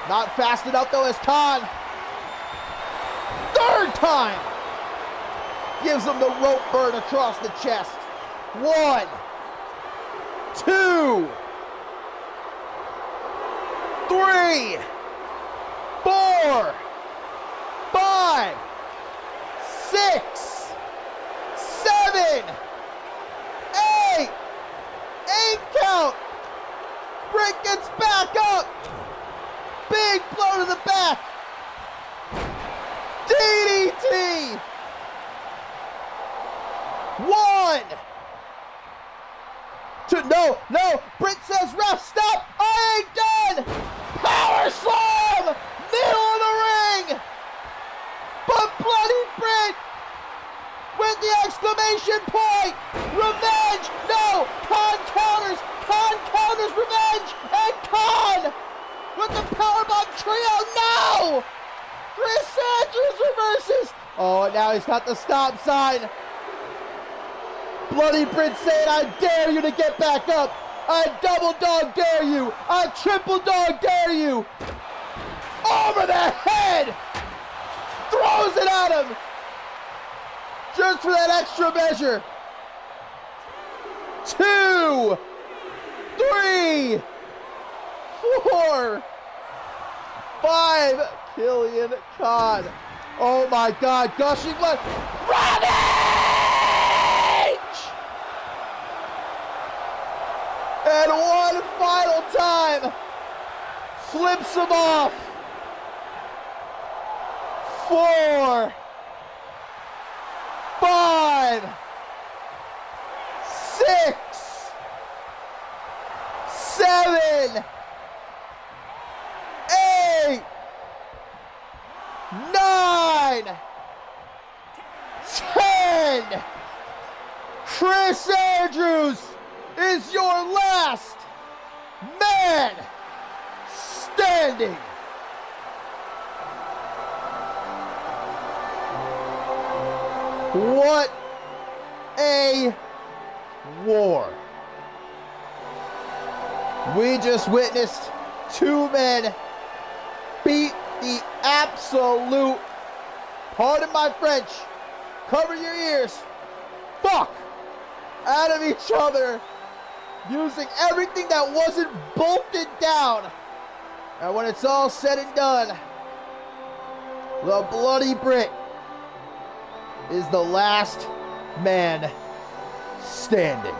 Not fast enough though as Khan. Third time. Gives him the rope burn across the chest. 1, 2, 3, 4, 5, 6, 7, 8. 8 count. Brit gets back up. Big blow to the back. DDT. No, no. Britt says, ref, stop. I ain't done. Power slam. Middle of the ring. But Bloody Britt with the exclamation point. Revenge. No. Khan counters. Khan counters revenge. And Khan with the powerbomb trio. No. Chris Andrews reverses. Oh, and now he's got the stop sign. Bloody Britt saying, I dare you to get back up. I double dog dare you. I triple dog dare you. Over the head. Throws it at him. Just for that extra measure. 2, 3, 4, 5. Killian Khan. Oh my God, gushing blood. Revenge! And one final time. Flips him off. 4, 5, 6, 7, 8, 9, 10. Chris Andrews is your last man standing. What a war. We just witnessed two men beat the absolute, pardon my French, cover your ears, fuck out of each other, using everything that wasn't bolted down. And when it's all said and done, the Bloody Britt is the last man standing.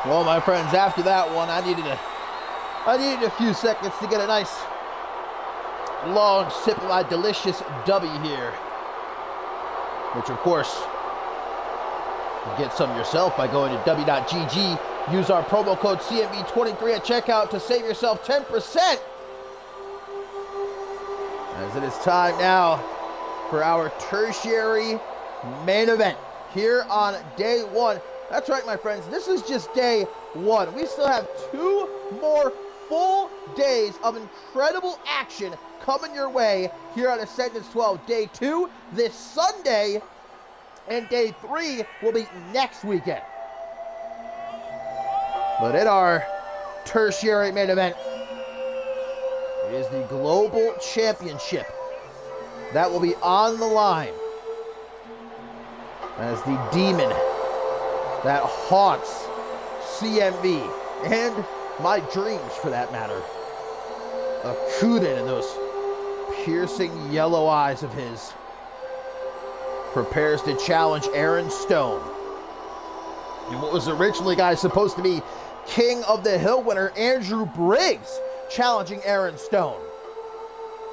Well, my friends, after that one, I needed a few seconds to get a nice long sip of my delicious W here, which of course Get some yourself by going to w.gg. Use our promo code CMV23 at checkout to save yourself 10%. As it is time now for our tertiary main event here on day one. That's right, my friends. This is just day one. We still have 2 more full days of incredible action coming your way here on Ascendance 12. Day 2 this Sunday, and day 3 will be next weekend. But in our tertiary main event, it is the Global Championship that will be on the line as the demon that haunts CMV and my dreams, for that matter, Akuden and those piercing yellow eyes of his, prepares to challenge Aaron Stone in what was originally, guys, supposed to be King of the Hill winner Andrew Briggs challenging Aaron Stone.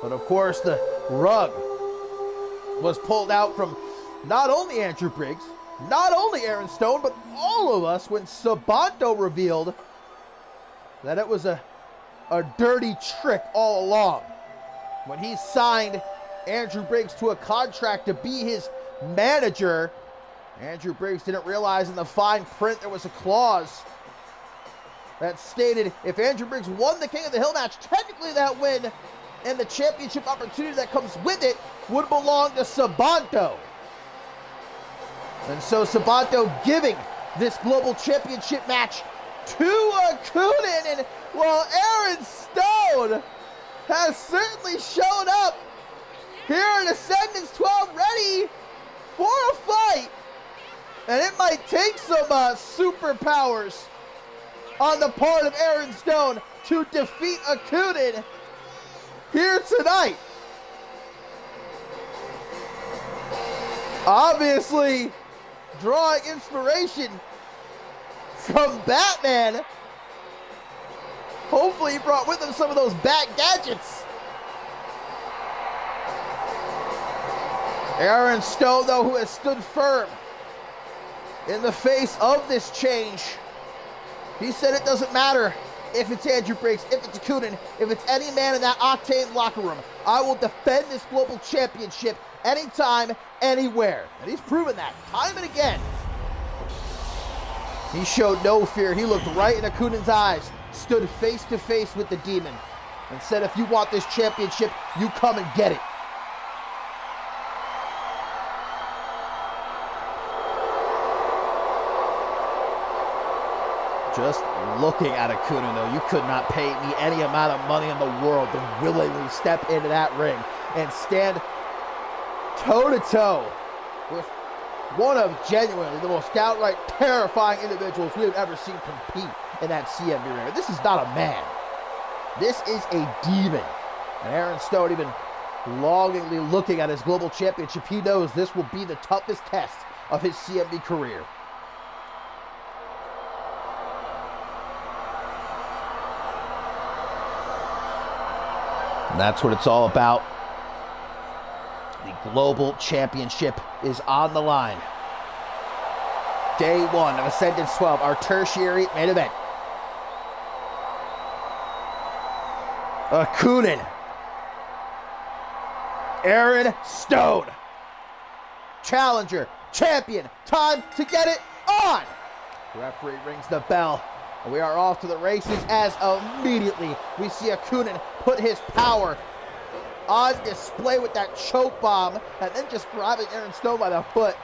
But of course, the rug was pulled out from not only Andrew Briggs, not only Aaron Stone, but all of us when Sabanto revealed that it was a dirty trick all along. When he signed Andrew Briggs to a contract to be his manager, Andrew Briggs didn't realize in the fine print there was a clause that stated if Andrew Briggs won the King of the Hill match, technically that win and the championship opportunity that comes with it would belong to Sabanto. And so Sabanto giving this global championship match to Akuden, and well, Aaron Stone has certainly shown up here in Ascendance 12 ready for a fight. And it might take some superpowers on the part of Aaron Stone to defeat Akuden here tonight. Obviously, drawing inspiration from Batman. Hopefully he brought with him some of those bat gadgets. Aaron Stone, though, who has stood firm in the face of this change. He said it doesn't matter if it's Andrew Briggs, if it's Akuden, if it's any man in that Octane locker room. I will defend this global championship anytime, anywhere. And he's proven that time and again. He showed no fear. He looked right in Akuden's eyes, stood face to face with the demon, and said, if you want this championship, you come and get it. Just looking at Akuden, though, you could not pay me any amount of money in the world to willingly step into that ring and stand toe-to-toe with one of genuinely the most downright terrifying individuals we have ever seen compete in that CMV ring. This is not a man. This is a demon. And Aaron Stone, even longingly looking at his global championship, he knows this will be the toughest test of his CMV career. And that's what it's all about. The Global Championship is on the line. Day one of Ascendance 12, our tertiary main event. Akuden. Aaron Stone. Challenger, champion, time to get it on. The referee rings the bell. And we are off to the races as immediately we see Akuden put his power on display with that choke bomb, and then just grabbing Aaron Stone by the foot,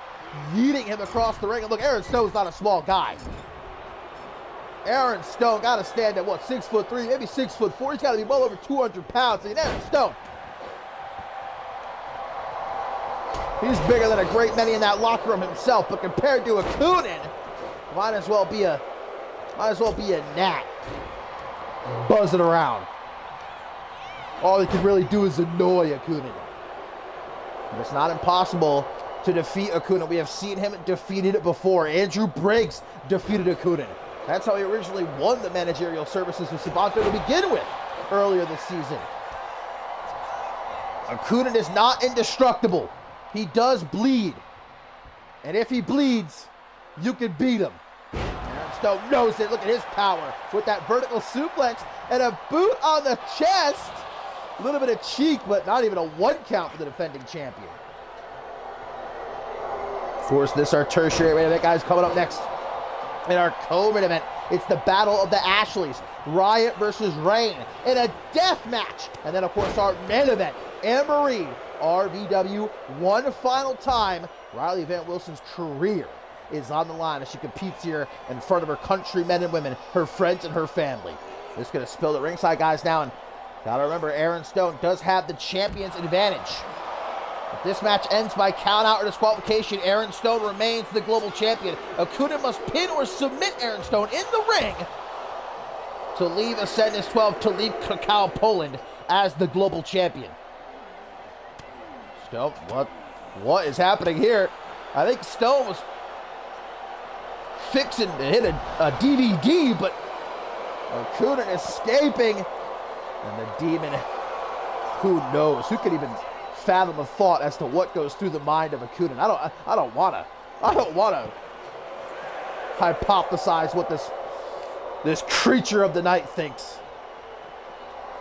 yeeting him across the ring. And look, Aaron Stone's not a small guy. Aaron Stone got to stand at, what, 6'3", maybe 6'4". He's got to be well over 200 pounds. And Aaron Stone, he's bigger than a great many in that locker room himself, but compared to Akuden, might as well be a gnat buzzing around. All he can really do is annoy Akuden. But it's not impossible to defeat Akuden. We have seen him defeated it before. Andrew Briggs defeated Akuden. That's how he originally won the managerial services with Sabanto to begin with earlier this season. Akuden is not indestructible. He does bleed. And if he bleeds, you can beat him. Aaron Stone knows it. Look at his power with that vertical suplex and a boot on the chest. A little bit of cheek, but not even a 1 count for the defending champion. Of course, this our tertiary main event, guys, coming up next. In our co-main event, it's the Battle of the Ashleys. Riot versus Reign in a death match. And then, of course, our main event, Amber Reed, RVW, one final time. Riley Van Wilson's career is on the line as she competes here in front of her countrymen and women, her friends and her family. Just going to spill the ringside, guys, now. And gotta remember, Aaron Stone does have the champion's advantage. If this match ends by count-out or disqualification, Aaron Stone remains the global champion. Okuda must pin or submit Aaron Stone in the ring to leave Ascendance 12, to leave Krakow, Poland as the global champion. Stone, what is happening here? I think Stone was fixing to hit a DVD, but Okuda escaping. And the demon, who knows? Who could even fathom a thought as to what goes through the mind of Okuda? I don't wanna hypothesize what this creature of the night thinks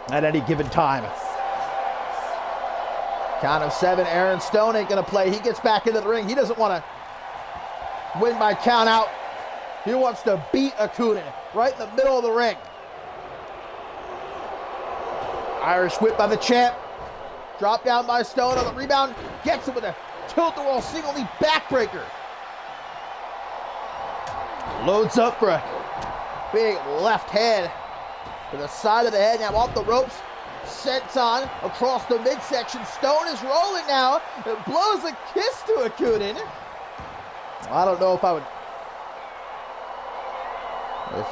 at any given time. Count of 7, Aaron Stone ain't gonna play. He gets back into the ring. He doesn't want to win by count out. He wants to beat Okuda right in the middle of the ring. Irish whip by the champ. Drop down by Stone on the rebound. Gets him with a tilt-a-whirl single knee backbreaker. Loads up for a big left hand to the side of the head. Now off the ropes. Senton across the midsection. Stone is rolling now. It blows a kiss to Okuda. I don't know if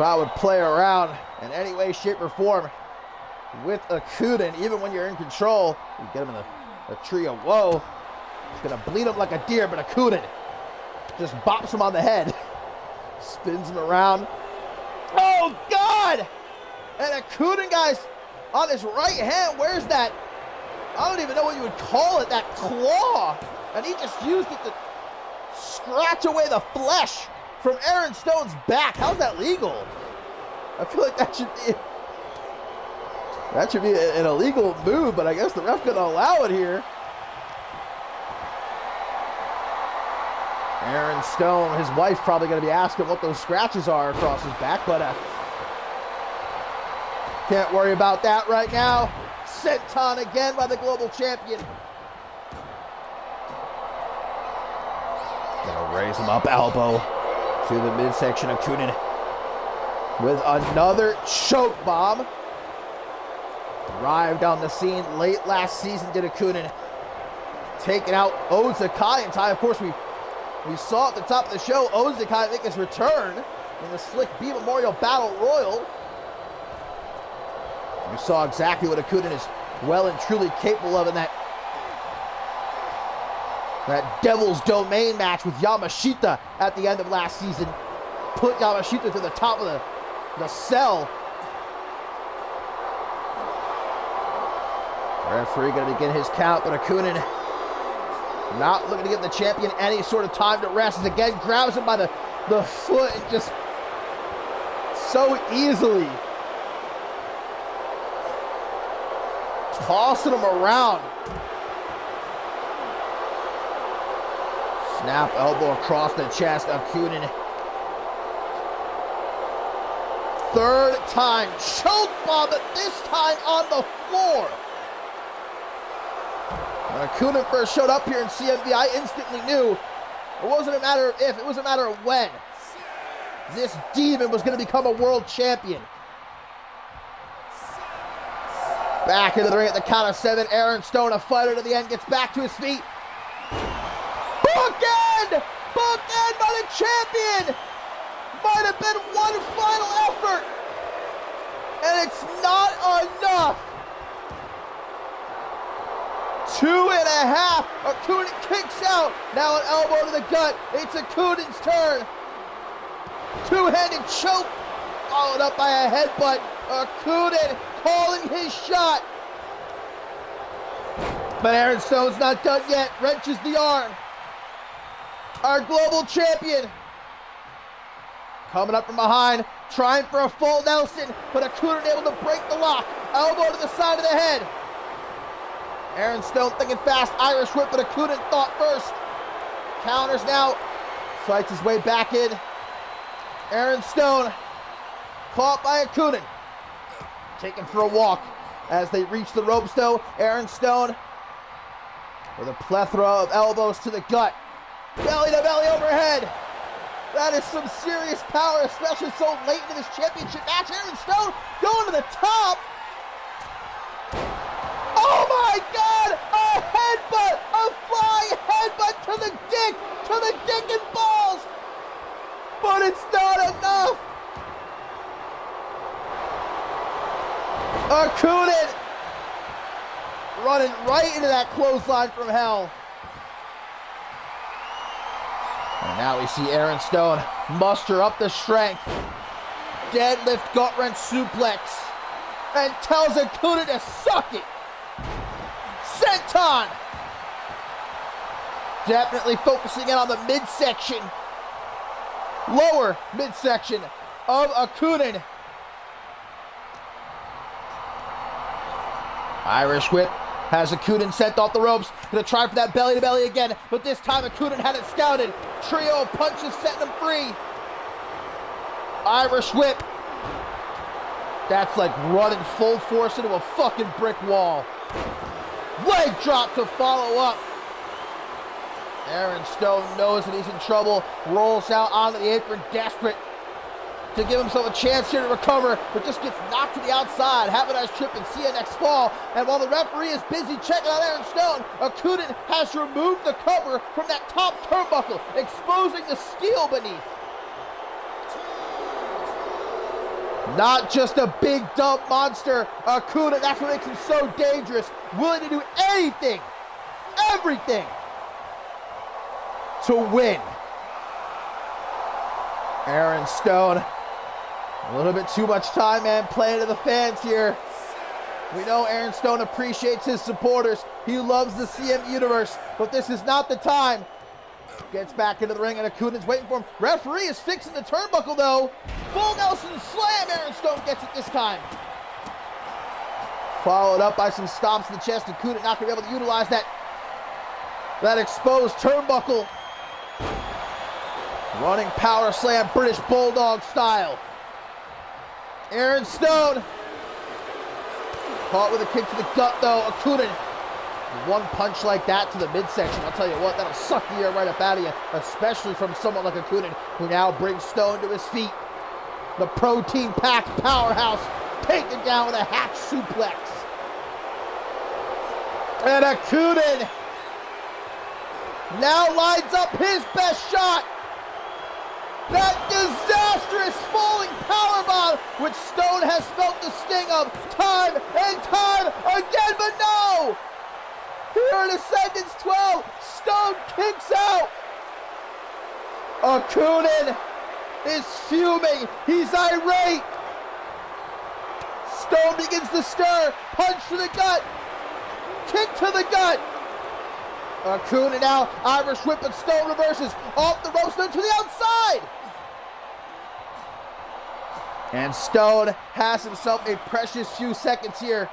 I would play around in any way, shape, or form with Okuda. Even when you're in control, you get him in a tree of woe. He's gonna bleed him like a deer, but Okuda just bops him on the head. Spins him around. Oh, God! And Okuda, guys, on his right hand, where's that? I don't even know what you would call it, that claw. And he just used it to scratch away the flesh from Aaron Stone's back. How's that legal? I feel like that should be an illegal move, but I guess the ref's gonna allow it here. Aaron Stone, his wife probably gonna be asking what those scratches are across his back, but can't worry about that right now. Senton again by the global champion. Gonna raise him up, elbow to the midsection of Okuda with another choke bomb. Arrived on the scene late last season, did Okuda, taking out Ozakai in time. Of course, we saw at the top of the show Ozakai make his return in the Slick B Memorial Battle Royal. We saw exactly what Okuda is well and truly capable of in that Devil's Domain match with Yamashita at the end of last season. Put Yamashita to the top of the cell. Referee going to begin his count, but Okuda not looking to give the champion any sort of time to rest. As again grabs him by the foot and just so easily tossing him around. Snap elbow across the chest of Okuda. Third time, choke bomb, but this time on the floor. When Okuda first showed up here in CMV, I instantly knew it wasn't a matter of if, it was a matter of when this demon was going to become a world champion. Back into the ring at the count of 7. Aaron Stone, a fighter to the end, gets back to his feet. Bookend! Bookend by the champion! Might have been one final effort, and it's not enough. 2.5. Okuda kicks out. Now an elbow to the gut. It's Okuda's turn. Two-handed choke, followed up by a headbutt. Okuda calling his shot. But Aaron Stone's not done yet. Wrenches the arm. Our global champion coming up from behind, trying for a full Nelson, but Akunin able to break the lock. Elbow to the side of the head. Aaron Stone thinking fast, Irish whip, but Akunin thought first. Counters now, fights his way back in. Aaron Stone caught by Akunin, taken for a walk as they reach the ropes though. Aaron Stone with a plethora of elbows to the gut. Belly to belly overhead. That is some serious power, especially so late into this championship match. Aaron Stone going to the top. Oh my God! A headbutt! A flying headbutt to the dick and balls! But it's not enough! Akunin running right into that clothesline from hell. And now we see Aaron Stone muster up the strength. Deadlift gut-wrench suplex. And tells Akunin to suck it. Senton! Definitely focusing in on the midsection. Lower midsection of Akunin. Irish whip has Akunin sent off the ropes. Gonna try for that belly to belly again, but this time Akunin had it scouted. Trio of punches setting him free. Irish whip. That's like running full force into a fucking brick wall. Leg drop to follow up. Aaron Stone knows that he's in trouble. Rolls out onto the apron, desperate to give himself a chance here to recover, but just gets knocked to the outside. Have a nice trip and see you next fall. And while the referee is busy checking out Aaron Stone, Akunin has removed the cover from that top turnbuckle, exposing the steel beneath. Not just a big dumb monster, Akunin, that's what makes him so dangerous. Willing to do anything, everything, to win. Aaron Stone, a little bit too much time, man, playing to the fans here. We know Aaron Stone appreciates his supporters. He loves the CM universe, but this is not the time. Gets back into the ring and Akunin's waiting for him. Referee is fixing the turnbuckle though. Full Nelson slam. Aaron Stone gets it this time. Followed up by some stomps in the chest. Akunin not going to be able to utilize that exposed turnbuckle. Running power slam, British Bulldog style. Aaron Stone caught with a kick to the gut though. Akunin, one punch like that to the midsection, I'll tell you what, that'll suck the air right up out of you, especially from someone like Akunin, who now brings Stone to his feet. The protein-packed powerhouse taken down with a hatch suplex. And Akunin now lines up his best shot. That disastrous falling powerbomb, which Stone has felt the sting of time and time again, but no! Here in Ascendance 12, Stone kicks out. Akunin is fuming. He's irate. Stone begins to stir. Punch to the gut. Kick to the gut. Akunin now, Irish whip, and Stone reverses off the ropes to the outside. And Stone has himself a precious few seconds here.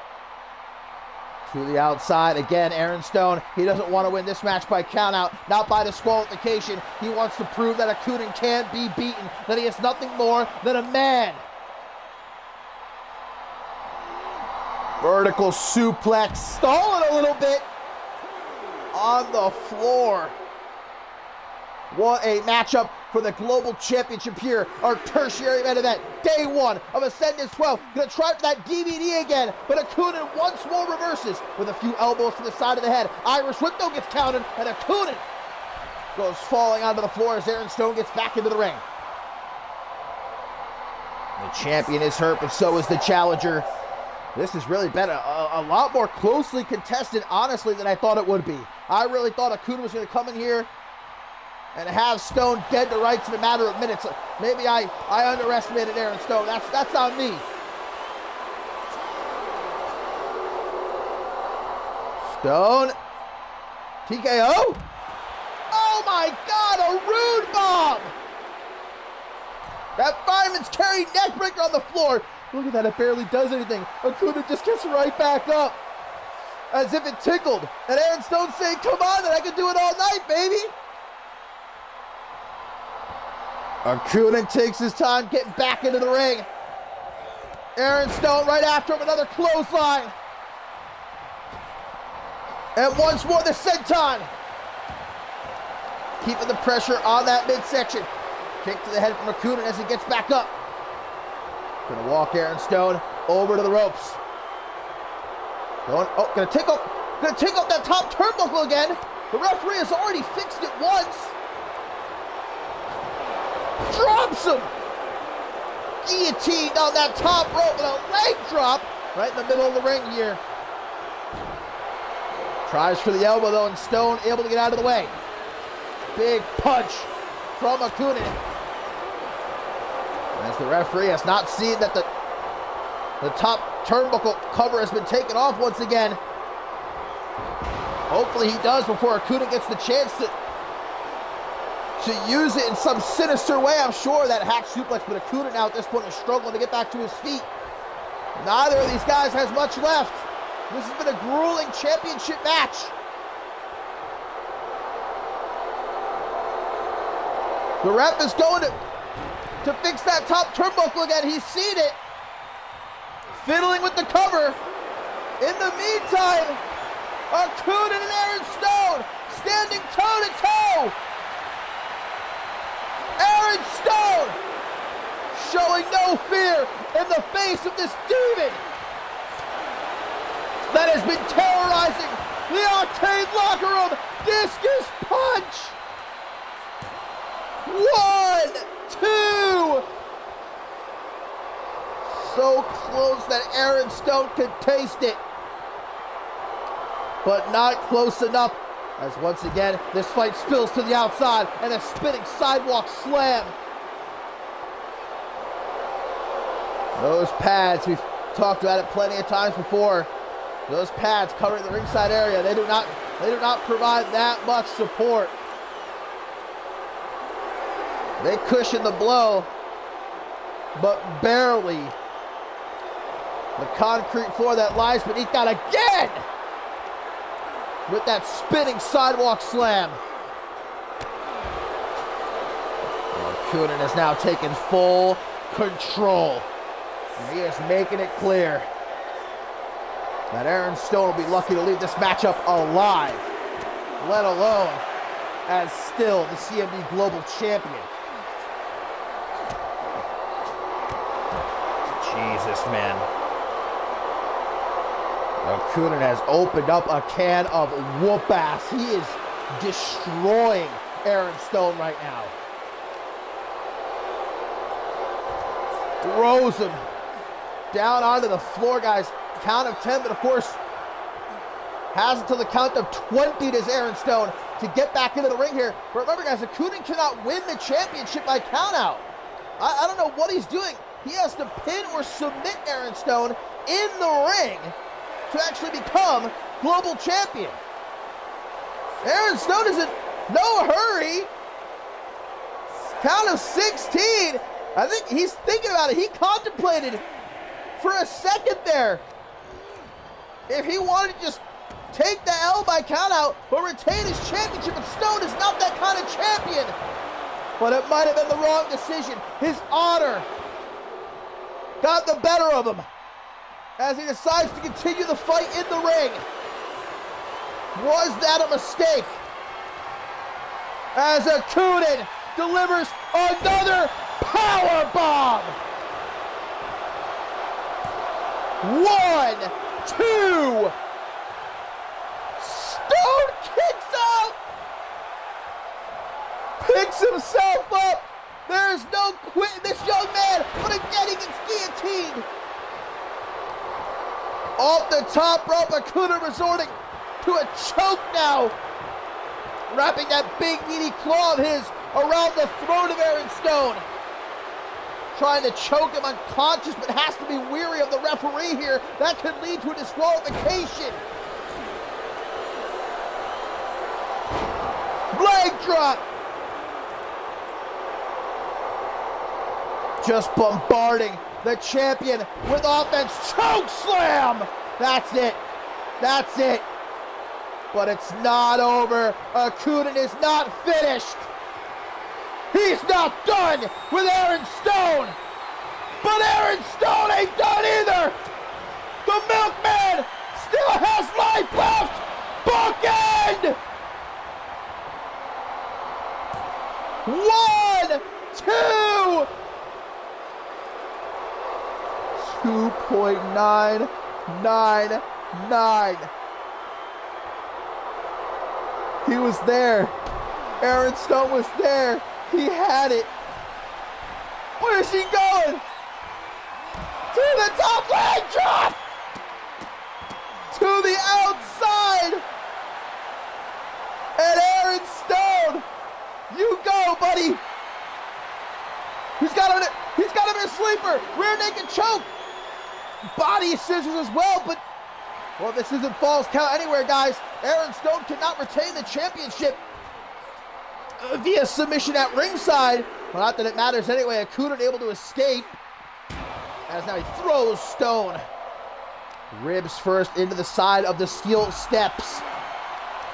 To the outside again, Aaron Stone. He doesn't want to win this match by countout, not by disqualification. He wants to prove that Akunin can't be beaten, that he is nothing more than a man. Vertical suplex, stalling a little bit on the floor. What a matchup for the Global Championship here, our tertiary main event, day one of Ascendance 12. Gonna try for that DVD again, but Akunin once more reverses with a few elbows to the side of the head. Irish whip though gets counted, and Akunin goes falling onto the floor as Aaron Stone gets back into the ring. The champion is hurt, but so is the challenger. This has really been a lot more closely contested, honestly, than I thought it would be. I really thought Akunin was going to come in here and have Stone dead to rights in a matter of minutes. Maybe I underestimated Aaron Stone. That's on me. Stone. TKO. Oh my God, a rude bomb. That fireman's carrying neckbreaker on the floor. Look at that, it barely does anything. Acuna just gets right back up. As if it tickled. And Aaron Stone saying, come on, I can do it all night, baby. Acuna takes his time getting back into the ring. Aaron Stone right after him, another clothesline. And once more the senton. Keeping the pressure on that midsection. Kick to the head from Acuna as he gets back up. Gonna walk Aaron Stone over to the ropes. Gonna take off that top turnbuckle again. The referee has already fixed it once. Drops him. Guillotined on that top rope with a leg drop right in the middle of the ring here. Tries for the elbow though, and Stone able to get out of the way. Big punch from Acuna. As the referee has not seen that the top turnbuckle cover has been taken off once again. Hopefully he does before Acuna gets the chance to use it in some sinister way. I'm sure that hack suplex, but Acuna now at this point is struggling to get back to his feet. Neither of these guys has much left. This has been a grueling championship match. The ref is going to fix that top turnbuckle again. He's seen it. Fiddling with the cover. In the meantime, Acuna and Aaron Stone standing toe-to-toe. Aaron Stone showing no fear in the face of this demon that has been terrorizing the Octane locker room. Discus punch. 1, 2. So close that Aaron Stone could taste it, but not close enough, as once again this fight spills to the outside and a spinning sidewalk slam. Those pads, we've talked about it plenty of times before. Those pads covering the ringside area, they do not provide that much support. They cushion the blow, but barely. The concrete floor that lies beneath that again with that spinning sidewalk slam. Acuna has now taken full control. And he is making it clear that Aaron Stone will be lucky to leave this matchup alive, let alone as still the CMV Global Champion. Jesus, man. Acuna has opened up a can of whoop ass. He is destroying Aaron Stone right now. Throws him down onto the floor, guys. Count of 10, but of course has until the count of 20 does Aaron Stone to get back into the ring here. But remember, guys, Acuna cannot win the championship by countout. I don't know what he's doing. He has to pin or submit Aaron Stone in the ring to actually become global champion. Aaron Stone is in no hurry. Count of 16. I think he's thinking about it. He contemplated for a second there if he wanted to just take the L by countout but retain his championship. And Stone is not that kind of champion. But it might have been the wrong decision. His honor got the better of him as he decides to continue the fight in the ring. Was that a mistake? As Acuna delivers another power bomb. 1, 2. Stone kicks out. Picks himself up. There's no quitting this young man, but again he gets guillotined. Off the top rope, Acuna resorting to a choke now. Wrapping that big meaty claw of his around the throat of Aaron Stone. Trying to choke him unconscious, but has to be weary of the referee here. That could lead to a disqualification. Leg drop. just bombarding the champion with offense. Choke slam! That's it. That's it. But it's not over. Akunin is not finished. He's not done with Aaron Stone. But Aaron Stone ain't done either. The Milkman still has life left. Bookend! 1, 2. 2.999. He was there. Aaron Stone was there. He had it. Where's he going? To the top leg drop! To the outside! And Aaron Stone, you go, buddy! He's got him in a sleeper! Rear naked choke! Body scissors as well, but well, this isn't Falls Count anywhere, guys. Aaron Stone cannot retain the championship via submission at ringside. Well, not that it matters anyway. Akunin able to escape. As now he throws Stone. Ribs first into the side of the steel steps.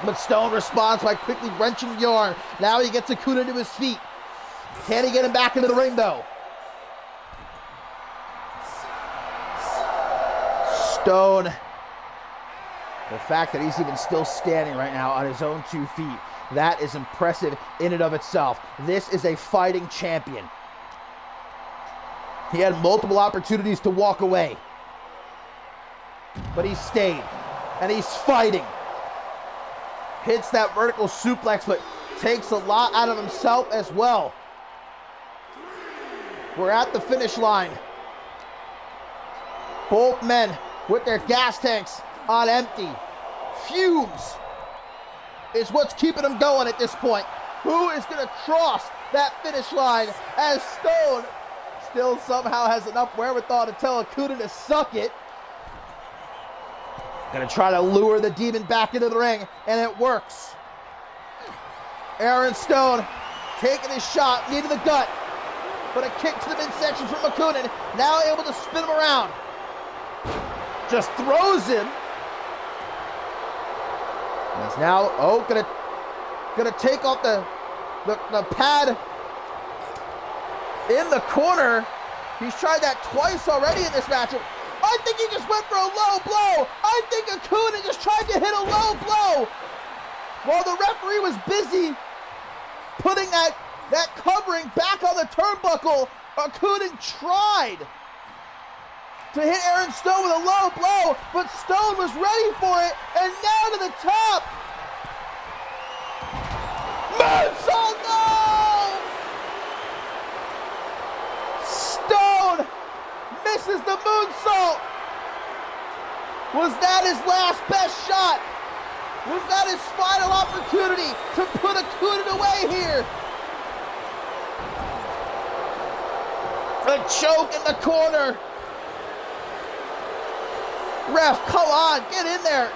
But Stone responds by quickly wrenching the arm. Now he gets Akunin to his feet. Can he get him back into the ring, though? Stone. The fact that he's even still standing right now on his own 2 feet, that is impressive in and of itself. This is a fighting champion. He had multiple opportunities to walk away, but he stayed, and he's fighting. Hits that vertical suplex, but takes a lot out of himself as well. We're at the finish line. Both men with their gas tanks on empty. Fumes is what's keeping them going at this point. Who is going to cross that finish line as Stone still somehow has enough wherewithal to tell Akunin to suck it. Gonna try to lure the demon back into the ring, and it works. Aaron Stone taking his shot, knee to the gut, but a kick to the midsection from Akunin, now able to spin him around. Just throws him. He's now, gonna take off the pad in the corner. He's tried that twice already in this matchup. I think he just went for a low blow. I think Akunin just tried to hit a low blow. While the referee was busy putting that covering back on the turnbuckle, Akunin tried to hit Aaron Stone with a low blow, but Stone was ready for it, and now to the top. Moonsault, no! Stone misses the moonsault. Was that his last best shot? Was that his final opportunity to put Akunin away here? A choke in the corner. Ref, come on, get in there.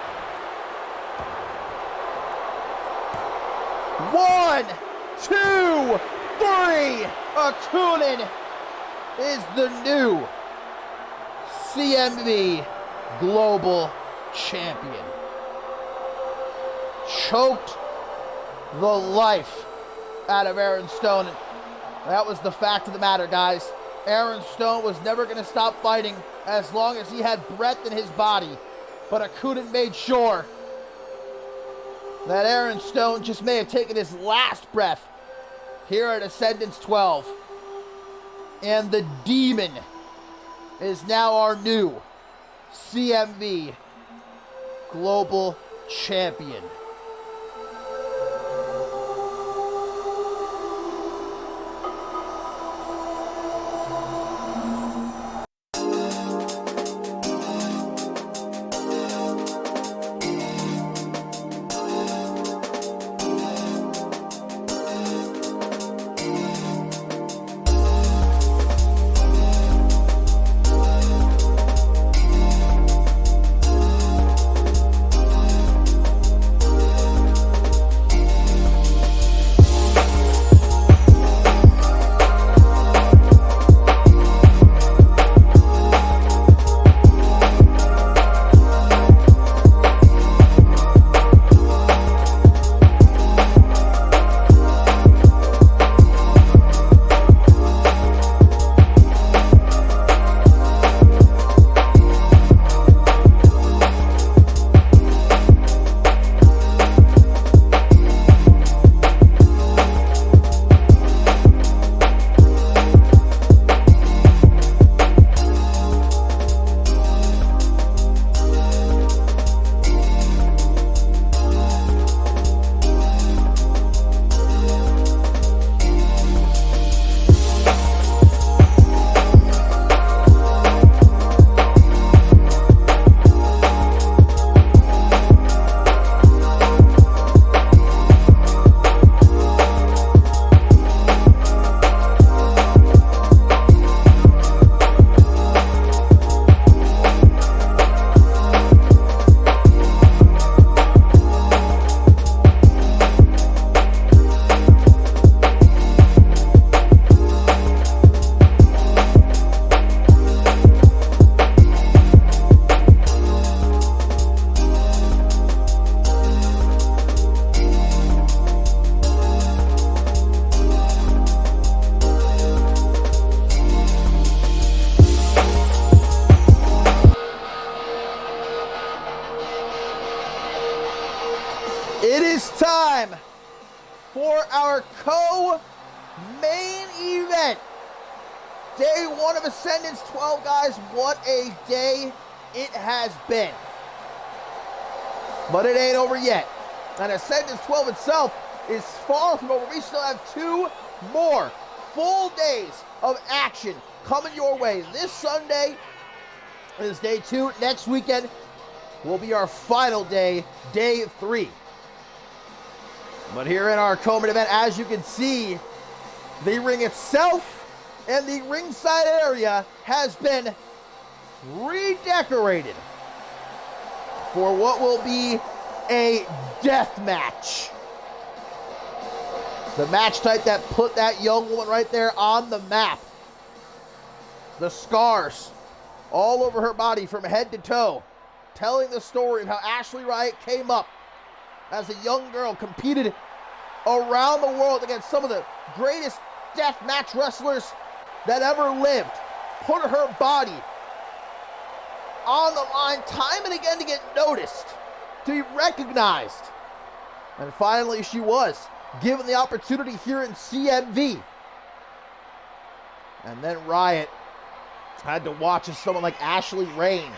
1, 2, 3. Akunin is the new CMV Global Champion. Choked the life out of Aaron Stone. That was the fact of the matter, guys. Aaron Stone was never going to stop fighting as long as he had breath in his body. But Akunin made sure that Aaron Stone just may have taken his last breath here at Ascendance 12. And the Demon is now our new CMV Global Champion. It is time for our co-main event. Day one of Ascendance 12, guys. What a day it has been. But it ain't over yet. And Ascendance 12 itself is far from over. We still have 2 more full days of action coming your way. This Sunday is day 2. Next weekend will be our final day, day 3. But here in our co-main event, as you can see, the ring itself and the ringside area has been redecorated for what will be a death match. The match type that put that young woman right there on the map. The scars all over her body from head to toe, telling the story of how Ashley Riot came up as a young girl, competed around the world against some of the greatest death match wrestlers that ever lived, put her body on the line time and again to get noticed, to be recognized. And finally she was given the opportunity here in CMV. And then Riot had to watch as someone like Ashley Rain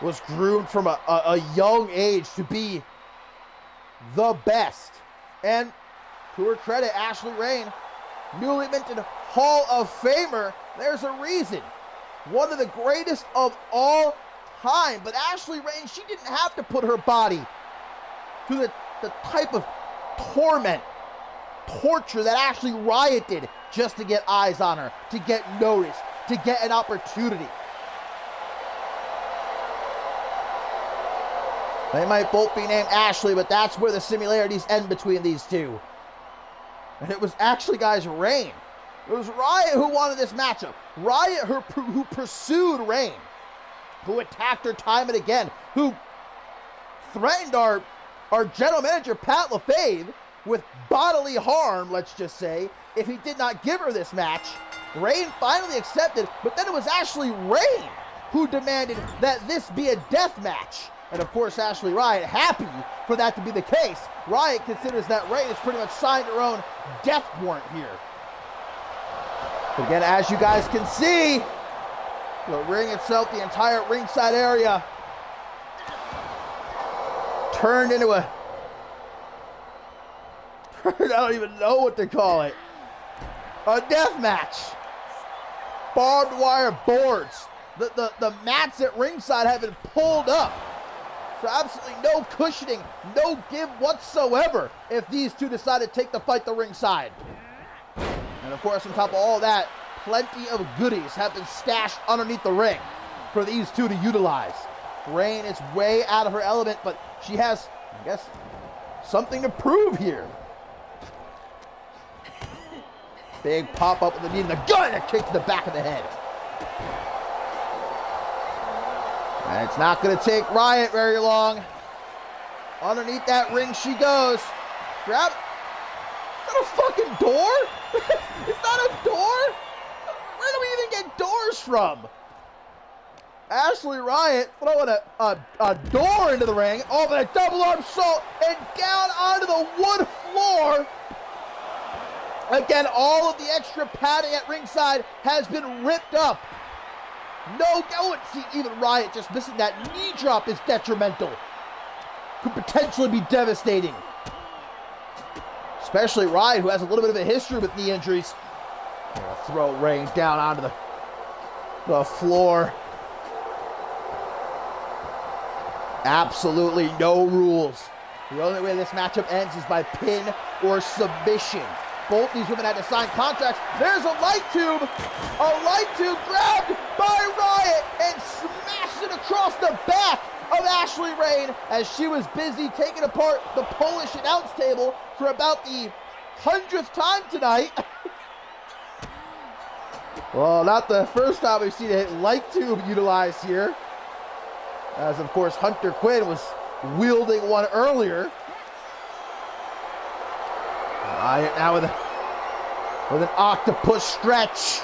was groomed from a young age to be the best. And to her credit, Ashley Rain, newly minted Hall of Famer, there's a reason. One of the greatest of all time. But Ashley Rain, she didn't have to put her body through the type of torment, torture that Ashley Riot did just to get eyes on her, to get noticed, to get an opportunity. They might both be named Ashley, but that's where the similarities end between these two. And it was actually, guys, Rain. It was Riot who wanted this matchup. Riot who pursued Rain, who attacked her time and again, who threatened our general manager, Pat LaFave, with bodily harm, let's just say, if he did not give her this match. Rain finally accepted, but then it was Ashley Rain who demanded that this be a death match. And of course, Ashley Riot, happy for that to be the case. Riot considers that Rain has pretty much signed her own death warrant here. But again, as you guys can see, the ring itself, the entire ringside area, turned into I don't even know what to call it. A death match. Barbed wire boards. The mats at ringside have been pulled up. So absolutely no cushioning, no give whatsoever if these two decide to take the fight to ringside. And of course, on top of all that, plenty of goodies have been stashed underneath the ring for these two to utilize. Rain is way out of her element, but she has, I guess, something to prove here. Big pop up with the knee and the gun, and a kick to the back of the head. And it's not going to take Riot very long. Underneath that ring she goes. Grab. Is that a fucking door? Is that a door? Where do we even get doors from? Ashley Riot throwing a door into the ring. Oh, but a double arm salt and down onto the wood floor. Again, all of the extra padding at ringside has been ripped up. No, see, even Riot just missing that knee drop is detrimental. Could potentially be devastating. Especially Riot, who has a little bit of a history with knee injuries. Gonna throw Rain down onto the floor. Absolutely no rules. The only way this matchup ends is by pin or submission. Both these women had to sign contracts. There's a light tube grabbed by Riot and smashed it across the back of Ashley Rain as she was busy taking apart the Polish announce table for about the 100th time tonight. Well, not the first time we've seen a light tube utilized here, as of course Hunter Quinn was wielding one earlier. Riot now with an octopus stretch.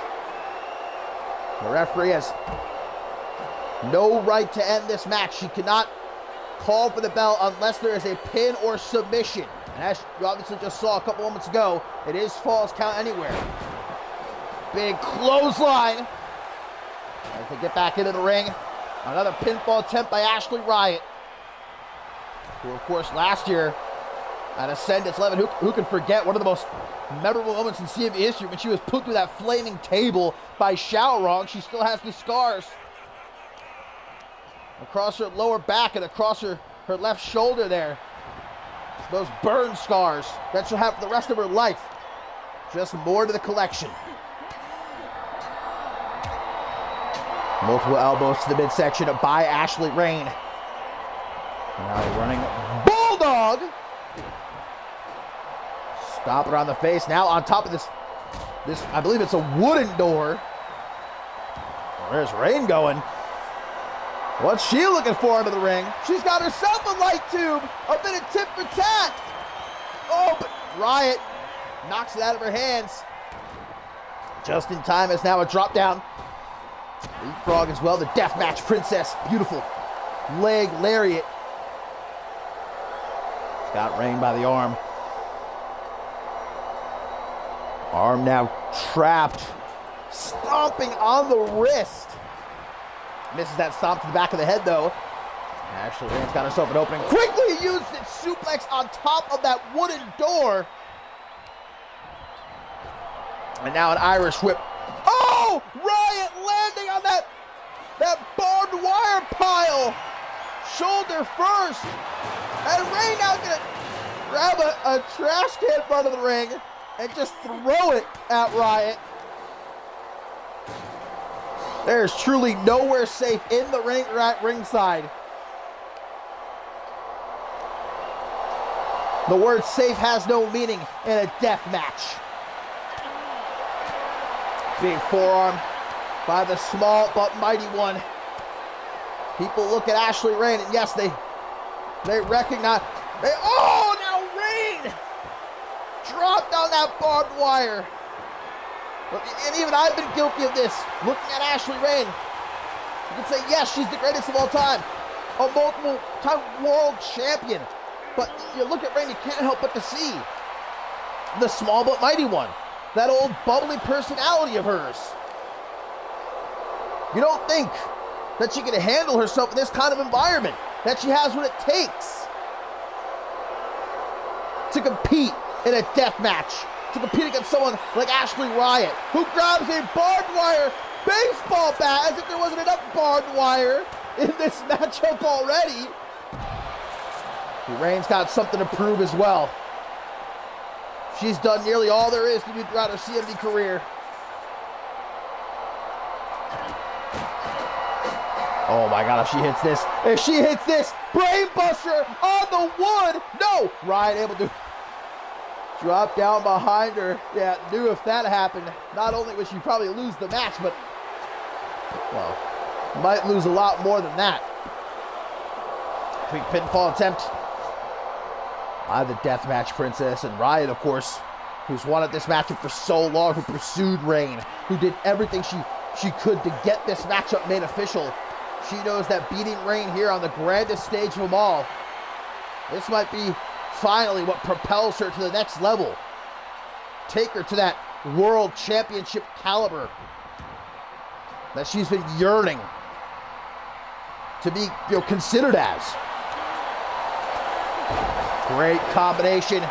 The referee has no right to end this match. She cannot call for the bell unless there is a pin or submission. And as you obviously just saw a couple moments ago, it is Falls Count Anywhere. Big clothesline as they get back into the ring. Another pinfall attempt by Ashley Riot, who of course last year at Ascendance 11, who can forget one of the most memorable moments in CMV history when she was put through that flaming table by Xiaorong. She still has the scars across her lower back and across her left shoulder there. Those burn scars that she'll have for the rest of her life. Just more to the collection. Multiple elbows to the midsection by Ashley Rain. Now running Bulldog. Stop her on the face. Now on top of this, I believe it's a wooden door. Where's Rain going? What's she looking for into the ring? She's got herself a light tube. A bit of tit for tat. Oh, but Riot knocks it out of her hands. Just in time as now a drop down. Leapfrog as well. The Deathmatch Princess. Beautiful leg lariat. Got Rain by the arm. Arm now trapped. Stomping on the wrist. Misses that stomp to the back of the head, though. Ashley Rain's got herself an opening. Quickly used it suplex on top of that wooden door. And now an Irish whip. Oh! Riot landing on that barbed wire pile. Shoulder first. And Rain now gonna grab a trash can in front of the ring and just throw it at Riot. There's truly nowhere safe in the ring or at ringside. The word safe has no meaning in a death match. Big forearm by the small but mighty one. People look at Ashley Rain and yes, they recognize. Oh, now Rain dropped on that barbed wire. And even I've been guilty of this. Looking at Ashley Rain, you can say, yes, she's the greatest of all time. A multiple-time world champion. But you look at Rain, you can't help but to see the small but mighty one. That old bubbly personality of hers. You don't think that she can handle herself in this kind of environment. That she has what it takes to compete in a death match. To compete against someone like Ashley Riot, who grabs a barbed wire baseball bat as if there wasn't enough barbed wire in this matchup already. Rain's got something to prove as well. She's done nearly all there is to do throughout her CMV career. Oh my God, if she hits this, brainbuster on the wood. No, Riot able to drop down behind her. Yeah, knew if that happened, not only would she probably lose the match, but, well, might lose a lot more than that. Quick pinfall attempt by the Deathmatch Princess. And Riot, of course, who's wanted this matchup for so long, who pursued Rain, who did everything she could to get this matchup made official. She knows that beating Rain here on the grandest stage of them all, this might be finally what propels her to the next level. Take her to that world championship caliber that she's been yearning to be, considered as. Great combination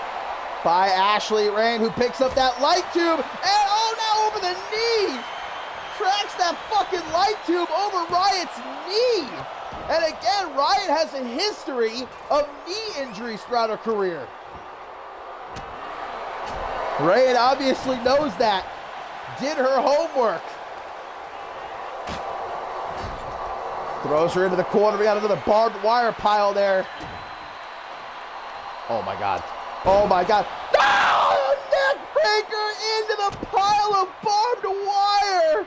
by Ashley Rain, who picks up that light tube and now over the knee. Tracks that fucking light tube over Riot's knee. And again, Riot has a history of knee injuries throughout her career. Rain obviously knows that. Did her homework. Throws her into the corner. We got another barbed wire pile there. Oh my God. Oh my God. Oh, neck breaker into the pile of barbed wire.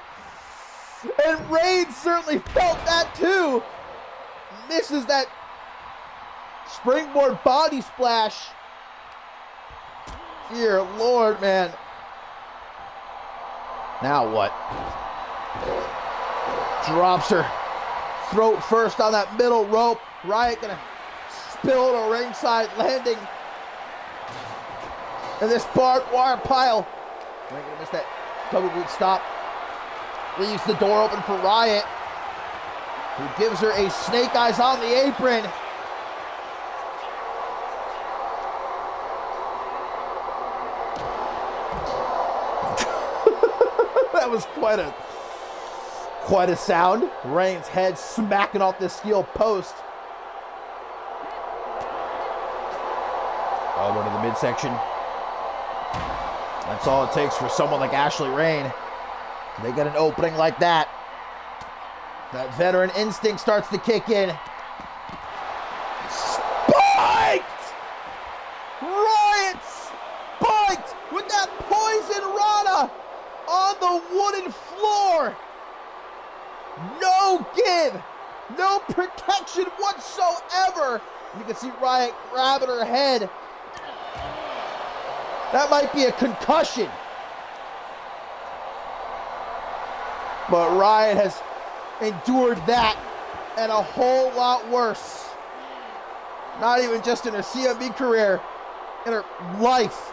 And Rain certainly felt that too. Misses that springboard body splash. Dear Lord, man. Now what? Drops her throat first on that middle rope. Riot gonna spilled a ringside landing. And this barbed wire pile. We're gonna miss that double boot stop. Leaves the door open for Riot, who gives her a snake eyes on the apron. That was quite a sound. Reigns' head smacking off the steel post. Elbow to the midsection. That's all it takes for someone like Ashley Rain. They get an opening like that. That veteran instinct starts to kick in. Spiked! Riot spiked with that poison rana on the wooden floor. No give, no protection whatsoever. You can see Riot grabbing her head. That might be a concussion. But Riot has endured that and a whole lot worse. Not even just in her CMV career, in her life.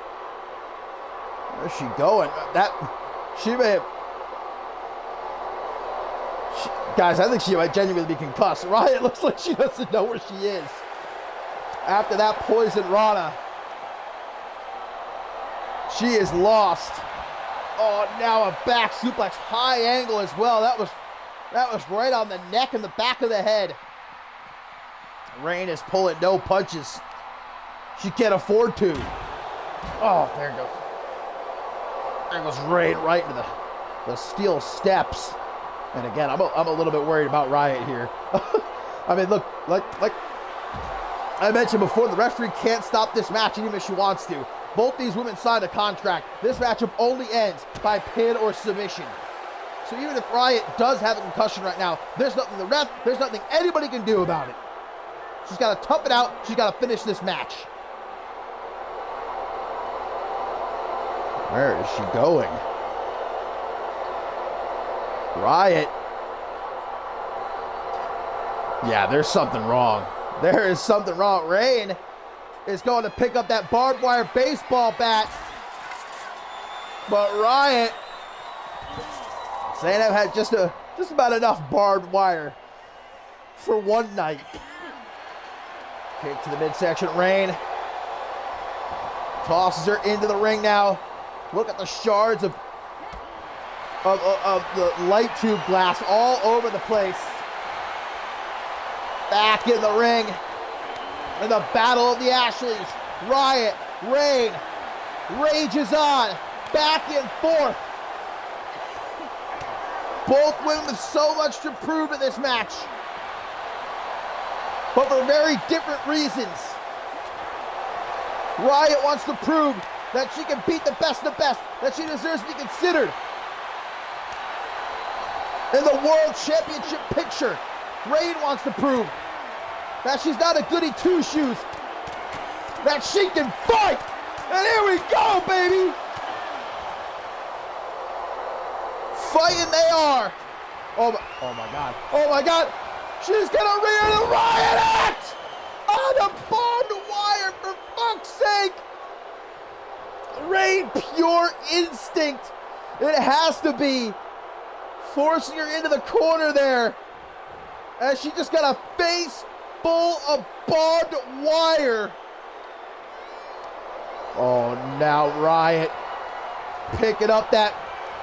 Where's she going? She may have... Guys, I think she might genuinely be concussed. Riot looks like she doesn't know where she is. After that poison rana, she is lost. Oh, now a back suplex, high angle as well. That was right on the neck and the back of the head. Rain is pulling no punches. She can't afford to. Oh, there it goes. There goes Rain right into the steel steps. And again, I'm a little bit worried about Riot here. I mean, look, like I mentioned before, the referee can't stop this match even if she wants to. Both these women signed a contract. This matchup only ends by pin or submission. So even if Riot does have a concussion right now, there's nothing anybody can do about it. She's got to tough it out. She's got to finish this match. Where is she going? Riot. Yeah, there's something wrong. There is something wrong. Rain is going to pick up that barbed wire baseball bat. But Riot saying I've had just about enough barbed wire for one night. Kick to the midsection. Rain tosses her into the ring now. Look at the shards of the light tube glass all over the place. Back in the ring. In the battle of the Ashleys. Riot, Rain, rages on. Back and forth. Both women with so much to prove in this match. But for very different reasons. Riot wants to prove that she can beat the best of the best, that she deserves to be considered in the World Championship picture. Rain wants to prove that she's not a goody two-shoes, that she can fight. And here we go, baby. Fighting they are. Oh my God. Oh my God. She's gonna rear the Riot Act on the barbed wire, for fuck's sake. Rain, pure instinct. It has to be. Forcing her into the corner there. As she just got a face full of barbed wire. Oh, now Riot picking up that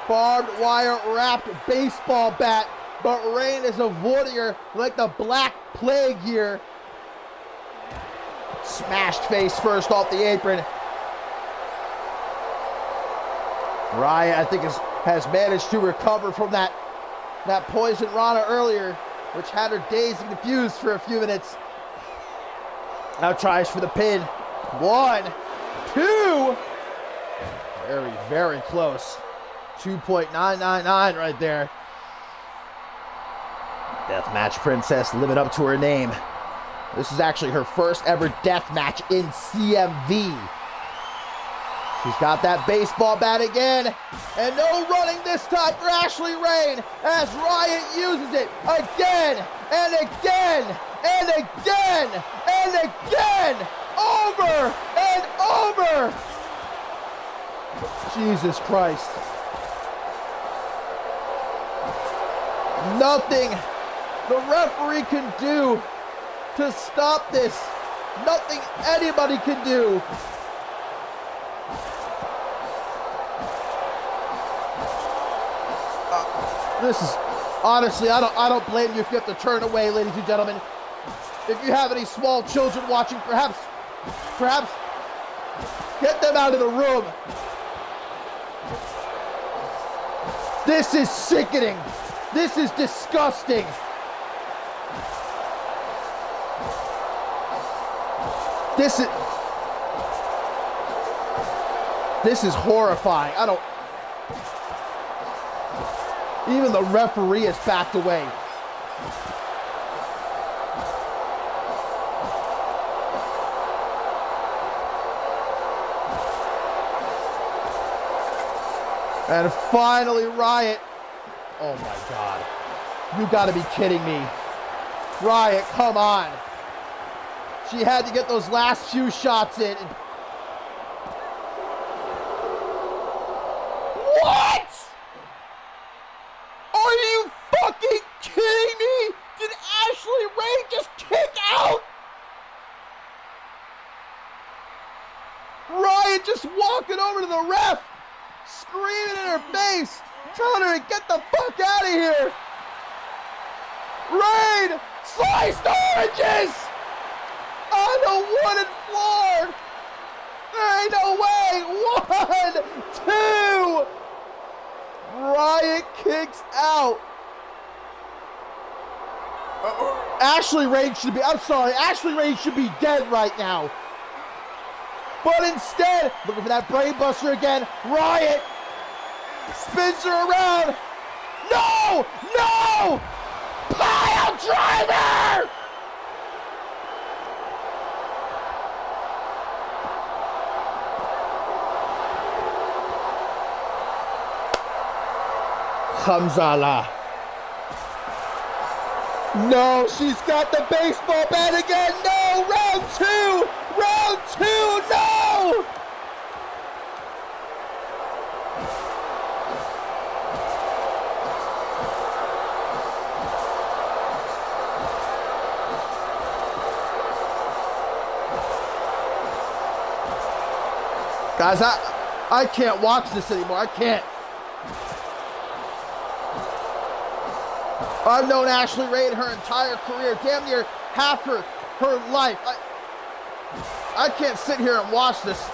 barbed wire wrapped baseball bat. But Rain is avoiding her like the Black Plague here. Smashed face first off the apron. Riot, I think, has managed to recover from that poison rana earlier, which had her dazed and confused for a few minutes. Now tries for the pin. 1, 2. Very, very close. 2.999 right there. Deathmatch Princess living up to her name. This is actually her first ever death match in CMV. She's got that baseball bat again. And no running this time for Ashley Rain as Riot uses it again and again and again and And again! Over and over! Jesus Christ. Nothing the referee can do to stop this. Nothing anybody can do. This is honestly, I don't blame you if you have to turn away, ladies and gentlemen. If you have any small children watching, perhaps get them out of the room. This is sickening. This is disgusting. This is horrifying. Even the referee has backed away. And finally, Riot. Oh my God. You gotta be kidding me. Riot, come on. She had to get those last few shots in. What? Are you fucking kidding me? Did Ashley Ray just kick out? Riot just walking over to the ref, screaming in her face, telling her to get the fuck out of here. Rain, sliced oranges on the wooden floor. There ain't no way. 1, 2. Riot kicks out. Ashley Ray should be, I'm sorry, Ashley Ray should be dead right now. But instead, looking for that brain buster again, Riot spins her around. No! No! Pile driver! Hamzala. No, she's got the baseball bat again. No, round 2. Round 2, no! Guys, I can't watch this anymore. I can't. I've known Ashley Ray her entire career, damn near half her life. I can't sit here and watch this.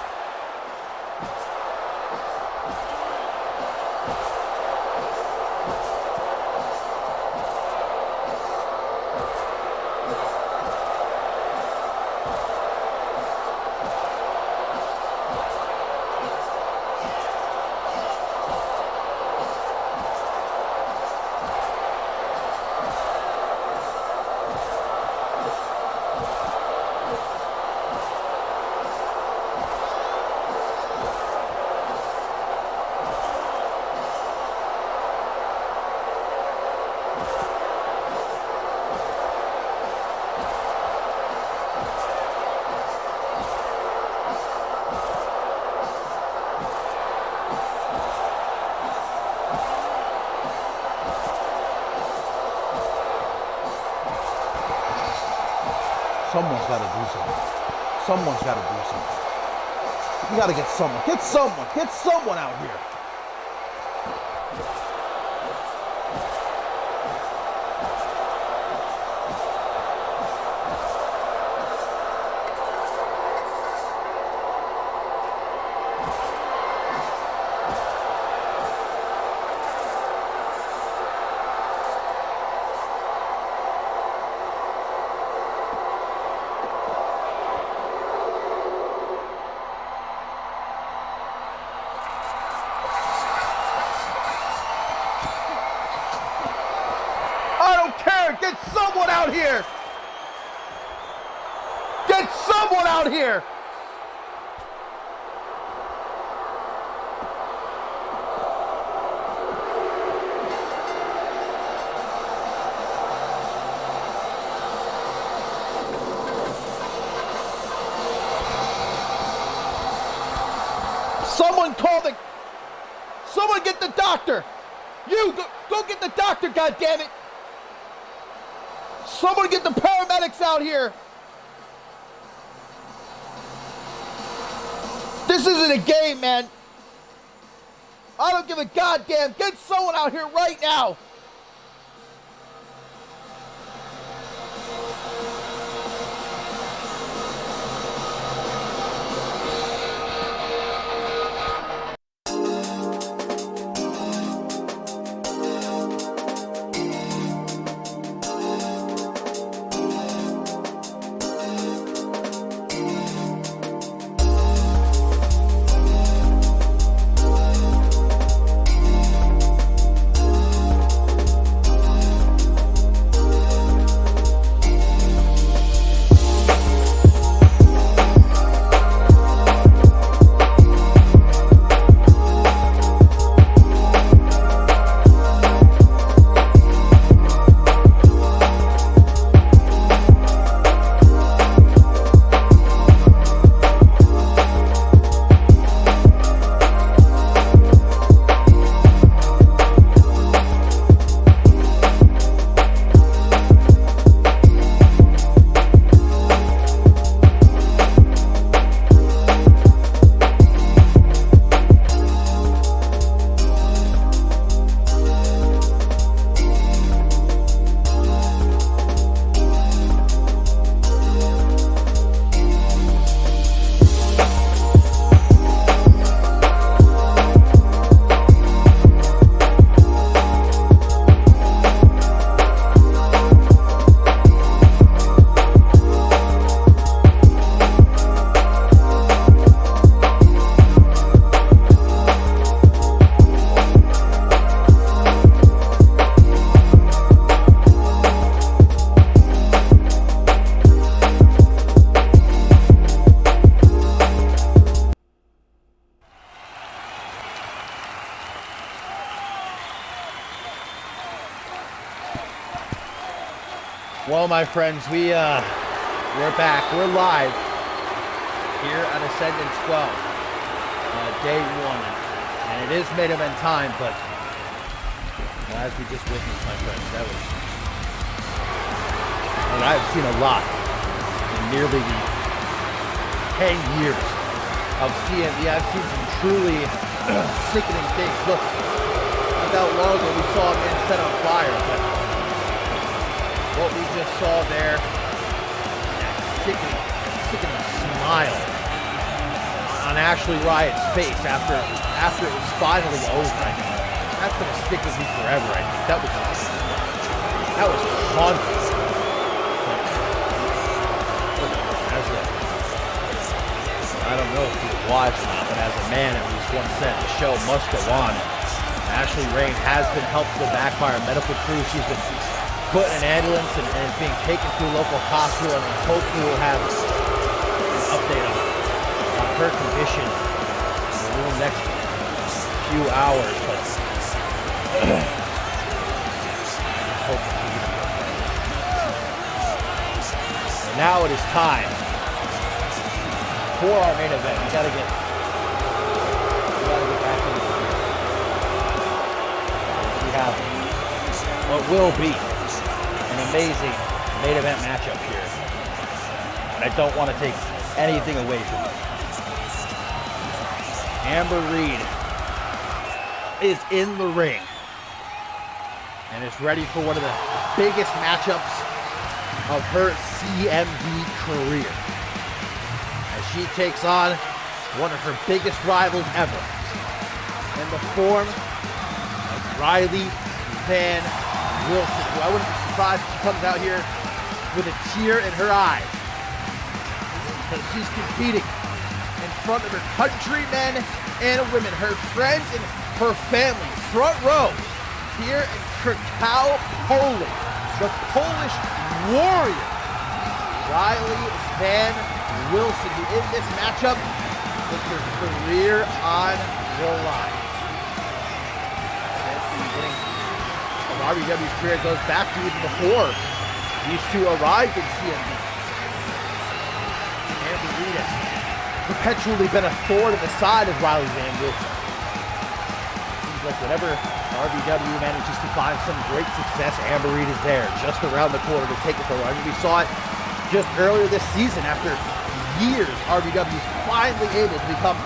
Someone's got to do something. Someone's got to do something. You got to get someone. Get someone out here. Get someone out here! Get someone out here! Someone someone get the doctor. You, go get the doctor, goddammit. Someone get the paramedics out here. This isn't a game, man. I don't give a goddamn. Get someone out here right now. Well, my friends, we're back. We're live here at Ascendance 12, day one, and it is main event time. But as we just witnessed, my friends, that was, and I've seen a lot in nearly the 10 years of CMV. I've seen some truly sickening things. Look, not that long ago we saw a man set on fire, but what we just saw there, that sickening smile on Ashley Riot's face after it was finally over. I mean, that's gonna stick with me forever. I think that was haunting. I don't know if you watched or not, but as a man, at least one said, the show must go on. Ashley Rain has been helped to the back by our medical crew. She's been put in an ambulance and is being taken to a local hospital, and hopefully we'll have an update on her condition in the next few hours. But now it is time for our main event. We gotta get back into it. We have what will be an amazing main event matchup here, and I don't want to take anything away from it. Amber Reed is in the ring and is ready for one of the biggest matchups of her CMV career, as she takes on one of her biggest rivals ever, in the form of Riley Van Wilson, who I wouldn't be surprised if she comes out here with a tear in her eyes, because she's competing in front of her countrymen and women, her friends and her family, front row here in Krakow, Poland. The Polish warrior, Riley Van Wilson, who in this matchup with her career on the line. RBW's career goes back to even before these two arrived in CMV. Amber Reed has perpetually been a thorn in the side of Riley Van Wilson. Seems like whenever RVW manages to find some great success, Amber Reed is there, just around the corner to take it for her. I mean, we saw it just earlier this season. After years, RVW is finally able to become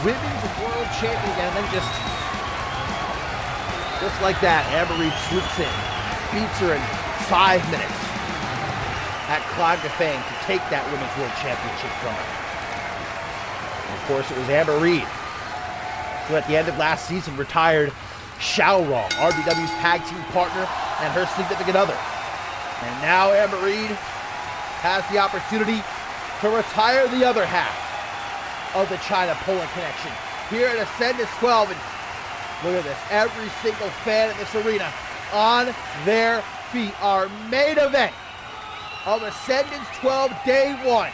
Women's World Champion again, and then just like that, Amber Reed swoops in, beats her in 5 minutes at Climb to Fame to take that Women's World Championship from her. And of course, it was Amber Reed who at the end of last season retired Xiaorong, RVW's tag team partner and her significant other. And now Amber Reed has the opportunity to retire the other half of the China-Poland connection here at Ascendance 12. And look at this, every single fan in this arena on their feet. Our main event of Ascendance 12 Day 1.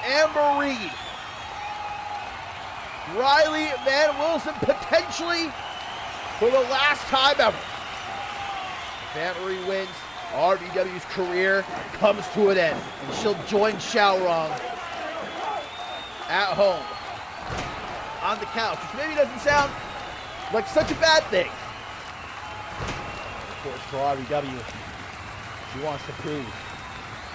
Amber Reed, Riley Van Wilson, potentially for the last time ever. If Amber Reed wins, RVW's career comes to an end, and she'll join Xiaorong at home on the couch, which maybe doesn't sound like such a bad thing. Of course, for RVW, she wants to prove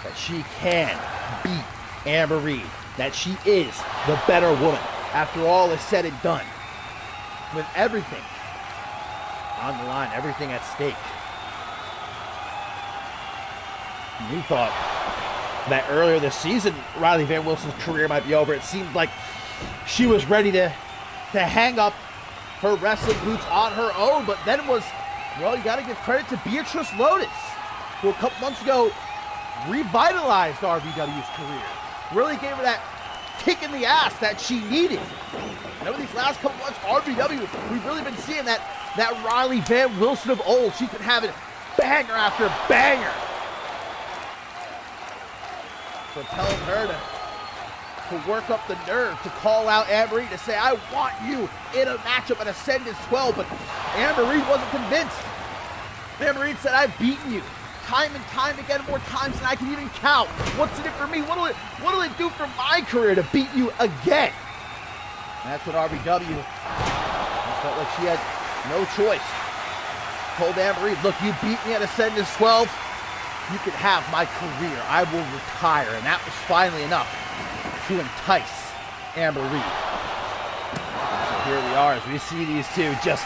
that she can beat Amber Reed, that she is the better woman after all is said and done, with everything on the line, everything at stake. We thought that earlier this season, Riley Van Wilson's career might be over. It seemed like she was ready to hang up her wrestling boots on her own, but then was, well, you got to give credit to Beatrice Lotus, who a couple months ago revitalized RVW's career. Really gave her that kick in the ass that she needed. And over these last couple months, RVW, we've really been seeing that Riley Van Wilson of old. She's been having banger after banger, propelling her to work up the nerve to call out Amber Reed, to say, I want you in a matchup at Ascendance 12, but Amber Reed wasn't convinced. Amber Reed said, I've beaten you time and time again, more times than I can even count. What's in it for me? What'll it do for my career to beat you again? And that's what RVW felt like she had no choice. Told Amber Reed, look, you beat me at Ascendance 12, you can have my career. I will retire. And that was finally enough to entice Amber Reed. So here we are as we see these two just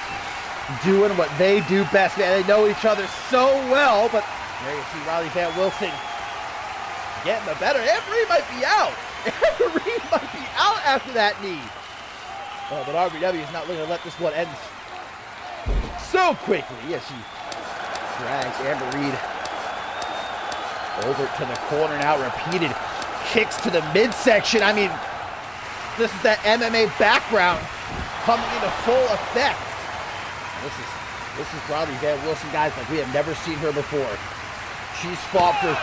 doing what they do best. Man, they know each other so well, but there you see Riley Van Wilson getting the better. Amber Reed might be out. Amber Reed might be out after that knee. Oh, but RVW is not looking to let this one end so quickly. Yes, she drags Amber Reed over to the corner now. Repeated kicks to the midsection. I mean, this is that MMA background coming into full effect. This is Riley Van Wilson, guys, like we have never seen her before. She's fought for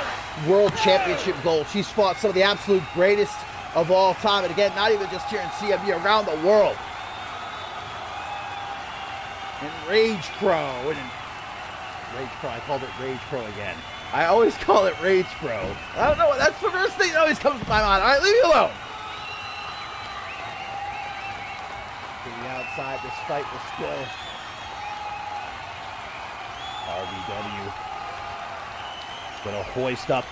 world championship gold. She's fought some of the absolute greatest of all time. And again, not even just here in CMV, around the world. And Rage Pro. Rage Pro, I called it Rage Pro again. I always call it Rage Pro. I don't know, that's the first thing that always comes to my mind. All right, leave me alone. To the outside, this fight will still. RVW gonna hoist up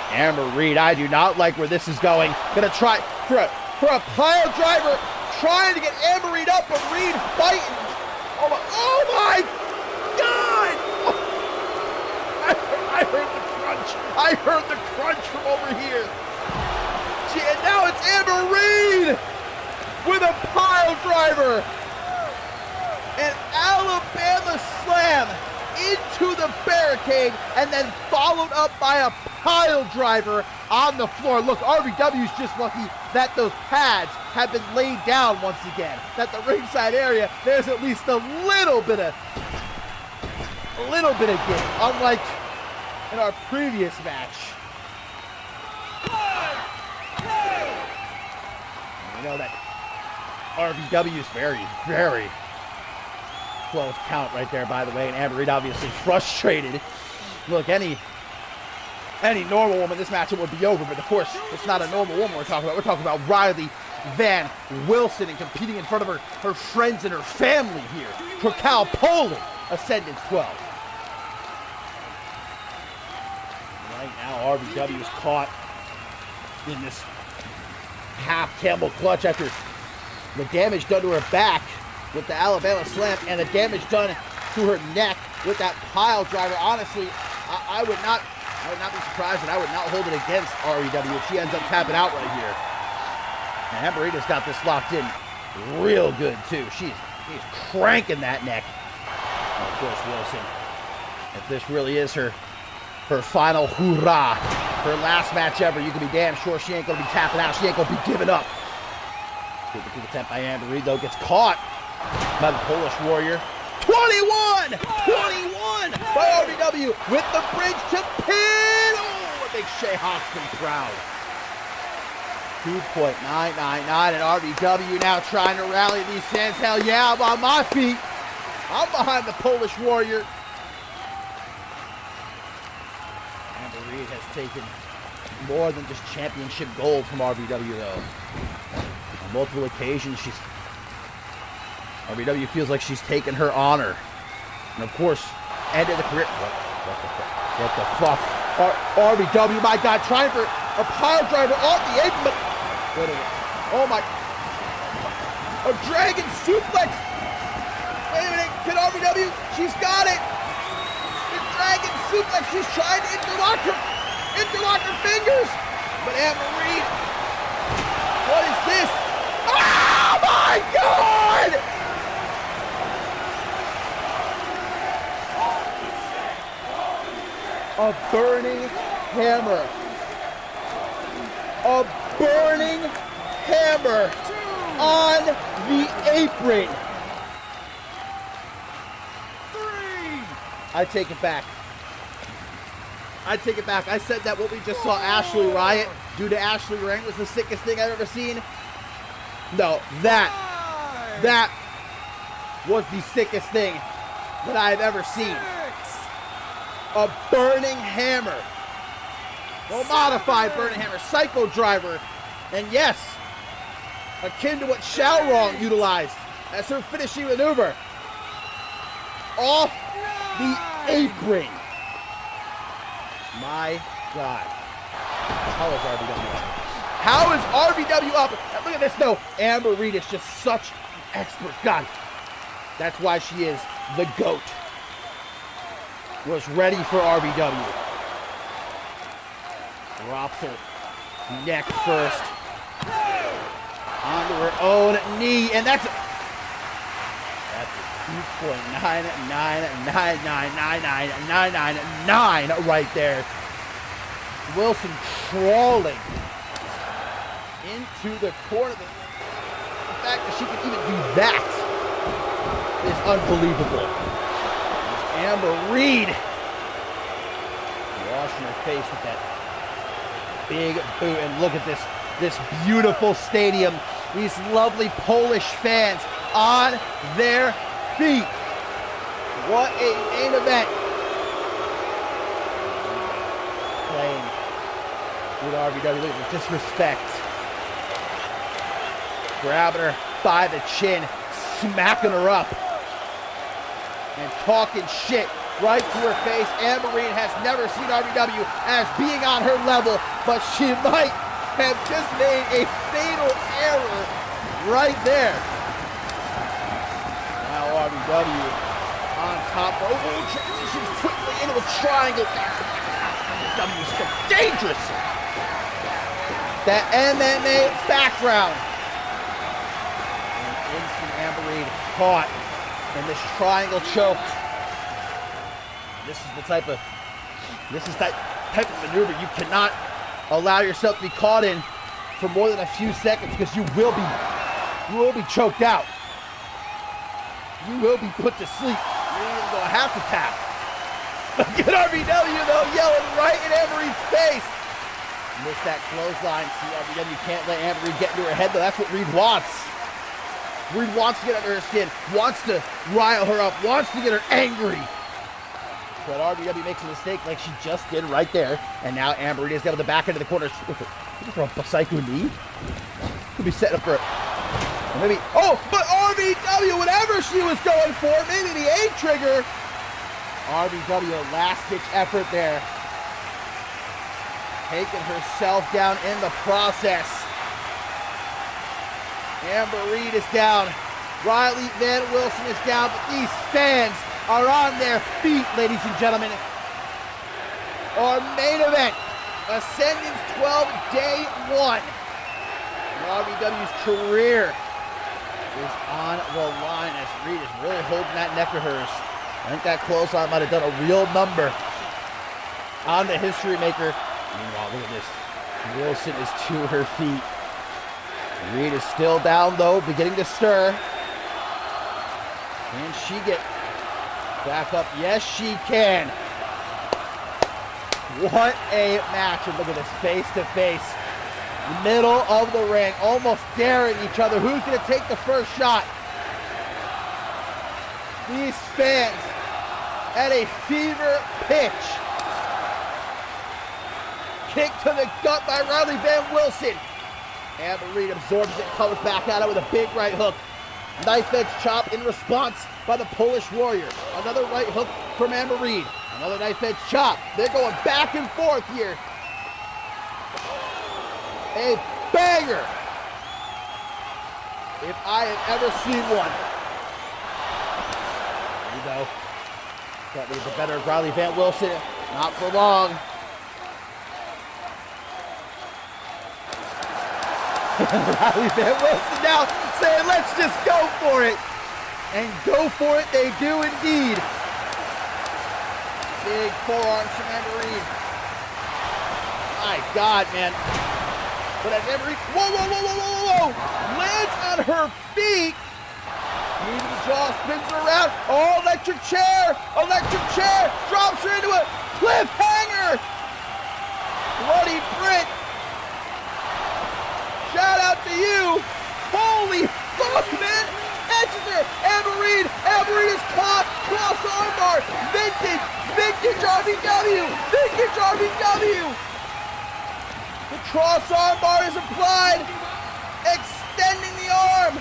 Amber Reed. I do not like where this is going. Gonna try for a pile driver, trying to get Amber Reed up, but Reed fighting. Oh my God! I heard the crunch. I heard the crunch from over here. And now it's Amber Reed with a pile driver. An Alabama slam into the barricade, and then followed up by a pile driver on the floor. Look, RVW's just lucky that those pads have been laid down once again. That the ringside area, there's at least a little bit of give, unlike in our previous match. We know that RVW's very, very close count right there, by the way, and Amber Reed obviously frustrated. Look, any any normal woman, this matchup would be over. But of course, it's not a normal woman we're talking about. We're talking about Riley Van Wilson and competing in front of her friends and her family here. Krakow, Poland, Ascendance 12. Right now, RBW is caught in this half camel clutch after the damage done to her back with the Alabama slam and the damage done to her neck with that pile driver. Honestly, I would not be surprised, and I would not hold it against REW if she ends up tapping out right here. And Amberita's got this locked in real good too. She's cranking that neck. And of course, Wilson, if this really is her final hoorah, her last match ever, you can be damn sure she ain't gonna be tapping out. She ain't gonna be giving up. Good attempt by Amberita, though, gets caught by the Polish Warrior. 21 by RBW with the bridge to pin. Oh, what makes Shay Hoxton proud. 2.999, and RBW now trying to rally these fans. Hell yeah, I'm on my feet. I'm behind the Polish Warrior. Amber Reed has taken more than just championship gold from RBW, though. On multiple occasions, RBW feels like she's taken her honor. And of course, end of the career. What the fuck? RBW, my God, trying for a power driver off the apron, but wait a minute. Oh my. A dragon suplex. Wait a minute. Can RBW? She's got it. The dragon suplex. She's trying to interlock her fingers. But Anne-Marie, what is this? Oh my God! A burning hammer. A burning hammer on the apron. 3. I take it back. I said that what we just saw Ashley Riot do to Ashley Ring was the sickest thing I've ever seen. No, that was the sickest thing that I've ever seen. A burning hammer. Well, modified burning hammer. Psycho driver. And yes, akin to what Xiaorong utilized as her finishing maneuver. Off the apron. My God. How is RBW up? How is RBW up? Look at this though. Amber Reed is just such an expert. God. That's why she is the GOAT. Was ready for RBW. Drops her neck first. Onto her own knee. And that's a 2.999999999 right there. Wilson crawling into the corner. The fact that she can even do that is unbelievable. Amber Reed washing her face with that big boot, and look at this beautiful stadium. These lovely Polish fans on their feet. What a main event. Playing with RBW. Look at the disrespect. Grabbing her by the chin, smacking her up, and talking shit right to her face. Amber Reed has never seen RBW as being on her level, but she might have just made a fatal error right there. Now RBW on top. Oh, transitions quickly into a triangle. RBW is so dangerous. That MMA background. And instant Amber Reed caught in this triangle choke. This is that type of maneuver you cannot allow yourself to be caught in for more than a few seconds, because you will be choked out. You will be put to sleep. You're even gonna have to tap. Look at RBW though, yelling right in Amber Reed's face. Miss that clothesline. See, RBW can't let Amber Reed get into her head though. That's what Reed wants. Reed wants to get under her skin, wants to rile her up, wants to get her angry. But RBW makes a mistake like she just did right there. And now Amber Reed is down to the back end of the corner. Looking for a psycho knee. Could be setting up for maybe. Oh, but RBW, whatever she was going for, maybe the A trigger. RBW, last-ditch effort there. Taking herself down in the process. Amber Reed is down. Riley Van Wilson is down, but these fans are on their feet, ladies and gentlemen. Our main event, Ascendance 12 Day One. RBW's career is on the line as Reed is really holding that neck of hers. I think that clothesline might have done a real number on the history maker. Meanwhile, look at this. Wilson is to her feet. Reed is still down though, beginning to stir. Can she get back up? Yes, she can. What a match. And look at this, face to face. Middle of the ring, almost daring each other. Who's going to take the first shot? These fans at a fever pitch. Kick to the gut by Riley Van Wilson. Amber Reed absorbs it, comes back at it with a big right hook. Knife edge chop in response by the Polish Warrior. Another right hook from Amber Reed. Another knife edge chop. They're going back and forth here. A banger, if I have ever seen one. There you go. That was the better of Riley Van Wilson. Not for long. Riley Van Wilson now saying, let's just go for it. And go for it they do indeed. Big forearms from Amber Reed. My God, man. But as Amber Reed, whoa, lands on her feet. Knee to the jaw, spins her around. Oh, electric chair, drops her into a cliffhanger. Bloody Brit. Shout out to you. Holy fuck, man. Catches her. Amber Reed is caught. Cross armbar. Vintage RBW. The cross armbar is applied, extending the arm.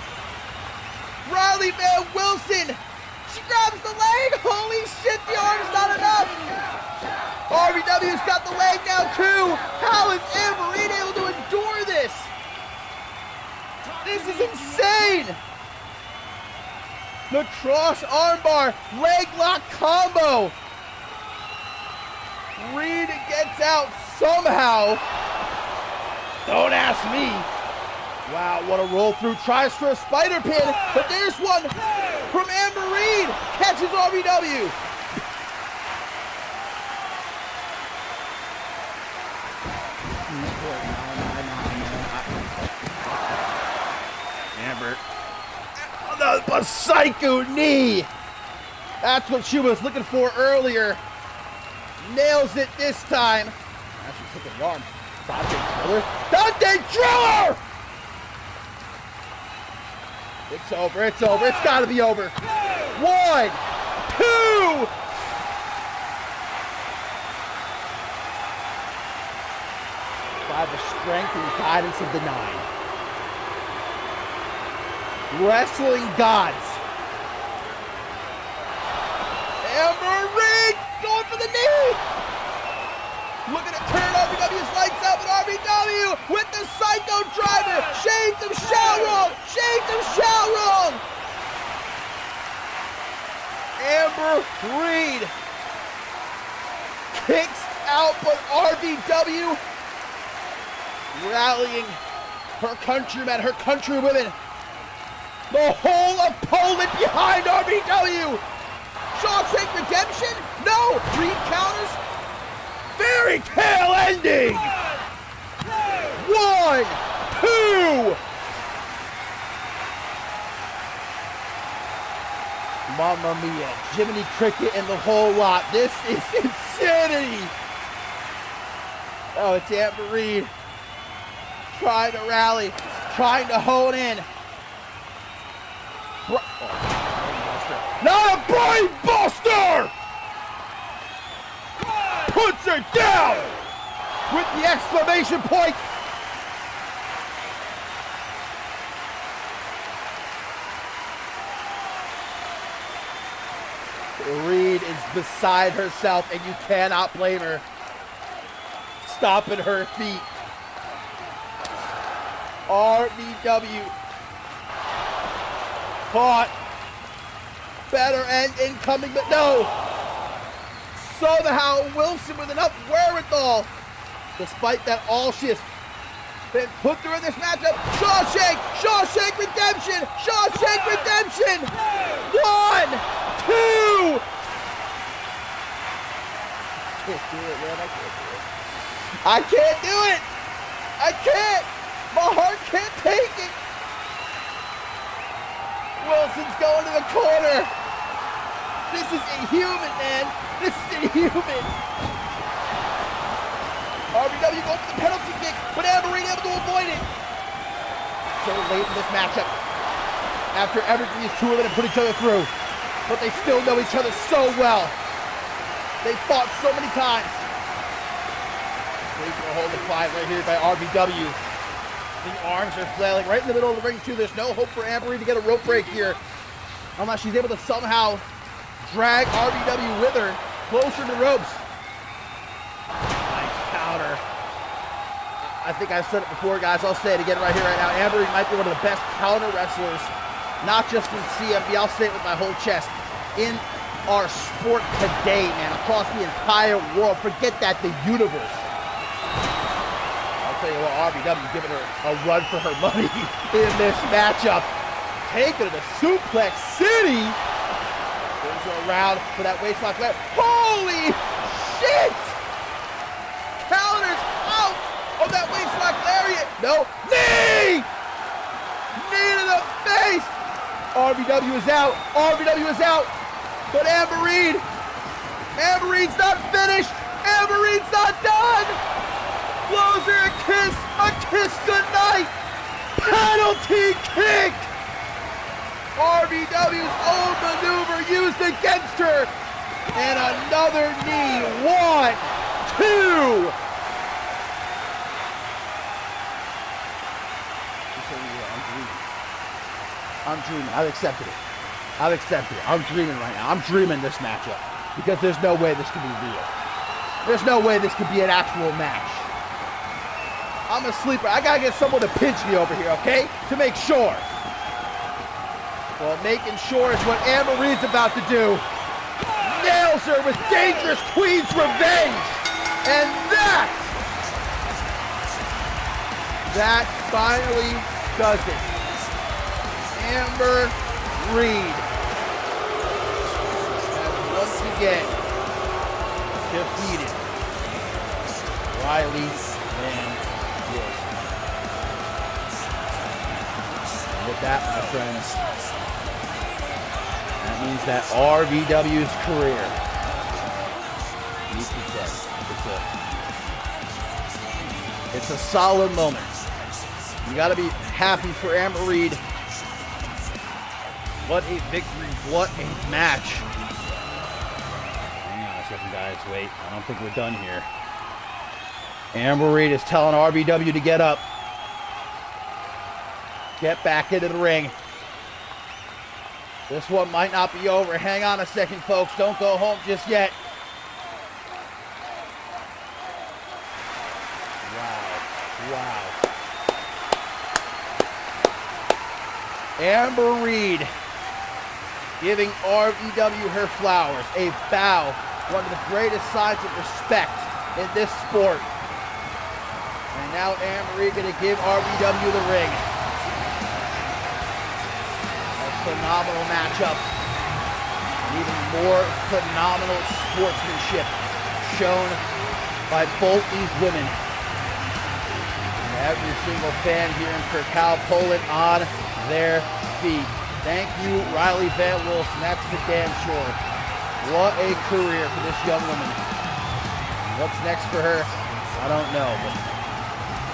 Riley Van Wilson, she grabs the leg. Holy shit, the arm's not enough. RBW's got the leg now too. How is Amber Reed able to endure this? This is insane. The cross armbar, leg lock combo. Reed gets out somehow. Don't ask me. Wow, what a roll through. Tries for a spider pin, but there's one from Amber Reed. Catches RBW. Amber. The psycho knee. That's what she was looking for earlier. Nails it this time. Actually took a arm. Dante Driller! It's over. It's got to be over. 1, 2. By the strength and guidance of the 9. Wrestling gods. Amber Reed going for the knee. Looking to turn RBW's lights out, but RBW with the psycho driver. Shades of Shalrong. Amber Reed kicks out, but RBW rallying her countrymen, her countrywomen. The whole of Poland behind RBW. Shawshank Redemption? No. Reed counters. Fairy tale ending. 1, 2. Mamma mia, Jiminy Cricket and the whole lot. This is insanity. Oh, it's Amber Reed trying to rally, trying to hone in. Not a brain buster! puts her down with the exclamation point. Reed is beside herself, and you cannot blame her. Stomping her feet. RBW caught. Better end incoming, but no. Somehow Wilson with enough wherewithal, despite that all she has been put through in this matchup. Shawshank Redemption. 1, 2. Can't do it, man. I can't do it. I can't. My heart can't take it. Wilson's going to the corner. This is inhuman, man. This is inhuman. RBW going for the penalty kick, but Amber Reed able to avoid it. So late in this matchup, after everything these two women have put each other through, but they still know each other so well. They fought so many times. Sleeper hold applied right here by RBW. The arms are flailing right in the middle of the ring too. There's no hope for Amber Reed to get a rope break here, unless she's able to somehow drag RBW with her closer to ropes. Nice counter. I think I've said it before, guys. I'll say it again right here, right now. Amber Reed might be one of the best counter wrestlers, not just in CMV. I'll say it with my whole chest. In our sport today, man, across the entire world. Forget that, the universe. I'll tell you what, RBW giving her a run for her money in this matchup. Taking her to Suplex City. Brings her around for that waistlock left. Holy shit! Counters out of that waistlock lariat. No, knee! Knee to the face! RBW is out. RBW is out. But Amber Reed's not finished. Amber Reed's not done. Blows her a kiss goodnight. Penalty kick. RBW's own maneuver used against her. And another knee. 1, 2. I'm dreaming. I've accepted it. I'm dreaming right now. I'm dreaming this matchup because there's no way this can be real. There's no way this could be an actual match. I'm a sleeper. I gotta get someone to pinch me over here, okay? To make sure. Well, making sure is what Amber Reed's about to do. Nails her with Dangerous Queen's Revenge. And that finally does it. Amber Reed has once again defeated Riley Van Wilson. And with that, my friends, that means that RVW's career meets its end. It's a solid moment. You got to be happy for Amber Reed. What a victory, what a match. Hang on a second, guys, wait, I don't think we're done here. Amber Reed is telling RBW to get up. Get back into the ring. This one might not be over. Hang on a second, folks, don't go home just yet. Wow. Amber Reed giving RVW her flowers, a bow, one of the greatest signs of respect in this sport. And now Amber Reed gonna give RVW the ring. A phenomenal matchup. An even more phenomenal sportsmanship shown by both these women. And every single fan here in Krakow, Poland, on their feet. Thank you, Riley Van Wilson. That's for damn sure. What a career for this young woman. What's next for her? I don't know, but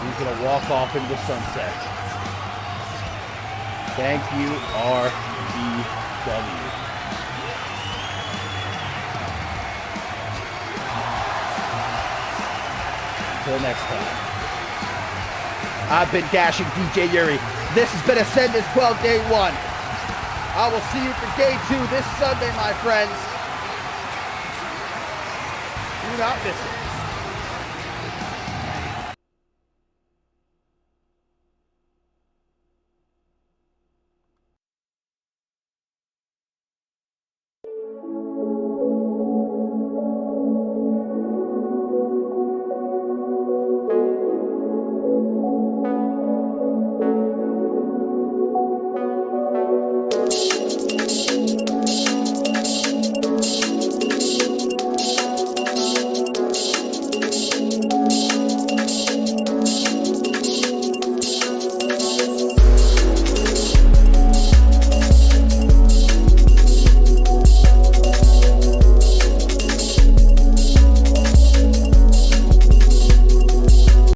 she's going to walk off into the sunset. Thank you, RVW. Until next time. I've been Dashing DJ Yuri. This has been Ascendance 12 Day 1. I will see you for Day 2 this Sunday, my friends. Do not miss it.